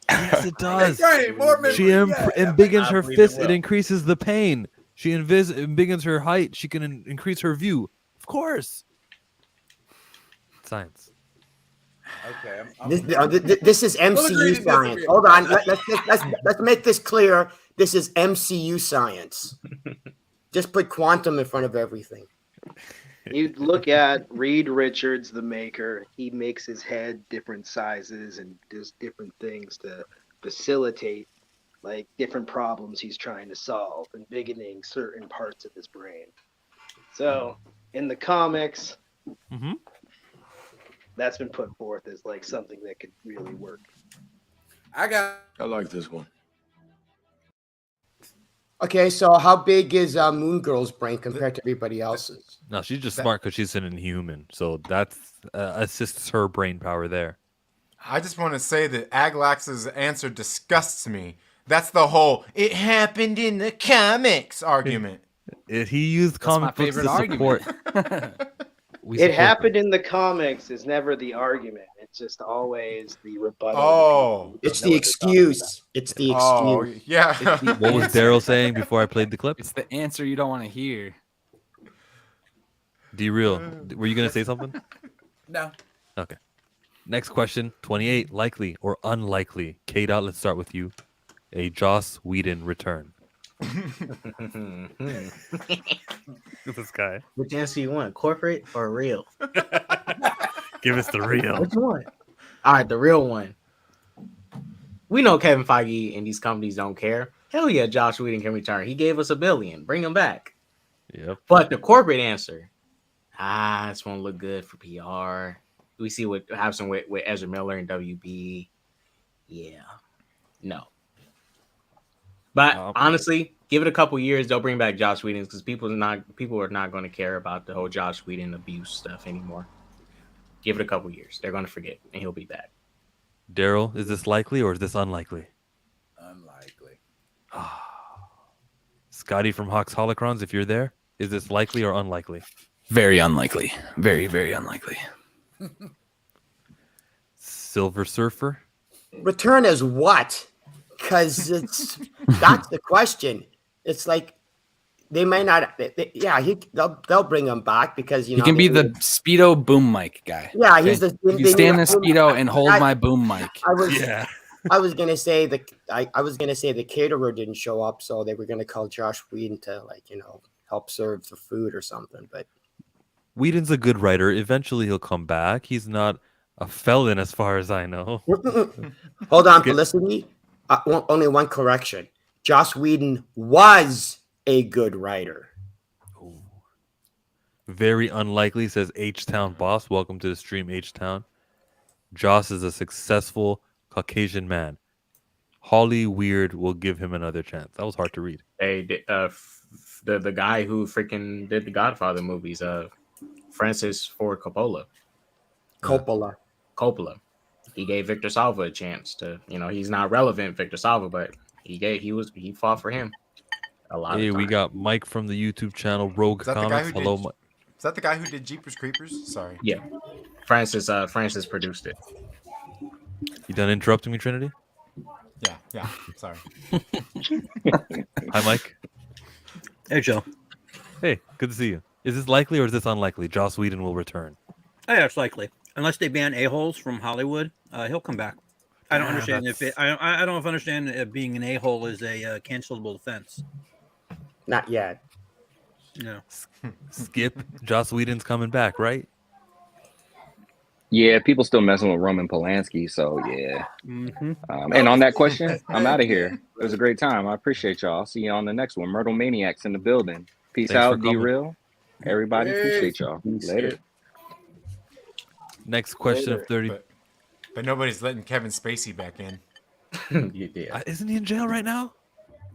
Yes, it does. She Yeah. embiggens her fist. It increases the pain. She embiggens her height. She can increase her view. Of course. Science. Okay. This is MCU science. Hold on. Let's make this clear. This is MCU science. Just put quantum in front of everything. You look at Reed Richards, the maker. He makes his head different sizes and does different things to facilitate like different problems he's trying to solve and biggening certain parts of his brain. So in the comics, that's been put forth as like something that could really work. I like this one. Okay, so how big is Moon Girl's brain compared to everybody else's? No, she's just smart because she's an Inhuman, so that assists her brain power there. I just want to say that Aglax's answer disgusts me. That's the whole "it happened in the comics" argument. He used comic books to support. It happened in the comics is never the argument. It's just always the rebuttal. Oh, it's the excuse. It's the excuse. Oh, yeah. What was Daryl saying before I played the clip? It's the answer you don't want to hear. D-Real, were you gonna say something? No. Okay. Next question, 28. Likely or unlikely? K-Dot, let's start with you. A Joss Whedon return. This guy. Which answer you want, corporate or real? Give us the real. Which one? All right, the real one. We know Kevin Feige and these companies don't care. Hell yeah, Joss Whedon can return. He gave us $1 billion. Bring him back. Yep. But the corporate answer, this won't look good for PR. We see what happens with Ezra Miller and WB. Yeah, no. But honestly, give it a couple years, they'll bring back Joss Whedon because people are not going to care about the whole Joss Whedon abuse stuff anymore. Give it a couple years, they're going to forget, and he'll be back. Daryl, is this likely or is this unlikely? Unlikely. Scotty from Hawks Holocrons, if you're there, is this likely or unlikely? Very unlikely. Very, very unlikely. Silver Surfer? Return as what? Because that's the question. It's like they may not. They'll bring him back because he can be the Speedo boom mic guy. Yeah, he's the. You stand in Speedo and hold my boom mic. I was gonna say the caterer didn't show up, so they were gonna call Josh Whedon to help serve the food or something. But Whedon's a good writer. Eventually, he'll come back. He's not a felon, as far as I know. Hold on, Felicity. Only one correction. Joss Whedon was a good writer. Ooh. Very unlikely, says H-Town Boss. Welcome to the stream, H-Town. Joss is a successful Caucasian man. Holly Weird will give him another chance. That was hard to read. Hey, the guy who freaking did the Godfather movies, Francis Ford Coppola. Coppola. He gave Victor Salva a chance to, he's not relevant, Victor Salva, but he fought for him a lot. Hey, we got Mike from the YouTube channel Rogue Comics. Hello, Mike. Is that the guy who did Jeepers Creepers? Sorry. Yeah, Francis produced it. You done interrupting me, Trinity? Yeah. Sorry. Hi, Mike. Hey, Joe. Hey, good to see you. Is this likely or is this unlikely? Joss Whedon will return. Oh, yeah, it's likely. Unless they ban a-holes from Hollywood, he'll come back. I don't understand I don't understand if being an a-hole is a cancelable offense. Not yet. No. Skip. Joss Whedon's coming back, right? Yeah, people still messing with Roman Polanski, so yeah. Mm-hmm. And on that question, I'm out of here. It was a great time. I appreciate y'all. See you on the next one. Myrtle Maniacs in the building. Peace out, D-Real. Everybody, appreciate y'all. Later. Next question of 30. But nobody's letting Kevin Spacey back in. Isn't he in jail right now?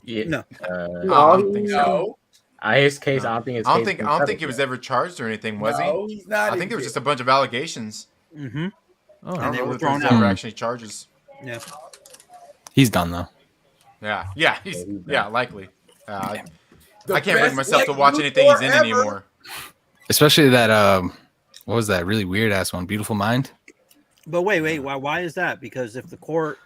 Yeah. No. I don't think so. His case, I don't think. I don't think he was ever charged or anything, was he? He's not. I think there was just a bunch of allegations. Mm-hmm. I don't know if there was ever actually charges. Yeah. He's done though. Yeah. He's likely. I can't bring myself to watch anything he's in anymore. Especially that what was that really weird ass one? Beautiful Mind. But wait, why is that? Because if the court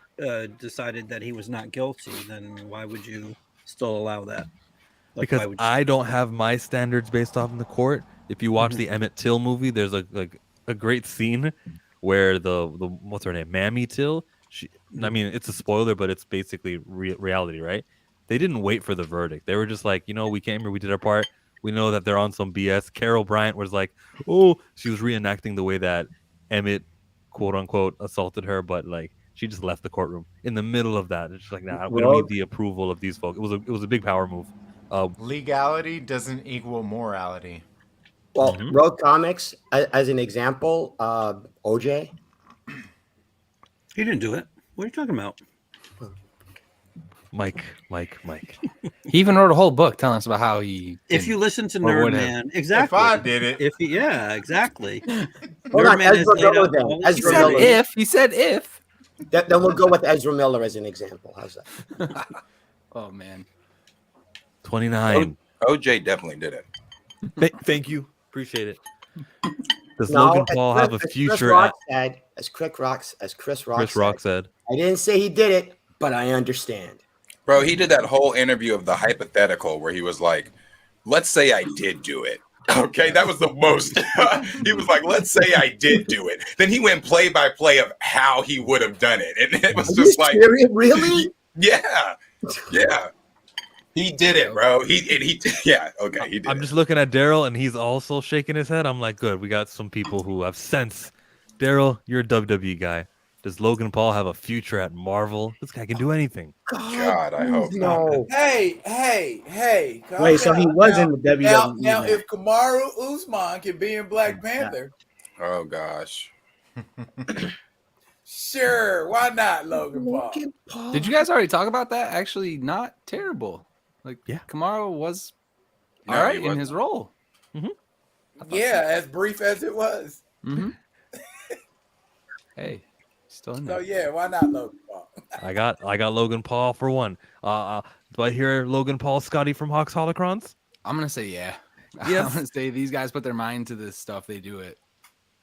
decided that he was not guilty, then why would you still allow that? Like, because I don't have my standards based off in the court. If you watch the Emmett Till movie, there's a great scene where the what's her name, Mammy Till. I mean, it's a spoiler, but it's basically reality, right? They didn't wait for the verdict. They were just like, we came here, we did our part. We know that they're on some BS. Carol Bryant was like, she was reenacting the way that Emmett, quote unquote, assaulted her, but like she just left the courtroom in the middle of that. It's just like, nah, we don't need the approval of these folks. It was a big power move. Legality doesn't equal morality. Well, Rogue Comics, as an example, OJ. He didn't do it. What are you talking about? Mike. He even wrote a whole book telling us about how he. If you listen to Nerdman, exactly. If I did it, exactly. Nerdman He said if. Then we'll go with Ezra Miller as an example. How's that? Oh man. 29. OJ definitely did it. Thank you. Appreciate it. Does Logan Paul have a future? As Chris Rock said. I didn't say he did it, but I understand. Bro, he did that whole interview of the hypothetical where he was like, let's say I did do it. Okay, that was the most. He was like, let's say I did do it. Then he went play by play of how he would have done it. And it was just like, really? Yeah. He did it, bro. He did. I'm just looking at Daryl, and he's also shaking his head. I'm like, good. We got some people who have sense. Daryl, you're a WWE guy. Does Logan Paul have a future at Marvel? This guy can do anything. God, I hope not. Hey. Wait, so he was in the WWE. Now, if Kamaru Usman can be in Black Panther. Oh, gosh. Sure, why not, Logan Paul? Did you guys already talk about that? Actually, not terrible. Like, yeah, Kamaru was all right in his role. Yeah, as brief as it was. Hey, still in there. So yeah, why not Logan Paul? I got Logan Paul for one. Do I hear Logan Paul, Scotty from Hawks Holocrons? I'm gonna say yeah. Yes. I'm gonna say these guys put their mind to this stuff. They do it.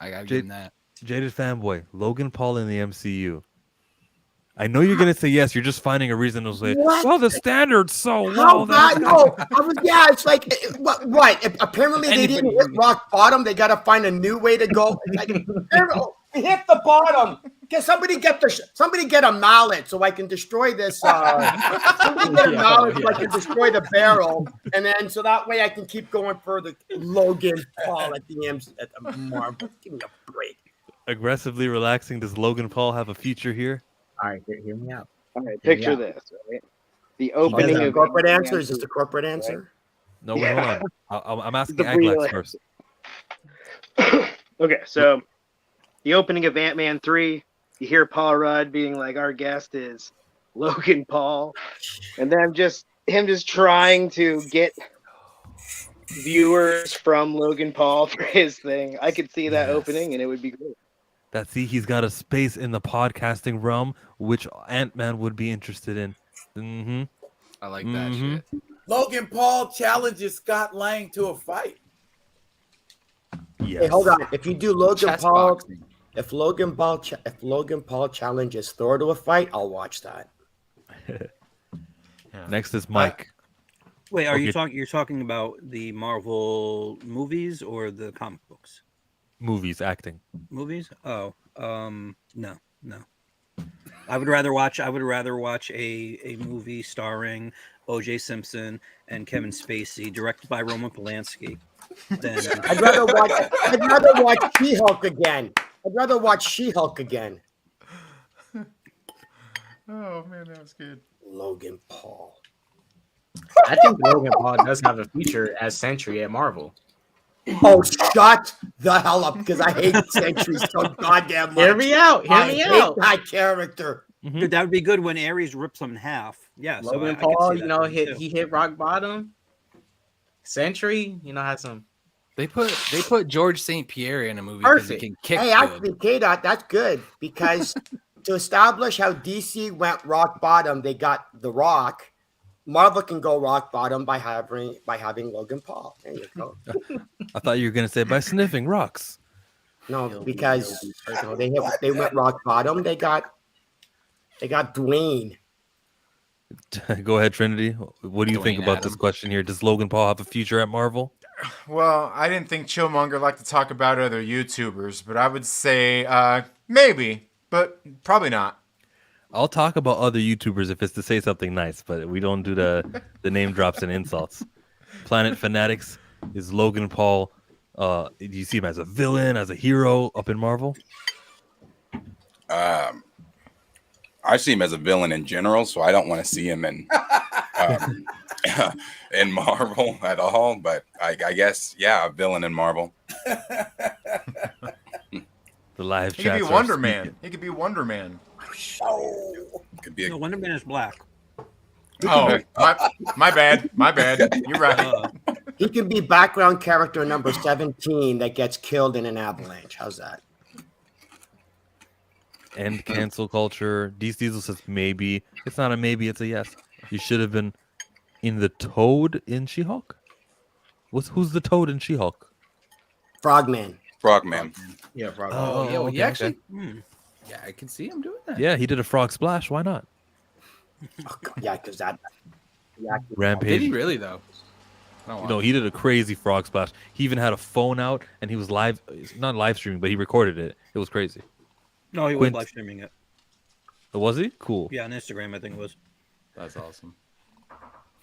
I gotta give them that. Jaded fanboy, Logan Paul in the MCU. I know you're gonna say yes. You're just finding a reason to say, well, the standard's so low. It's like what? Apparently they didn't hit rock bottom. They got to find a new way to go. Like, we hit the bottom. Can somebody get a mallet so I can destroy this? Somebody get a mallet so I can destroy the barrel, and then so that way I can keep going further. Logan Paul at the Marvel. Give me a break. Aggressively relaxing. Does Logan Paul have a future here? All right, hear me out. All right, picture this. Right? The opening of corporate answer. Is this the corporate answer? No, wait, hold on. I'm asking Aglax first. Okay, so the opening of Ant-Man 3, you hear Paul Rudd being like, "Our guest is Logan Paul," and then him just trying to get viewers from Logan Paul for his thing. I could see that opening, and it would be great. He's got a space in the podcasting realm, which Ant-Man would be interested in. I like that shit. Logan Paul challenges Scott Lang to a fight. Yes. Hey, hold on. If you do Logan Paul, if Logan Paul challenges Thor to a fight, I'll watch that. Next is Mike. Wait, you're talking about the Marvel movies or the comic books? Movies, acting. Movies? Oh, no. I would rather watch a movie starring O.J. Simpson and Kevin Spacey, directed by Roman Polanski. I'd rather watch She-Hulk again. Oh man, that was good. Logan Paul. I think Logan Paul does have a future as Sentry at Marvel. Oh, shut the hell up, because I hate Sentry so goddamn much. Hear me out. I hate that character. Dude, that would be good when Ares rips him in half. Yeah, Logan Paul, he hit rock bottom. Sentry, had some. They put George St. Pierre in a movie because he can kick. Hey, actually, K-Dot, that's good because to establish how DC went rock bottom, they got The Rock. Marvel can go rock bottom by having Logan Paul. There you go. I thought you were gonna say by sniffing rocks. No, because they went rock bottom. They got They got Dwayne. Go ahead, Trinity. What do you think about this question here? Does Logan Paul have a future at Marvel? Well, I didn't think Chillmonger liked to talk about other YouTubers, but I would say maybe, but probably not. I'll talk about other YouTubers if it's to say something nice, but we don't do the name drops and insults. Planet Fanatics, is Logan Paul, do you see him as a villain, as a hero up in Marvel? I see him as a villain in general, so I don't want to see him in in Marvel at all. But I guess, yeah, a villain in Marvel. The live He chat. could be Wonder Man. He could be Wonder Man. Could be No, Wonder Man is black. Oh, my bad. My bad. You're right. He could be background character number 17 that gets killed in an avalanche. How's that? And cancel culture. DC Diesel says maybe. It's not a maybe, it's a yes. You should have been in the Toad in She-Hulk. Who's the Toad in She-Hulk? Frogman. Yeah, Frogman. Okay, actually. Yeah, I can see him doing that. Yeah, he did a frog splash. Why not? Oh, God, yeah, because that. Yeah, Rampage. Did he really though? No, he did a crazy frog splash. He even had a phone out, and he was not live streaming, but he recorded it. It was crazy. No, he was live streaming it. Oh, was he? Cool. Yeah, on Instagram, I think it was. That's awesome.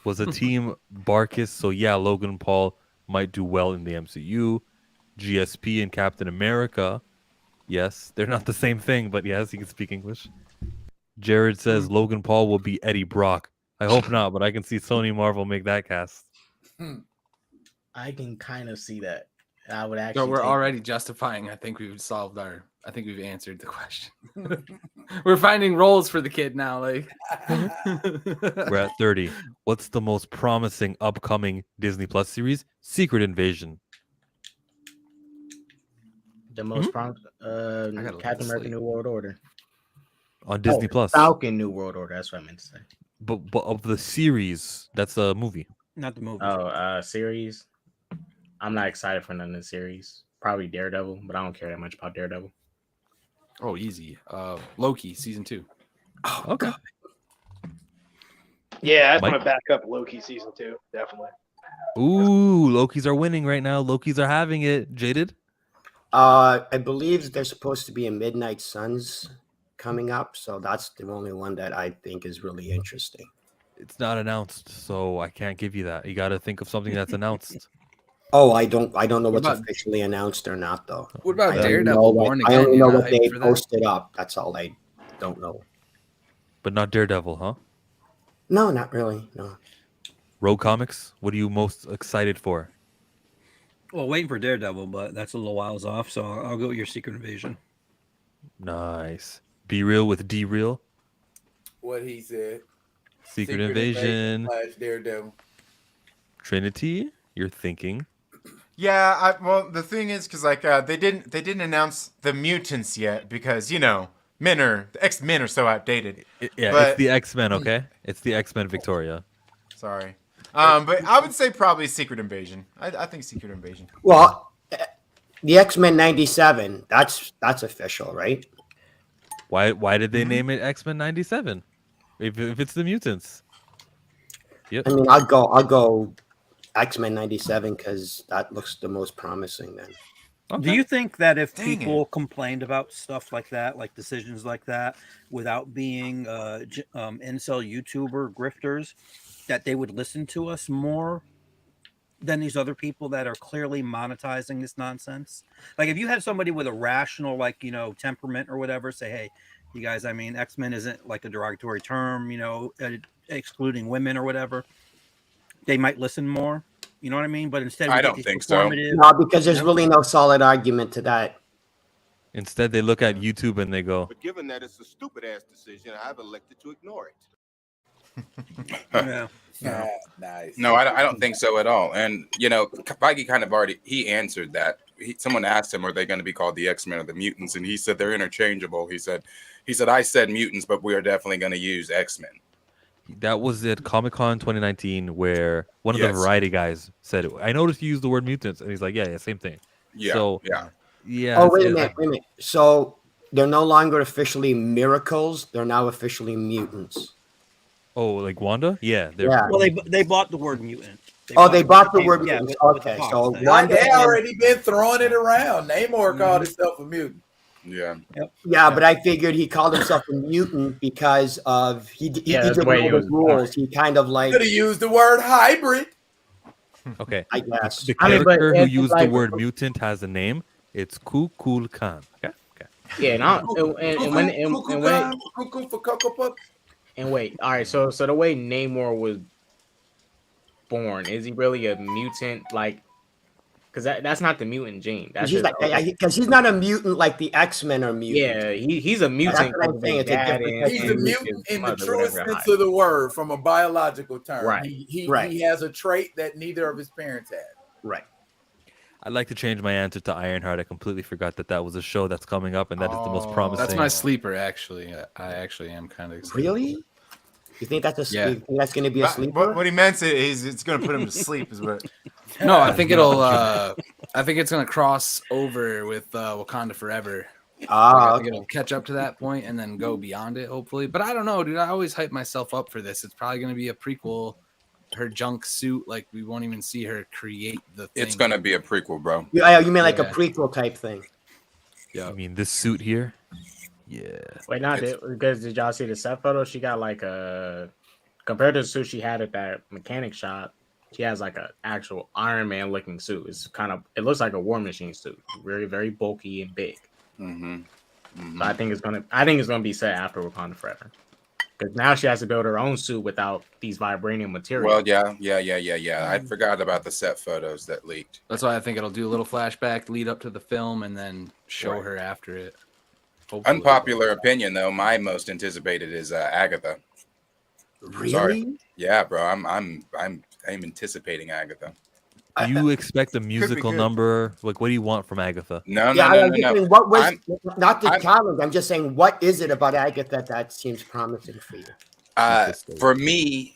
Was a team Barkis, so yeah, Logan Paul might do well in the MCU. GSP and Captain America. Yes, they're not the same thing, but yes, he can speak English. Jared says Logan Paul will be Eddie Brock. I hope not, but I can see Sony Marvel make that cast. I can kind of see that. I would actually. So we're already justifying. I think we've answered the question. We're finding roles for the kid now. Like we're at 30. What's the most promising upcoming Disney Plus series? Secret Invasion. The most promising Captain America: New World Order on Disney Plus. Falcon: New World Order. That's what I meant to say. But of the series, that's a movie. Not the movie. Oh, series. I'm not excited for none of the series. Probably Daredevil, but I don't care that much about Daredevil. Oh, easy. Loki season 2. Oh, okay. God. Yeah, I want to back up Loki season 2, definitely. Ooh, Lokis are winning right now. Lokis are having it. Jaded? I believe there's supposed to be a Midnight Suns coming up, so that's the only one that I think is really interesting. It's not announced, so I can't give you that. You got to think of something that's announced. Oh, I don't know what's officially announced or not, though. What about Daredevil Born Again? I only know what they posted up. That's all I don't know. But not Daredevil, huh? No, not really. No. Rogue Comics, what are you most excited for? Well, waiting for Daredevil, but that's a little whiles off, so I'll go with your Secret Invasion. Nice. Be Real with D Real. What he said. Secret Invasion. Daredevil. Trinity, you're thinking. Yeah, well, the thing is, because they didn't announce the mutants yet, because the X-Men are so outdated. It's the X-Men, okay? It's the X-Men Victoria. Sorry, but I would say probably Secret Invasion. I think Secret Invasion. Well, the X-Men 97. That's official, right? Why did they name it X-Men 97? If it's the mutants. Yep. I mean, I'll go X-Men 97 because that looks the most promising then. Okay. Do you think that if people complained about stuff like that, like decisions like that, without being incel YouTuber grifters, that they would listen to us more than these other people that are clearly monetizing this nonsense? Like if you had somebody with a rational, temperament or whatever, say, hey, you guys, I mean, X-Men isn't like a derogatory term, excluding women or whatever. They might listen more. You know what I mean? But instead, I don't think so. No, because there's really no solid argument to that. Instead, they look at YouTube and they go, but given that it's a stupid ass decision, I've elected to ignore it. Yeah. Nice. No, I don't think so at all. And Feige kind of he answered that. Someone asked him, are they going to be called the X-Men or the mutants? And he said they're interchangeable. He said I said mutants, but we are definitely going to use X-Men. That was at Comic-Con 2019 where one of the Variety guys said, I noticed you used the word mutants. And he's like, yeah, same thing. Yeah. So, yeah. Oh, wait a minute. So they're no longer officially miracles. They're now officially mutants. Oh, like Wanda? Yeah. Well, they bought the word mutant. They bought the word mutant. Okay, so Wanda. They already been throwing it around. Namor called himself a mutant. Yeah. Yeah, but I figured he called himself a mutant because of he didn't know the rules. He kind of like could have used the word hybrid. Okay. I guess the character who used the word mutant has a name. It's Coogler Khan. Okay. Yeah, and wait, all right. So the way Namor was born, is he really a mutant? Like, because that's not the mutant gene. That's because he's not a mutant like the X-Men are mutants. Yeah, he's a mutant. That's what I'm saying. He's a mutant in the truest sense of the word, from a biological term. Right. He has a trait that neither of his parents had. Right. I'd like to change my answer to Ironheart. I completely forgot that was a show that's coming up, and that is the most promising. That's my sleeper, actually. I actually am kind of excited. Really? You think that's that's going to be a sleeper? What he meant is it's going to put him to sleep. Is what? No, I think it'll. I think it's going to cross over with Wakanda Forever. I think it'll catch up to that point and then go beyond it, hopefully. But I don't know, dude. I always hype myself up for this. It's probably going to be a prequel. Her junk suit, like we won't even see her create the thing. It's gonna be a prequel, bro. You mean like a prequel type thing? Yeah. I mean this suit here. Yeah. Wait, because did y'all see the set photo? She got like a compared to the suit she had at that mechanic shop. She has like an actual Iron Man looking suit. It looks like a War Machine suit, very very bulky and big. Mm-hmm. So I think it's gonna be set after Wakanda Forever. Because now she has to build her own suit without these vibranium materials. Well, yeah. I forgot about the set photos that leaked. That's why I think it'll do a little flashback, lead up to the film, and then show her after it. Hopefully. Unpopular opinion, though. My most anticipated is Agatha. Really? Sorry. Yeah, bro. I'm anticipating Agatha. Do you expect a musical number? Like, what do you want from Agatha? No. What was not the challenge? I'm just saying, what is it about Agatha that seems promising for you? For me,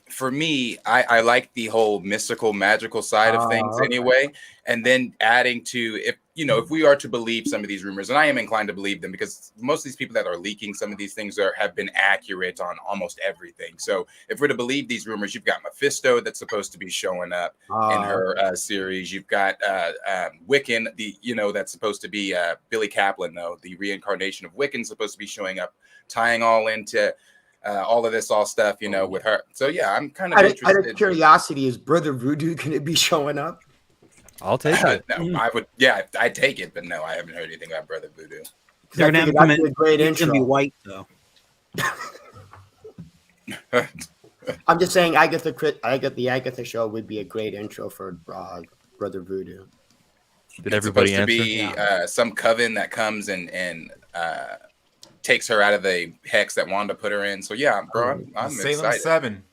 I like the whole mystical, magical side of things anyway. And then adding to, if we are to believe some of these rumors, and I am inclined to believe them because most of these people that are leaking some of these things have been accurate on almost everything. So if we're to believe these rumors, you've got Mephisto that's supposed to be showing up in her series. You've got Wiccan, that's supposed to be Billy Kaplan, though. The reincarnation of Wiccan supposed to be showing up, tying all into all of this stuff, with her. So yeah, I'm kind of interested. Out of curiosity, is Brother Voodoo going to be showing up? I'll take it. No, I would. Yeah, I'd take it, but no, I haven't heard anything about Brother Voodoo. They're going to come in. It's going to be white though. I'm just saying, the Agatha show would be a great intro for Brother Voodoo. Did everybody answer? It's supposed to be some coven that comes and takes her out of the hex that Wanda put her in. So yeah, bro, I'm Salem excited. 7.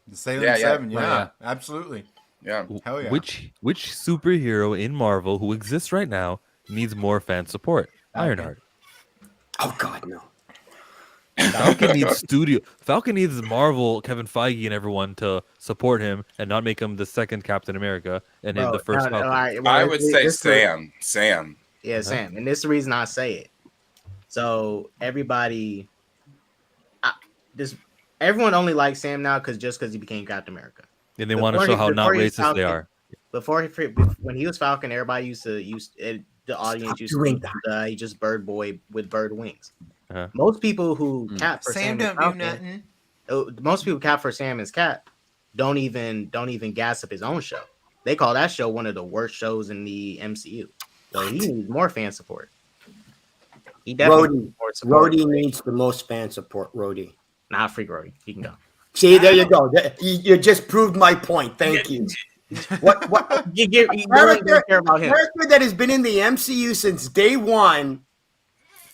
The Salem 7. Yeah, yeah, absolutely. Yeah. Hell yeah. Which superhero in Marvel who exists right now needs more fan support? Ironheart. Oh God, no. Falcon needs Marvel, Kevin Feige, and everyone to support him and not make him the second Captain America and the first Falcon. I would say Sam. Yeah, Sam. And this is the reason I say it. So everybody, everyone only likes Sam now because he became Captain America. And they want to show how not racist Falcon, they are. When he was Falcon, everybody the audience used to he just bird boy with bird wings. Uh-huh. Most people who cap for Sam don't do nothing. Most people cap for Sam as Cap don't even gas up his own show. They call that show one of the worst shows in the MCU. So he needs more fan support. He definitely needs more support. Rhodey needs the most fan support. Rhodey, not Freak Rhodey. He can go. See, there you go. You just proved my point. Thank you. What character that has been in the MCU since day one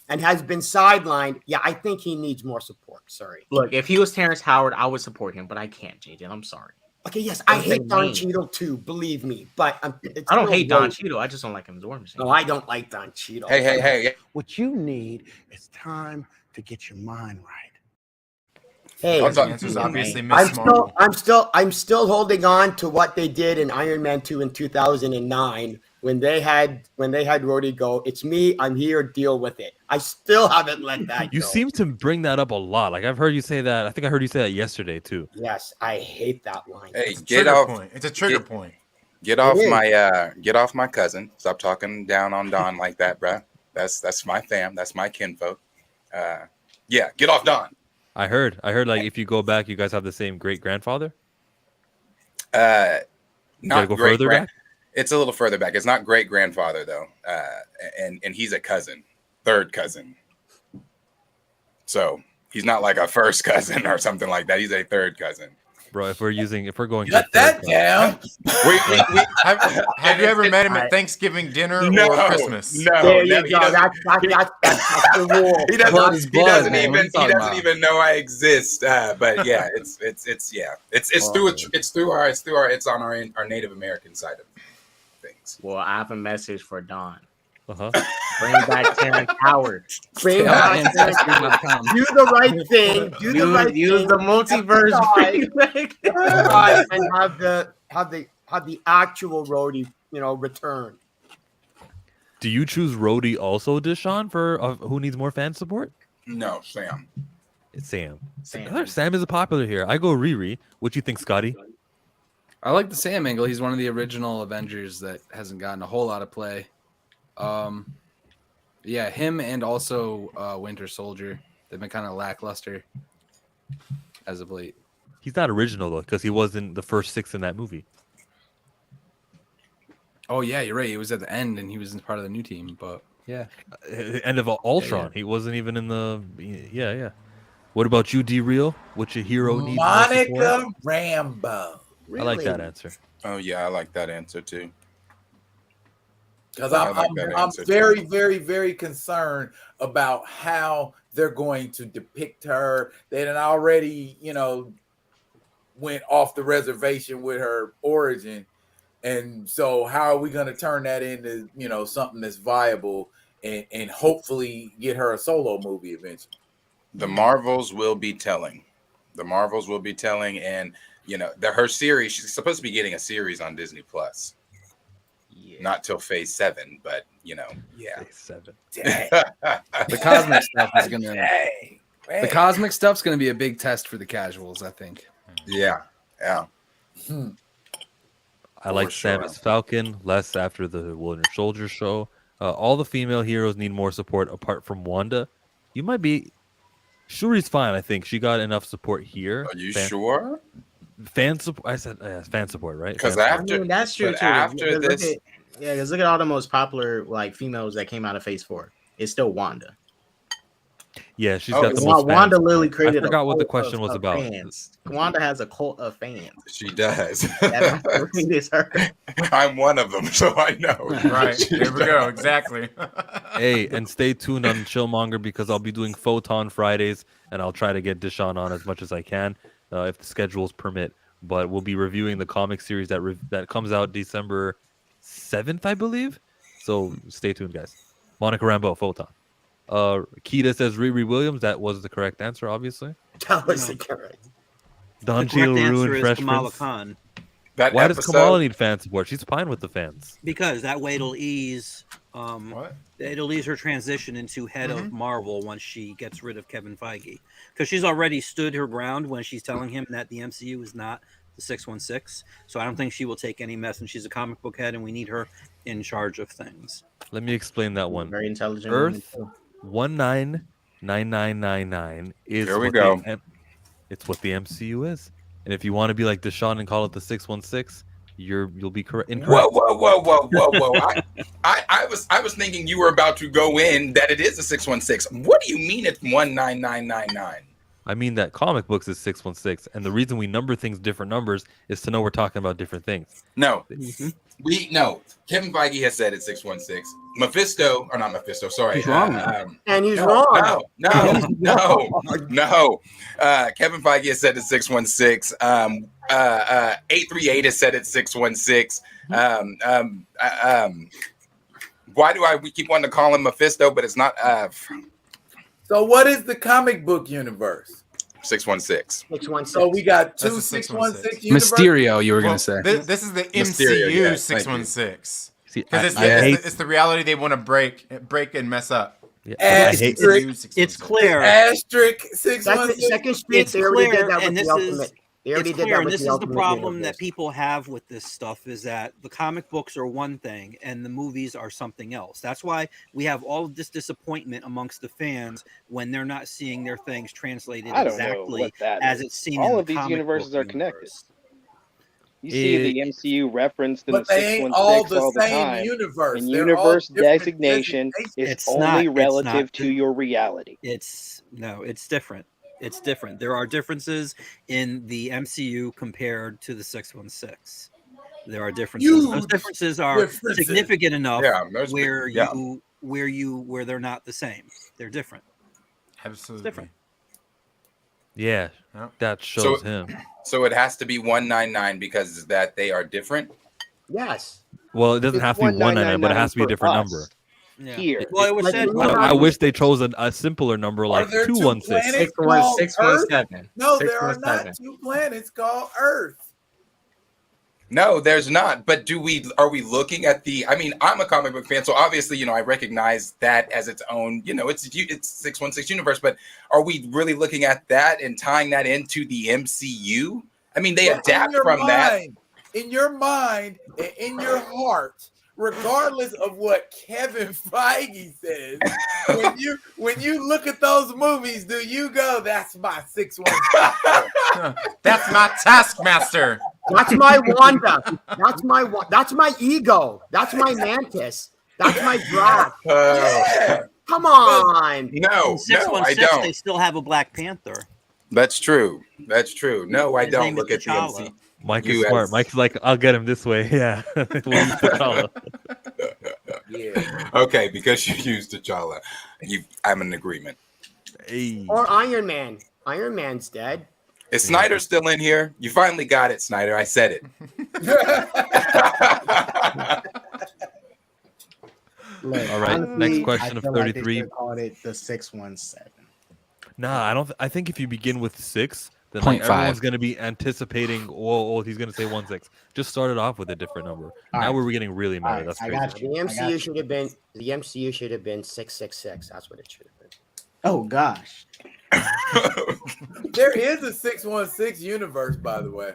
and has been sidelined? Yeah, I think he needs more support. Sorry. Look, if he was Terrence Howard, I would support him, but I can't, JJ. I'm sorry. Okay, yes, I hate Don Cheadle too. Believe me, but I don't hate Don Cheadle. I just don't like him as War Machine. No, I don't like Don Cheadle. Hey! What you need is time to get your mind right. Hey, I'm still holding on to what they did in Iron Man 2 in 2009 when they had Rhodey go, "It's me, I'm here, deal with it." I still haven't let that You go. seem to bring that up a lot. Like I've heard you say that. I think I heard you say that yesterday too. Yes, I hate that line. Hey, It's a trigger point. It's a trigger point. Get off my cousin. Stop talking down on Don like that, bruh. That's my fam. That's my kinfolk. Yeah, get off Don. I heard like if you go back, you guys have the same great grandfather. Not go great further back. It's a little further back. It's not great grandfather though, and he's a cousin, third cousin. So he's not like a first cousin or something like that. He's a third cousin. Bro, if we're going Shut that down. Have you ever met him at Thanksgiving dinner or Christmas? No, there you go. That's the rule. He doesn't even know I exist. But yeah, it's on our Native American side of things. Well, I have a message for Don. Uh-huh. Bring back Terrence Howard. Bring back Terrence Howard. Do the right thing. Use the multiverse. And have the actual Rhodey, return. Do you choose Rhodey also, Deshaun, for who needs more fan support? No, Sam. It's Sam. Sam is popular here. I go Riri. What you think, Scotty? I like the Sam angle. He's one of the original Avengers that hasn't gotten a whole lot of play. Yeah, him and also Winter Soldier. They've been kind of lackluster as of late. He's not original though, because he wasn't the first 6 in that movie. Oh yeah, you're right. He was at the end, and he was part of the new team. But yeah, end of Ultron. Yeah. He wasn't even in the. Yeah. What about you, D-Real? What's your hero need? Monica Rambeau. Really? I like that answer. Oh yeah, I like that answer too. Because I'm very, very, very concerned about how they're going to depict her. They had already, went off the reservation with her origin. And so how are we going to turn that into, something that's viable and hopefully get her a solo movie eventually? The Marvels will be telling. And, her series, she's supposed to be getting a series on Disney Plus. Yeah. Not till Phase 7, but yeah. Phase 7. The cosmic stuff is gonna. The cosmic stuff's gonna be a big test for the casuals, I think. Yeah. I like Sam as Falcon, less after the Winter Soldier show. All the female heroes need more support apart from Wanda. You might be. Shuri's fine. I think she got enough support here. Are you sure? Fan support. I said fan support, right? Because that's true too. After this. Because look at all the most popular females that came out of Phase 4. It's still Wanda. Yeah, she's got the most Wanda fans. literally created. I forgot what the question was about. Fans. Wanda has a cult of fans. She does. It's her. I'm one of them, so I know. Right there we go. Exactly. Hey, and stay tuned on Chillmonger because I'll be doing Photon Fridays, and I'll try to get Deshaun on as much as I can if the schedules permit. But we'll be reviewing the comic series that comes out December 7th, I believe. So stay tuned, guys. Monica Rambeau, Photon. Keita says Riri Williams. That was the correct answer, obviously. That was the correct. Don Cheadle ruined Fresh Kamala Khan. Why does Kamala need fan support? She's fine with the fans. Because that way it'll ease. It'll ease her transition into head of Marvel once she gets rid of Kevin Feige. Because she's already stood her ground when she's telling him that the MCU is not the 616. So I don't think she will take any mess, and she's a comic book head, and we need her in charge of things. Let me explain that one. Very intelligent. Earth 199999 is there we go. It's what the MCU is. And if you want to be like Deshaun and call it the 616, you'll be correct. Whoa. I was thinking you were about to go in that it is a 616. What do you mean it's 19999? I mean that comic books is 616, and the reason we number things different numbers is to know we're talking about different things. No. Kevin Feige has said it's 616. Sorry. He's wrong. And he's wrong. No. Kevin Feige has said it's 616. 838 has said it's 616. Why do we keep wanting to call him Mephisto, but it's not? So what is the comic book universe? 616. So we got two 616 universes. Mysterio, you were going to say. This is the MCU 616. Because it's the reality they want to break and mess up. Yeah. It's clear. Asterisk 616. Second Street. It's They already clear, did that and with the Ultimate. They already did that with this the is the Ultimate problem Universe. that people have with this stuff is that the comic books are one thing and the movies are something else. That's why we have all of this disappointment amongst the fans when they're not seeing their things translated exactly as it's seen. All in of the these comic universes book are connected. universe. You see the MCU referenced in But the they ain't all 616 all the the same time. universe. And They're all universe different designation is It's only not- relative to your reality. It's different. It's different. There are differences in the MCU compared to the 616. There are differences. Those differences are significant enough where they're not the same. They're different. Absolutely. It's different. Yeah, that shows him. So it has to be 199 because that they are different. Yes. Well, it doesn't have to be 199, but it has to be a different number. Yeah. Here. Well, it was said. I wish they chose a simpler number like 216. 617. No, there are not two planets called Earth. No, there's not. But are we looking at the? I mean, I'm a comic book fan, so obviously, I recognize that as its own. It's 616 universe. But are we really looking at that and tying that into the MCU? I mean, they adapt from that. In your mind and in your heart, regardless of what Kevin Feige says, when you look at those movies, do you go, "That's my 616"? That's my Taskmaster. That's my Wanda. That's my ego. That's my Mantis. That's my Drax. Come on. No, I don't. They still have a Black Panther. That's true. No, I His don't name look is at the T'Challa. MCU. Mike is smart. Mike's like, I'll get him this way. Yeah. Yeah. Okay, because you used T'Challa, I'm in agreement. Hey. Or Iron Man. Iron Man's dead. Is Snyder still in here? You finally got it, Snyder. I said it. All right. Next question of 33. Called it the 617. Nah, I don't. I think if you begin with 6, then 0.5. everyone's going to be anticipating. Whoa, he's going to say 16. Just start it off with a different number. Now we're getting really mad. That's crazy. The MCU should have been. The MCU should have been 666. That's what it should have been. Oh gosh. There is a 616 universe, by the way.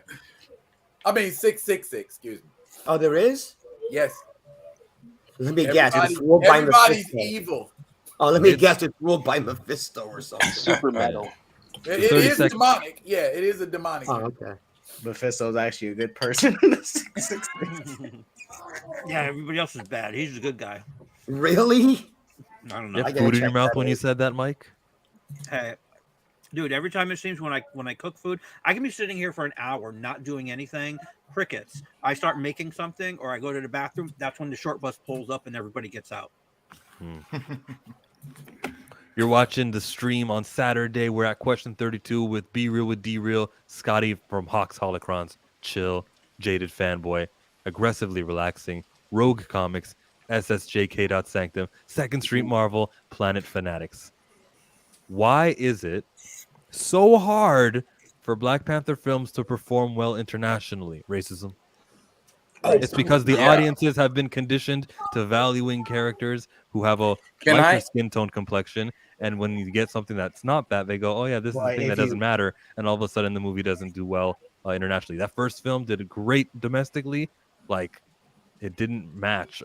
I mean 666. Excuse me. Oh, there is. Yes. Let me guess. It's ruled by Everybody's Mephisto. evil. Oh, let me guess. It's ruled by Mephisto or something. Super metal. It is demonic. Yeah, it is a demonic. Oh, okay. Mephisto's actually a good person. Yeah, everybody else is bad. He's a good guy. Really? I don't know. You have food in your mouth when you said that, Mike? Hey, dude, every time it seems when I cook food, I can be sitting here for an hour not doing anything. Crickets. I start making something or I go to the bathroom. That's when the short bus pulls up and everybody gets out. You're watching the stream on Saturday. We're at question 32 with Be Real with D Real, Scotty from Hawks Holocrons, Chill, Jaded Fanboy, Aggressively Relaxing, Rogue Comics, SSJK. Sanctum, Second Street Marvel, Planet Fanatics. Why is it so hard for Black Panther films to perform well internationally? Racism. It's because the audiences have been conditioned to valuing characters who have a lighter skin tone complexion, and when you get something that's not that, they go, "Oh yeah, this is the thing that doesn't matter," and all of a sudden the movie doesn't do well internationally. That first film did great domestically, like it didn't match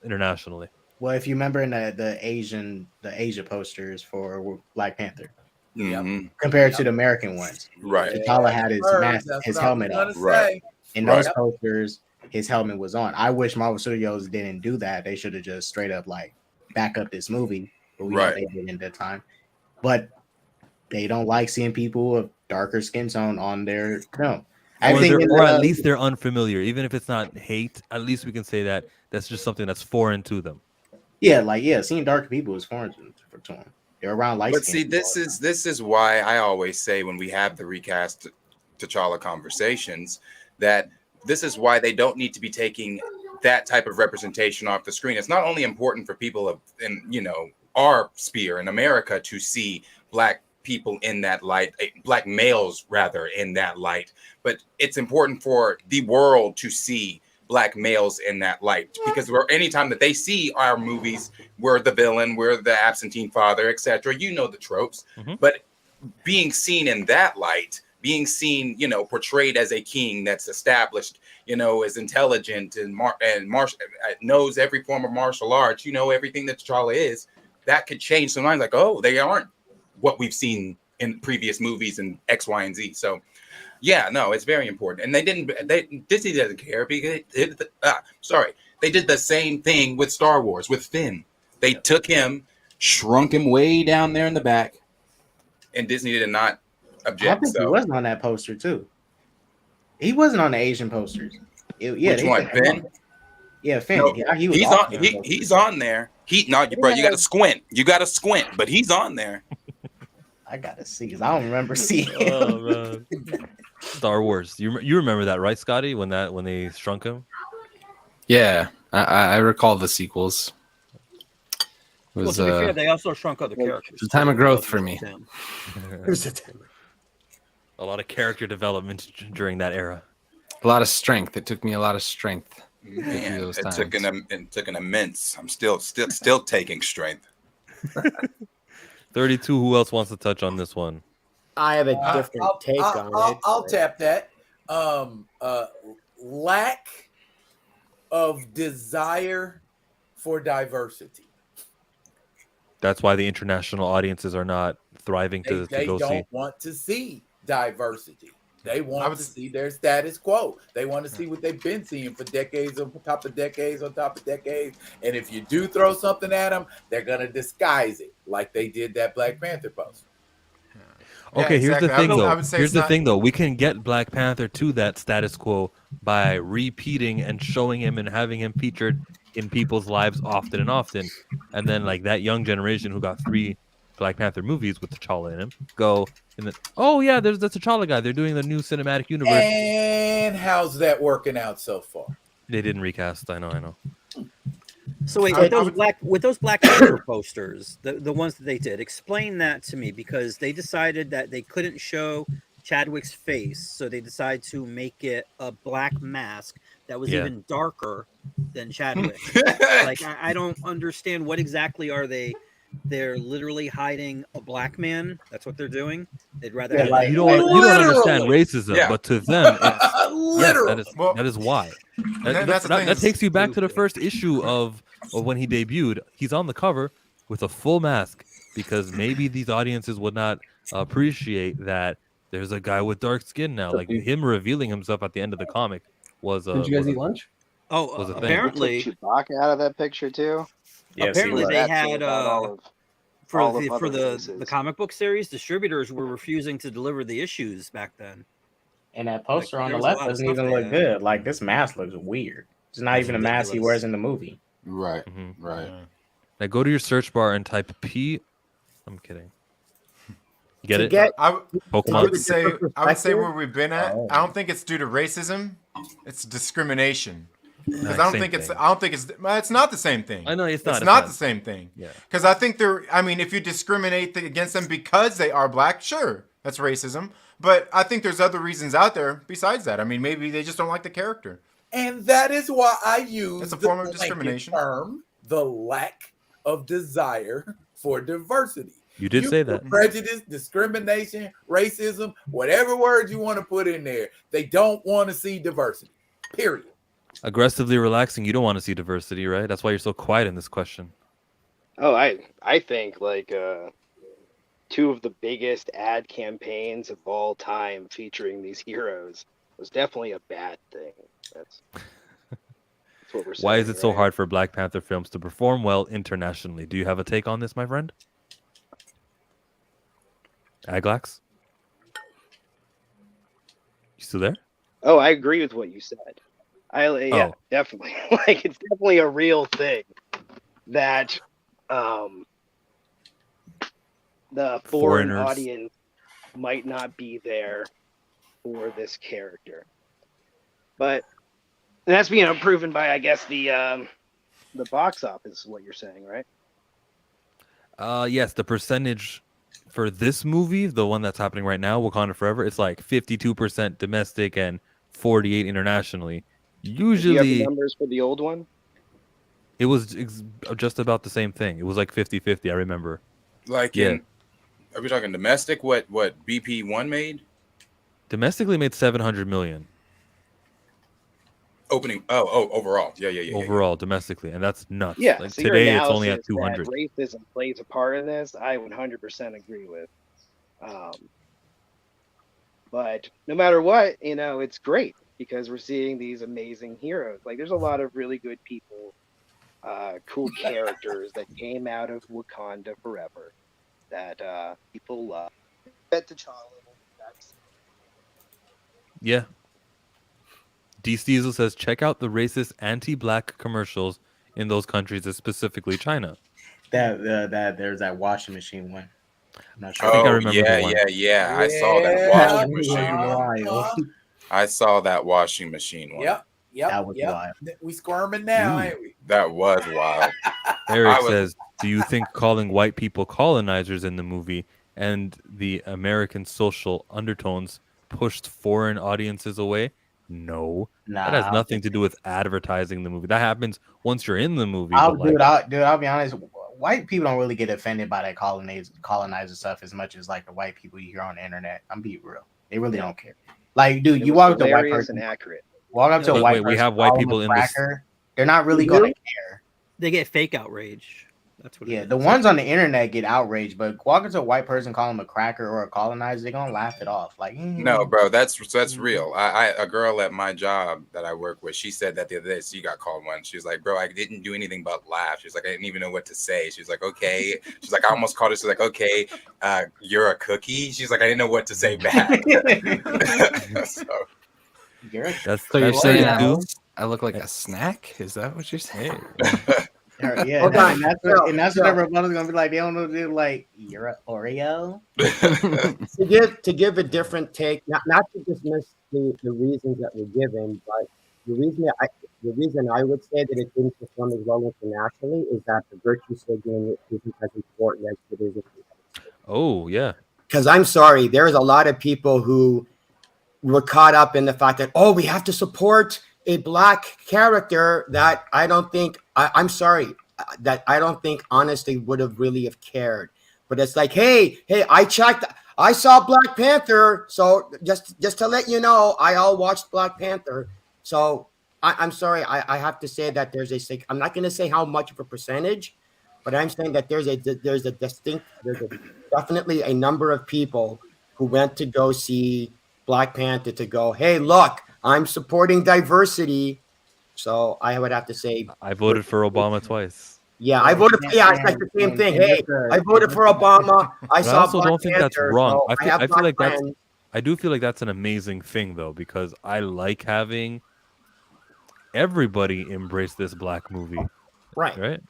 internationally. Well, if you remember in the Asia posters for Black Panther, compared to the American ones, right? T'Challa had his helmet on. Right. In those posters, his helmet was on. I wish Marvel Studios didn't do that. They should have just straight up back up this movie, but we know they did in that time. But they don't like seeing people of darker skin tone on their film. Or at least they're unfamiliar. Even if it's not hate, at least we can say that that's just something that's foreign to them. Yeah, seeing darker people is foreign to them. They're around light. But see, this is why I always say when we have the recast T'Challa conversations that this is why they don't need to be taking that type of representation off the screen. It's not only important for people in our sphere in America to see Black people in that light, Black males rather in that light, but it's important for the world to see black males in that light, because anytime that they see our movies, we're the villain, we're the absentee father, etc. You know the tropes, but being seen in that light, being seen, portrayed as a king that's established, is intelligent and knows every form of martial arts, everything that T'Challa is, that could change some minds. Like, oh, they aren't what we've seen in previous movies and X, Y, and Z. So, yeah, no, it's very important. And Disney doesn't care because they did the same thing with Star Wars with Finn. They took him, shrunk him way down there in the back, and Disney did not object. I think he wasn't on that poster too. He wasn't on the Asian posters. Which one, Finn? Yeah, Finn. No, yeah, he's on there. Bro, you got to squint. You got to squint, but he's on there. I gotta see because I don't remember seeing him. Oh, man. Star Wars. You remember that, right, Scotty? When they shrunk him? Yeah, I recall the sequels. Well, to be fair, they also shrunk other characters. It's a time of growth for me. A lot of character development during that era. A lot of strength. It took me a lot of strength. Man, it took an immense. I'm still taking strength. 32. Who else wants to touch on this one? I have a different take on it. I'll tap that. Lack of desire for diversity. That's why the international audiences are not thriving to go see. They don't want to see diversity. They want to see their status quo. They want to see what they've been seeing for decades on top of decades on top of decades. And if you do throw something at them, they're going to disguise it like they did that Black Panther poster. Okay, here's the thing, though. Here's the thing, though. We can get Black Panther to that status quo by repeating and showing him and having him featured in people's lives often and often. And then, like, that young generation who got 3 Black Panther movies with T'Challa in him go, and then, oh, yeah, there's the T'Challa guy. They're doing the new cinematic universe. And how's that working out so far? They didn't recast. I know. So wait, with those Black Panther posters, the ones that they did, explain that to me, because they decided that they couldn't show Chadwick's face, so they decided to make it a black mask that was even darker than Chadwick. Like, I don't understand what exactly are they. They're literally hiding a black man. That's what they're doing. They'd rather have you don't understand racism, but to them, that is why. That takes you back to the first issue of when he debuted. He's on the cover with a full mask because maybe these audiences would not appreciate that there's a guy with dark skin now. Like, him revealing himself at the end of the comic was. Did you guys eat lunch? Oh, apparently Chewbacca out of that picture too. Yeah, apparently they had for the comic book series, distributors were refusing to deliver the issues back then. And that poster on the left doesn't even look good. Like, this mask looks weird. It's not even a mask he wears in the movie. Right, right. Now go to your search bar and type P. I'm kidding. Get it? I would say where we've been at. I don't think it's due to racism. It's discrimination. Because I don't think it's not the same thing. I know it's not. It's not the same thing. Yeah. Because I think if you discriminate against them because they are black, sure, that's racism. But I think there's other reasons out there besides that. I mean, maybe they just don't like the character. And that is why I use it's a form of discrimination. Term, the lack of desire for diversity. You did say that. Prejudice, discrimination, racism, whatever word you want to put in there, they don't want to see diversity. Period. Aggressively relaxing. You don't want to see diversity, right? That's why you're so quiet in this question. Oh, I think like 2 of the biggest ad campaigns of all time featuring these heroes was definitely a bad thing. That's what we're saying. Why is it so hard for Black Panther films to perform well internationally? Do you have a take on this, my friend? Aglax? You still there? Oh, I agree with what you said. Definitely. Like, it's definitely a real thing that the foreign audience might not be there for this character. But that's being proven by, I guess, the box office is what you're saying, right? Yes, the percentage for this movie, the one that's happening right now, Wakanda Forever, it's like 52% domestic and 48% internationally. Do you have the Usually, numbers for the old one? it was just about the same thing. It was like 50-50, I remember. Like Yeah. Are we talking domestic? What BP1 made? Domestically made 700 million. Opening. Oh, overall. Yeah. Overall, domestically, and that's nuts. Yeah. Like So today, your it's only at analysis that 200. racism plays a part in this, I 100% agree with. But no matter what, it's great because we're seeing these amazing heroes. Like, there's a lot of really good people, cool characters that came out of Wakanda Forever that people love. Yeah. D. Diesel says, check out the racist anti-black commercials in those countries, specifically China. That there's that washing machine one. I'm not sure. I think I remember the one. Yeah. I saw that washing machine. I saw that washing machine one. Yep. That was wild. We squirming now, ain't we? That was wild. Eric says, do you think calling white people colonizers in the movie and the American social undertones pushed foreign audiences away? No. That has nothing to do with advertising the movie. That happens once you're in the movie. I'll be honest. White people don't really get offended by that colonizer stuff as much as like the white people you hear on the internet. I'm being real. They really don't care. Like, dude, you walk up to a white person. Accurate. Walk up to a white person. We have white people in this. They're not really going to care. They get fake outrage. That's what. Yeah, the ones on the internet get outraged, but walking to a white person, calling them a cracker or a colonizer, they're gonna laugh it off. Like, no, bro, that's real. A girl at my job that I work with, she said that the other day. She got called one. She was like, "Bro, I didn't do anything but laugh." She's like, "I didn't even know what to say." She's like, "Okay." She's like, "I almost called her." She's like, "Okay, you're a cookie." She's like, "I didn't know what to say back." So you're saying I look like a snack? Is that what you're saying? Yeah, and that's what everybody's gonna be like. They don't know, they're like, you're an Oreo. to give a different take, not to dismiss the reasons that were given, but the reason I would say that it didn't perform as well internationally is that the virtue signaling isn't as important as it is. Oh yeah, because I'm sorry, there's a lot of people who were caught up in the fact that we have to support a black character that I don't think I'm sorry that I don't think honestly would have really have cared. But it's like, hey, I checked, I saw Black Panther, so just to let you know, I all watched Black Panther. So I'm sorry, I have to say that there's I'm not going to say how much of a percentage, but I'm saying that there's definitely a number of people who went to go see Black Panther to go, hey, look, I'm supporting diversity. So I would have to say I voted for Obama twice. Yeah, I voted for, it's like the same thing. Hey, I voted for Obama. I also don't think that's wrong. So I feel like I do feel like that's an amazing thing though, because I like having everybody embrace this black movie. Right.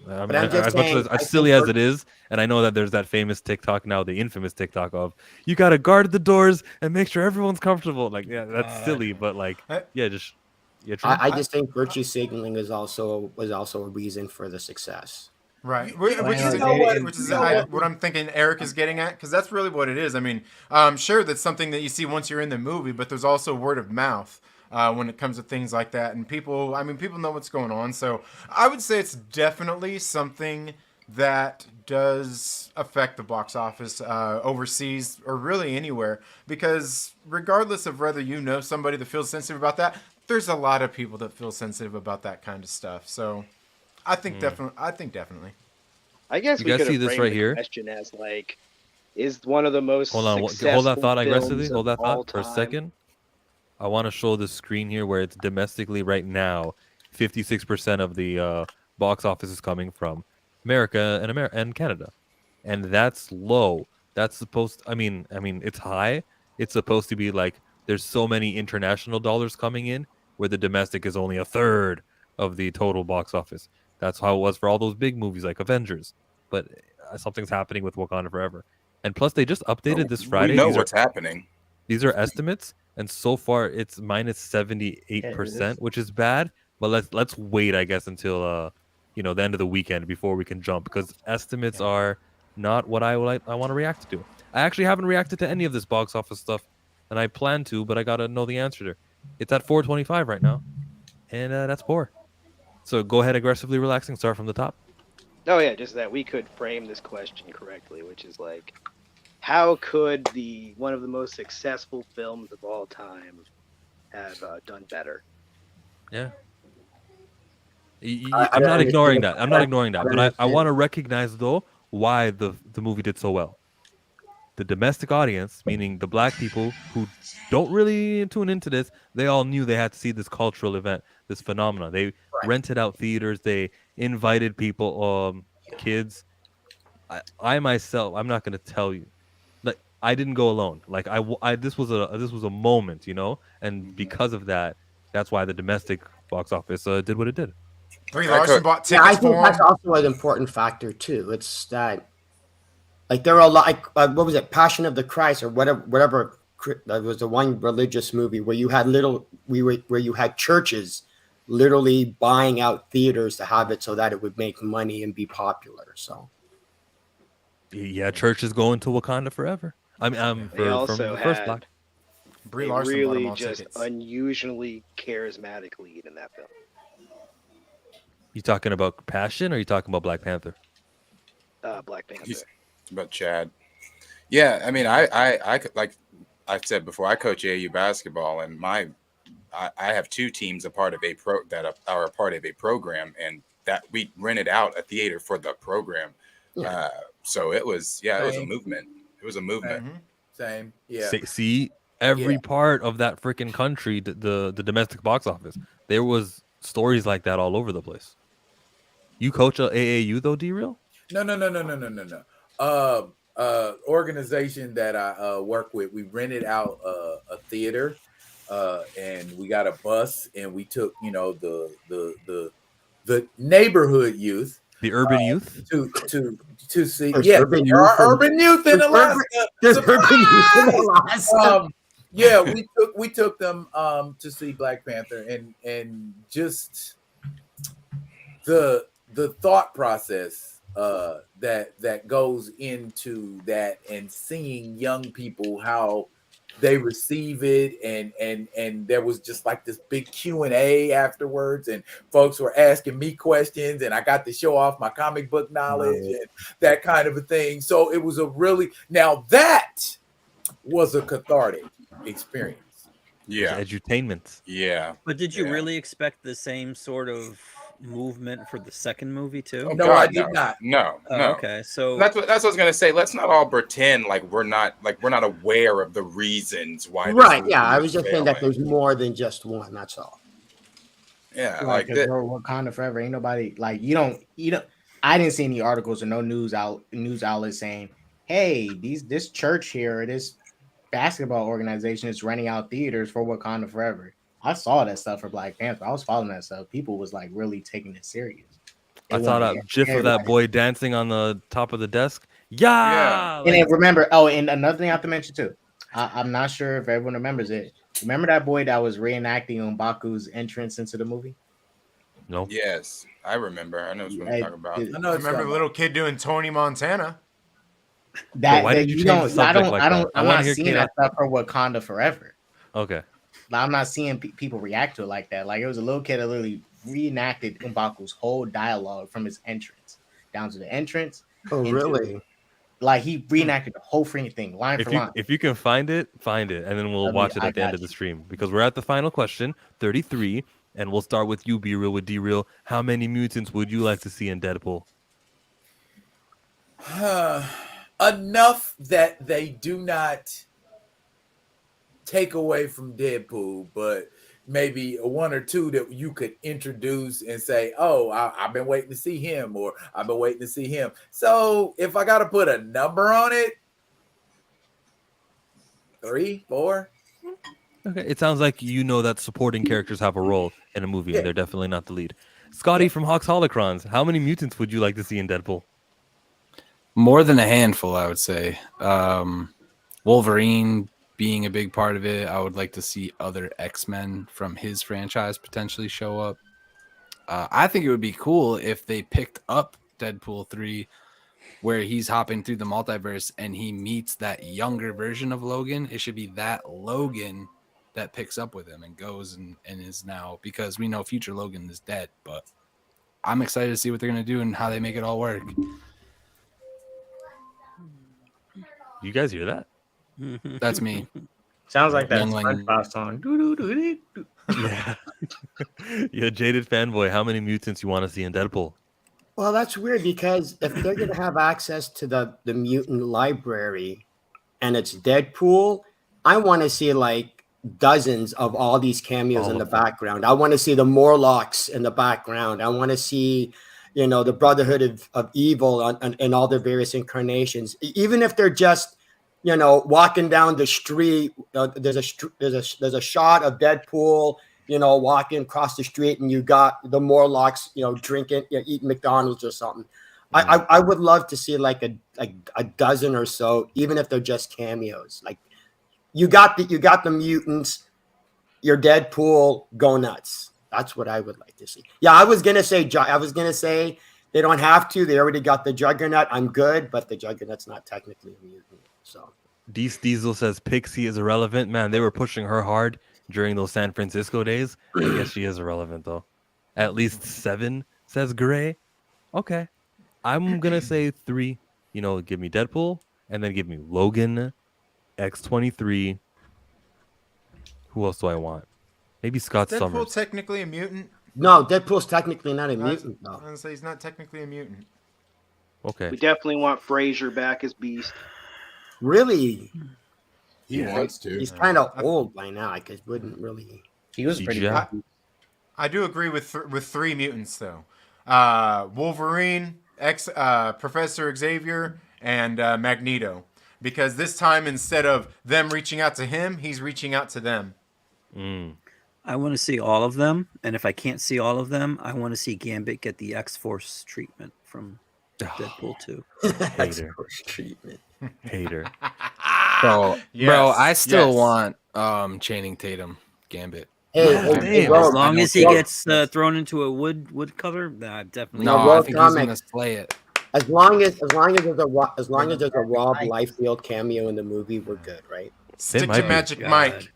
I mean, as silly as it is, and I know that there's that famous TikTok now, the infamous TikTok of you got to guard the doors and make sure everyone's comfortable. Like, yeah, that's silly, but like, yeah, just I just think virtue signaling was also a reason for the success. Right, which is what I'm thinking Eric is getting at, because that's really what it is. I mean, sure, that's something that you see once you're in the movie, but there's also word of mouth. When it comes to things like that, and people know what's going on. So I would say it's definitely something that does affect the box office overseas or really anywhere, because regardless of whether you know somebody that feels sensitive about that, there's a lot of people that feel sensitive about that kind of stuff. So I think definitely. I guess we could see this right here. Question as like, is one of the most hold that thought aggressively. Hold that thought for a second. I want to show the screen here where it's domestically right now. 56% of the box office is coming from America and Canada, and that's low. That's supposed. I mean, it's high. It's supposed to be like there's so many international dollars coming in, where the domestic is only a third of the total box office. That's how it was for all those big movies like Avengers. But something's happening with Wakanda Forever, and plus they just updated this Friday. We know what's happening. These are estimates. And so far, it's minus 78%, which is bad. But let's wait, I guess, until the end of the weekend before we can jump, because estimates are not what I want to react to. I actually haven't reacted to any of this box office stuff, and I plan to, but I gotta know the answer. It's at 425 right now. and that's poor. So go ahead, aggressively relaxing. Start from the top. Oh yeah, just that we could frame this question correctly, which is like, how could the one of the most successful films of all time have done better? Yeah. I'm not ignoring that. I'm not ignoring that. But I want to recognize, though, why the movie did so well. The domestic audience, meaning the black people who don't really tune into this, they all knew they had to see this cultural event, this phenomenon. They rented out theaters. They invited people, kids. I myself, I'm not going to tell you. Like, I didn't go alone. Like, this was a moment, you know? And because of that, that's why the domestic box office did what it did. Brie Larson bought tickets I think for that's him. also an important factor too. It's that, like, there are a lot. Like, what was it, Passion of the Christ or whatever. That was the one religious movie where you had where you had churches literally buying out theaters to have it so that it would make money and be popular. So, yeah, churches going to Wakanda forever. I mean, They also the first had block. Brie a Larson bought 'em really all just tickets. unusually charismatic lead in that film. You talking about Passion or are you talking about Black Panther? Black Panther. He's about Chad. Yeah, I mean, I like I said before, I coach AAU basketball, and I have two teams a part of that are a part of a program, and that we rented out a theater for the program. Yeah. So it was it was a Same. movement. It was a movement. Same. Yeah. See every part of that freaking country, the domestic box office. There was stories like that all over the place. You coach a AAU though, D-Real? No. Organization that I work with, we rented out a theater, and we got a bus, and we took the neighborhood youth, the urban youth, to see. There's Yeah, urban there are youth in- urban youth in there's Alaska. there's urban youth in Alaska. Yeah, we took them to see Black Panther, and just the thought process that goes into that, and seeing young people how they receive it, and there was just like this big Q&A afterwards, and folks were asking me questions, and I got to show off my comic book knowledge and that kind of a thing. So it was that was a cathartic experience. Yeah, edutainment. Yeah. But did you really expect the same sort of movement for the second movie too? Oh, no, God, I did not. No. Okay, so that's what I was gonna say. Let's not all pretend like we're not aware of the reasons why. Right? Yeah, I was just saying that there's more than just one. That's all. Yeah, like Wakanda Forever. Ain't nobody like you don't. I didn't see any articles or no news outlets saying, "Hey, this church here or this basketball organization is renting out theaters for Wakanda Forever." I saw that stuff for Black Panther. I was following that stuff. People was like really taking it serious. I saw that GIF of that boy dancing on the top of the desk. Yeah. And then remember, and another thing I have to mention too. I'm not sure if everyone remembers it. Remember that boy that was reenacting M'Baku's entrance into the movie? No. Yes, I remember. I know what you're talking about. I remember the little kid doing Tony Montana. I'm not seeing that stuff for Wakanda Forever. Okay. I'm not seeing people react to it like that. Like, it was a little kid that literally reenacted M'Baku's whole dialogue from his entrance down to the entrance. Oh, really? Like, he reenacted the whole freaking thing, line for line. If you can find it, and then we'll watch it at the end of the stream, because we're at the final question, 33, and we'll start with you, B-Real, with D-Real. How many mutants would you like to see in Deadpool? Enough that they do not take away from Deadpool, but maybe one or two that you could introduce and say, "Oh, I've been waiting to see him," or "I've been waiting to see him." So if I got to put a number on it, 3, 4. Okay, it sounds like you know that supporting characters have a role in a movie, and they're definitely not the lead. Scotty from Hawks Holocrons, how many mutants would you like to see in Deadpool? More than a handful, I would say. Wolverine being a big part of it. I would like to see other X-Men from his franchise potentially show up. I think it would be cool if they picked up Deadpool 3, where he's hopping through the multiverse and he meets that younger version of Logan. It should be that Logan that picks up with him and goes and is now, because we know future Logan is dead, but I'm excited to see what they're going to do and how they make it all work. You guys hear that? That's me. Sounds like that SpongeBob song. Yeah. Yeah, jaded fanboy. How many mutants you want to see in Deadpool? Well, that's weird because if they're going to have access to the mutant library and it's Deadpool, I want to see like dozens of all these cameos in the background. I want to see the Morlocks in the background. I want to see, the Brotherhood of Evil and all their various incarnations. Even if they're just, walking down the street, there's a shot of Deadpool, walking across the street, and you got the Morlocks, drinking, eating McDonald's or something. I would love to see like a dozen or so, even if they're just cameos. Like you got the mutants, your Deadpool, go nuts. That's what I would like to see. Yeah, I was gonna say they don't have to. They already got the Juggernaut. I'm good, but the Juggernaut's not technically a mutant. So Diesel says Pixie is irrelevant. Man, they were pushing her hard during those San Francisco days. I guess she is irrelevant though. At least 7, says Gray. Okay. I'm gonna say 3. Give me Deadpool and then give me Logan, X-23. Who else do I want? Maybe Scott Deadpool Summers. Technically a mutant? No, Deadpool's technically not a mutant though. I was gonna say he's not technically a mutant. Okay. We definitely want Frazier back as Beast. Really? He wants to. He's kind of old by now. I guess wouldn't really. He was pretty good. I do agree with 3 mutants though. Wolverine, Professor Xavier, and Magneto. Because this time, instead of them reaching out to him, he's reaching out to them. I want to see all of them, and if I can't see all of them, I want to see Gambit get the X-Force treatment from Deadpool 2. Hater. Treatment. Hater. So, bro, I still want Channing Tatum Gambit. Hey, as long as he gets thrown into a wood cover, definitely. No, I think he's gonna slay it. As long as there's a Rob Liefeld cameo in the movie, we're good, right? Stick to Magic Mike.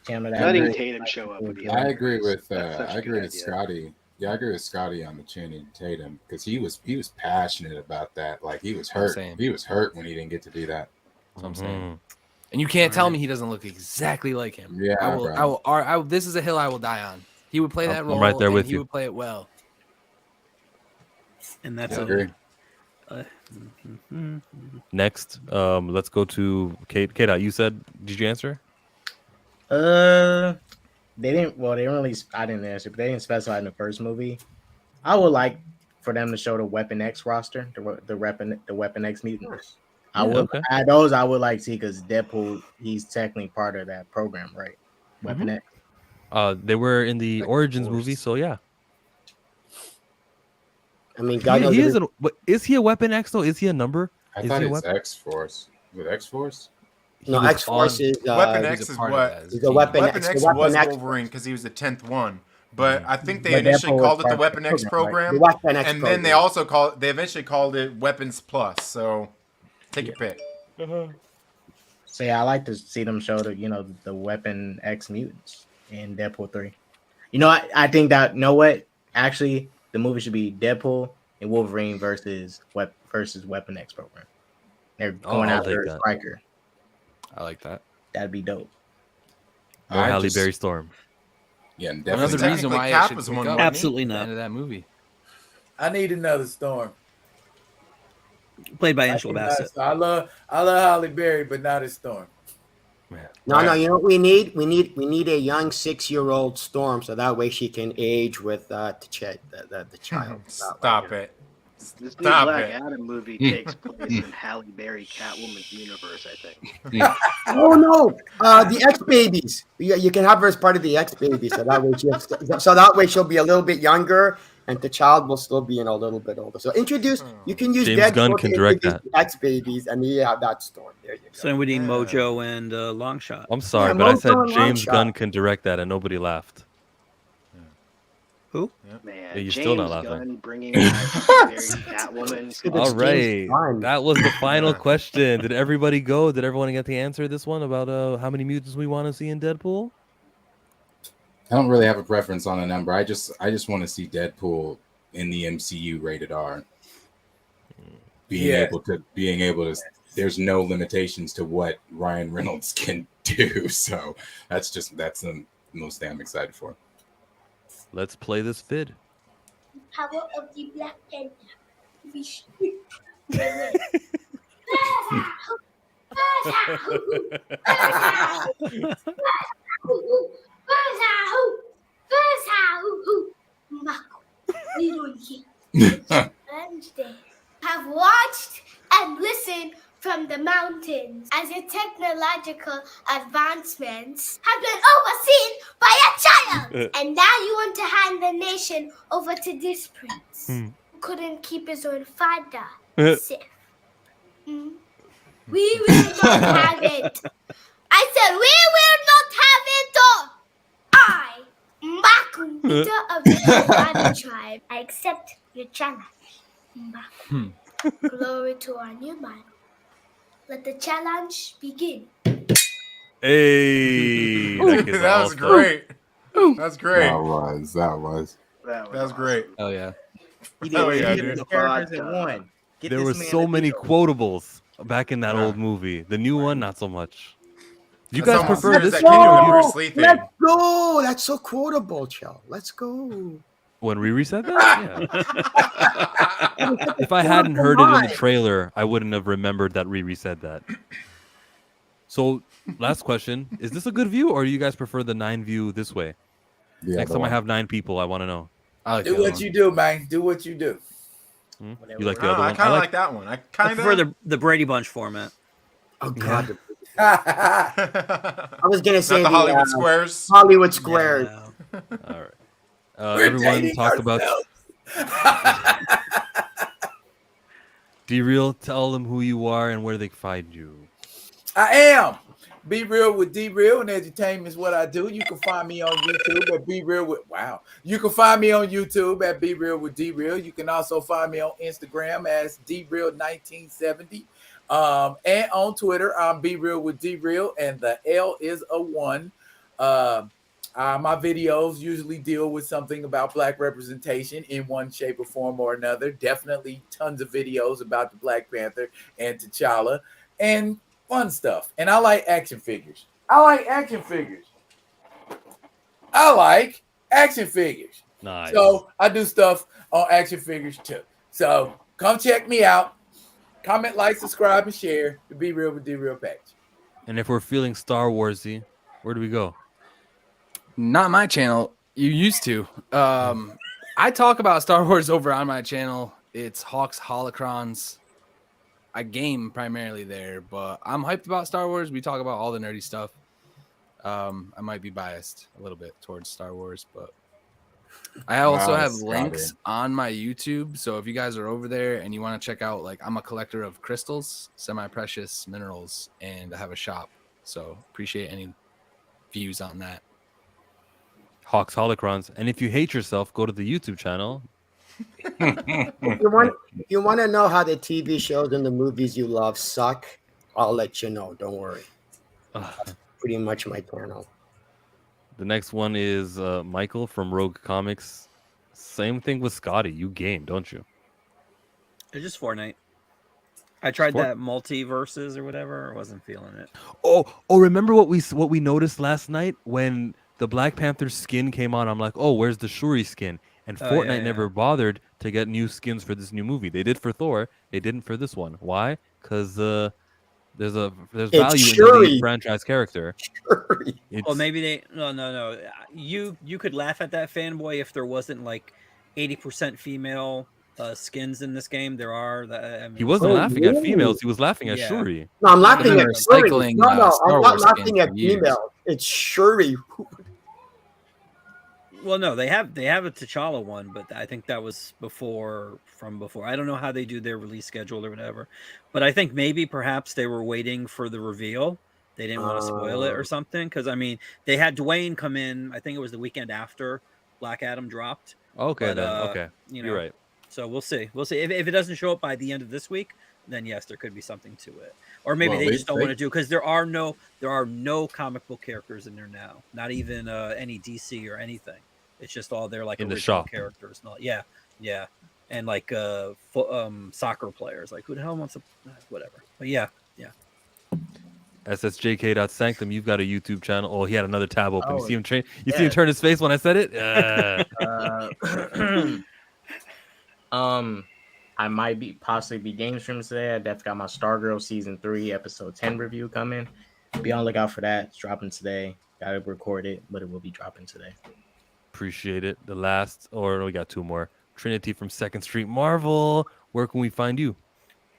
Letting Tatum show up would be. I agree with Scotty. Yeah, I agree with Scotty on the Channing Tatum because he was passionate about that. Like he was hurt. He was hurt when he didn't get to do that. That's what I'm saying. And you can't tell me he doesn't look exactly like him. Yeah, I will. This is a hill I will die on. He would play that role. I'm right there with you. He would play it well. And that's Next, let's go to Kate. Kate, you said, did you answer? They didn't. Well, they didn't really. I didn't answer, but they didn't specify in the first movie. I would like for them to show the Weapon X roster, the Weapon X mutants. I would like to see because Deadpool, he's technically part of that program, right? Weapon X. They were in the Origins movie, so yeah. I mean, is he a Weapon X though? Is he a number? I thought it's X-Force. With X-Force? No, X-Force is Weapon X is what? He's a Weapon X was Wolverine because he was the 10th one. But I think they initially called it the Weapon X program, and then they also they eventually called it Weapons Plus. So take your pick. So yeah, I like to see them show the Weapon X mutants in Deadpool 3. I think that actually the movie should be Deadpool and Wolverine versus Weapon X program. They're going after Stryker. I like that. That'd be dope. Or Halle Berry Storm. Yeah, and another reason why Cap I should was pick one. up Absolutely the not. end of that movie. I need another Storm. Played by Angela Bassett. I love Halle Berry, but not a Storm. No, you know what we need? We need a young 6-year-old Storm, so that way she can age with the child. Stop it. This new Black Adam movie takes place in Halle Berry Catwoman's universe, I think. Oh no, the X babies. You can have her as part of the X babies, so that way she'll be a little bit younger, and the child will still be a little bit older. So you can use James Gunn can direct that. X babies, and you have that Storm. There you go. So we need Mojo and Longshot. I'm sorry, but I said James Gunn can direct that, and nobody laughed. Who? Man, you're James still not laughing. Gunn bringing back Catwoman. All right, that was the final question. Did everybody go? Did everyone get the answer? This one about how many mutants we want to see in Deadpool? I don't really have a preference on a number. I just want to see Deadpool in the MCU rated R. Being able to there's no limitations to what Ryan Reynolds can do. So that's the most I'm excited for. Let's play this vid. Power of the Black Panther. Have watched and listened from the mountains as your technological advancements have been overseen by a child. And now you want to hand the nation over to this prince who couldn't keep his own father safe. We will not have it. I said we will not have it all. I, Mbaku, leader of the Hawaiian tribe, I accept your challenge. Mbaku. Glory to our new man. Let the challenge begin. Hey, that was great. That's great. That was great. Oh yeah. Oh yeah, dude. There were so many quotables back in that old movie. The new one, not so much. You guys prefer this? Let's go. That's so quotable, Joe. Let's go. When Riri said that? Yeah. If I hadn't heard it in the trailer, I wouldn't have remembered that Riri said that. So, last question. Is this a good view, or do you guys prefer the 9 view this way? Yeah, Next time I have 9 people, I want to know. Do what you do, man. Do what you do. You like the other one? I kind of like that one. I prefer the Brady Bunch format. Oh, God. I was going to say the Hollywood Squares. Hollywood Squares. Yeah. All right. Everyone talk about D-Real. Tell them who you are and where they can find you. I am Be Real with D-Real, and entertainment is what I do. You can find me on YouTube at Be Real with You can find me on YouTube at Be Real with D-Real. You can also find me on Instagram as D-Real1970. And on Twitter, I'm Be Real with D-Real, and the L is a 1. My videos usually deal with something about Black representation in one shape or form or another. Definitely tons of videos about the Black Panther and T'Challa and fun stuff. And I like action figures. Nice. So I do stuff on action figures too. So come check me out. Comment, like, subscribe, and share the Be Real with D-Real page. And if we're feeling Star Warsy, where do we go? Not my channel. You used to. I talk about Star Wars over on my channel. It's Hawks Holocrons. I game primarily there, but I'm hyped about Star Wars. We talk about all the nerdy stuff. I might be biased a little bit towards Star Wars, but I also have links on my YouTube. So if you guys are over there and you want to check out, like, I'm a collector of crystals, semi-precious minerals, and I have a shop. So appreciate any views on that. Hawks Holocrons. And if you hate yourself, go to the YouTube channel. If you want to know how the TV shows and the movies you love suck, I'll let you know. Don't worry. That's pretty much my channel. The next one is Michael from Rogue Comics. Same thing with Scotty. You game, don't you? It's just Fortnite. I tried that multiverses or whatever. I wasn't feeling it. Oh! Remember what we noticed last night when the Black Panther skin came on? I'm like, oh, where's the Shuri skin? And Fortnite never bothered to get new skins for this new movie. They did for Thor. They didn't for this one. Why? Because there's value in the lead franchise character. Well, maybe they no. You could laugh at that fanboy if there wasn't like 80% female skins in this game. There are. He wasn't laughing at females. He was laughing at Shuri. No, I'm laughing at Shuri. No, I'm not laughing at females. It's Shuri. Well, no, they have a T'Challa one, but I think that was before. I don't know how they do their release schedule or whatever, but I think maybe perhaps they were waiting for the reveal. They didn't want to spoil it or something, because I mean they had Dwayne come in. I think it was the weekend after Black Adam dropped. Okay, then okay, you know, you're right. So we'll see. If it doesn't show up by the end of this week, then yes, there could be something to it. Or maybe they just don't want to do, because there are no comic book characters in there now. Not even any DC or anything. It's just all their like in original the characters. Not, yeah. And like soccer players. Like who the hell wants to whatever. But yeah. SSJK.Sanctum, you've got a YouTube channel. Oh, he had another tab open. Oh, you see him see him turn his face when I said it? I might possibly be game streams today. I definitely got my Stargirl season 3 episode 10 review coming. Be on the lookout for that. It's dropping today. Gotta record it, but it will be dropping today. Appreciate it. The last, or we got 2 more. Trinity from 2nd Street Marvel. Where can we find you?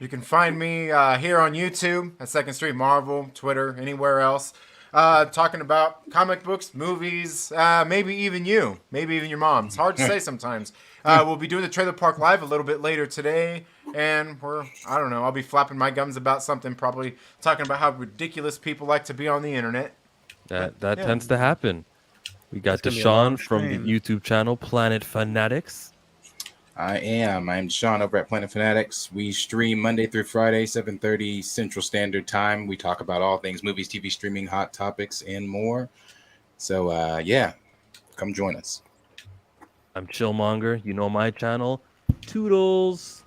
You can find me here on YouTube at 2nd Street Marvel, Twitter, anywhere else. Talking about comic books, movies, maybe even you, maybe even your mom. It's hard to say sometimes. We'll be doing the Trailer Park Live a little bit later today, and I don't know, I'll be flapping my gums about something, probably talking about how ridiculous people like to be on the internet. That tends to happen. We got Deshaun from the YouTube channel Planet Fanatics. I'm Deshaun over at Planet Fanatics. We stream Monday through Friday, 7:30 Central Standard Time. We talk about all things movies, TV, streaming, hot topics, and more. So, come join us. I'm Chillmonger. You know my channel. Toodles.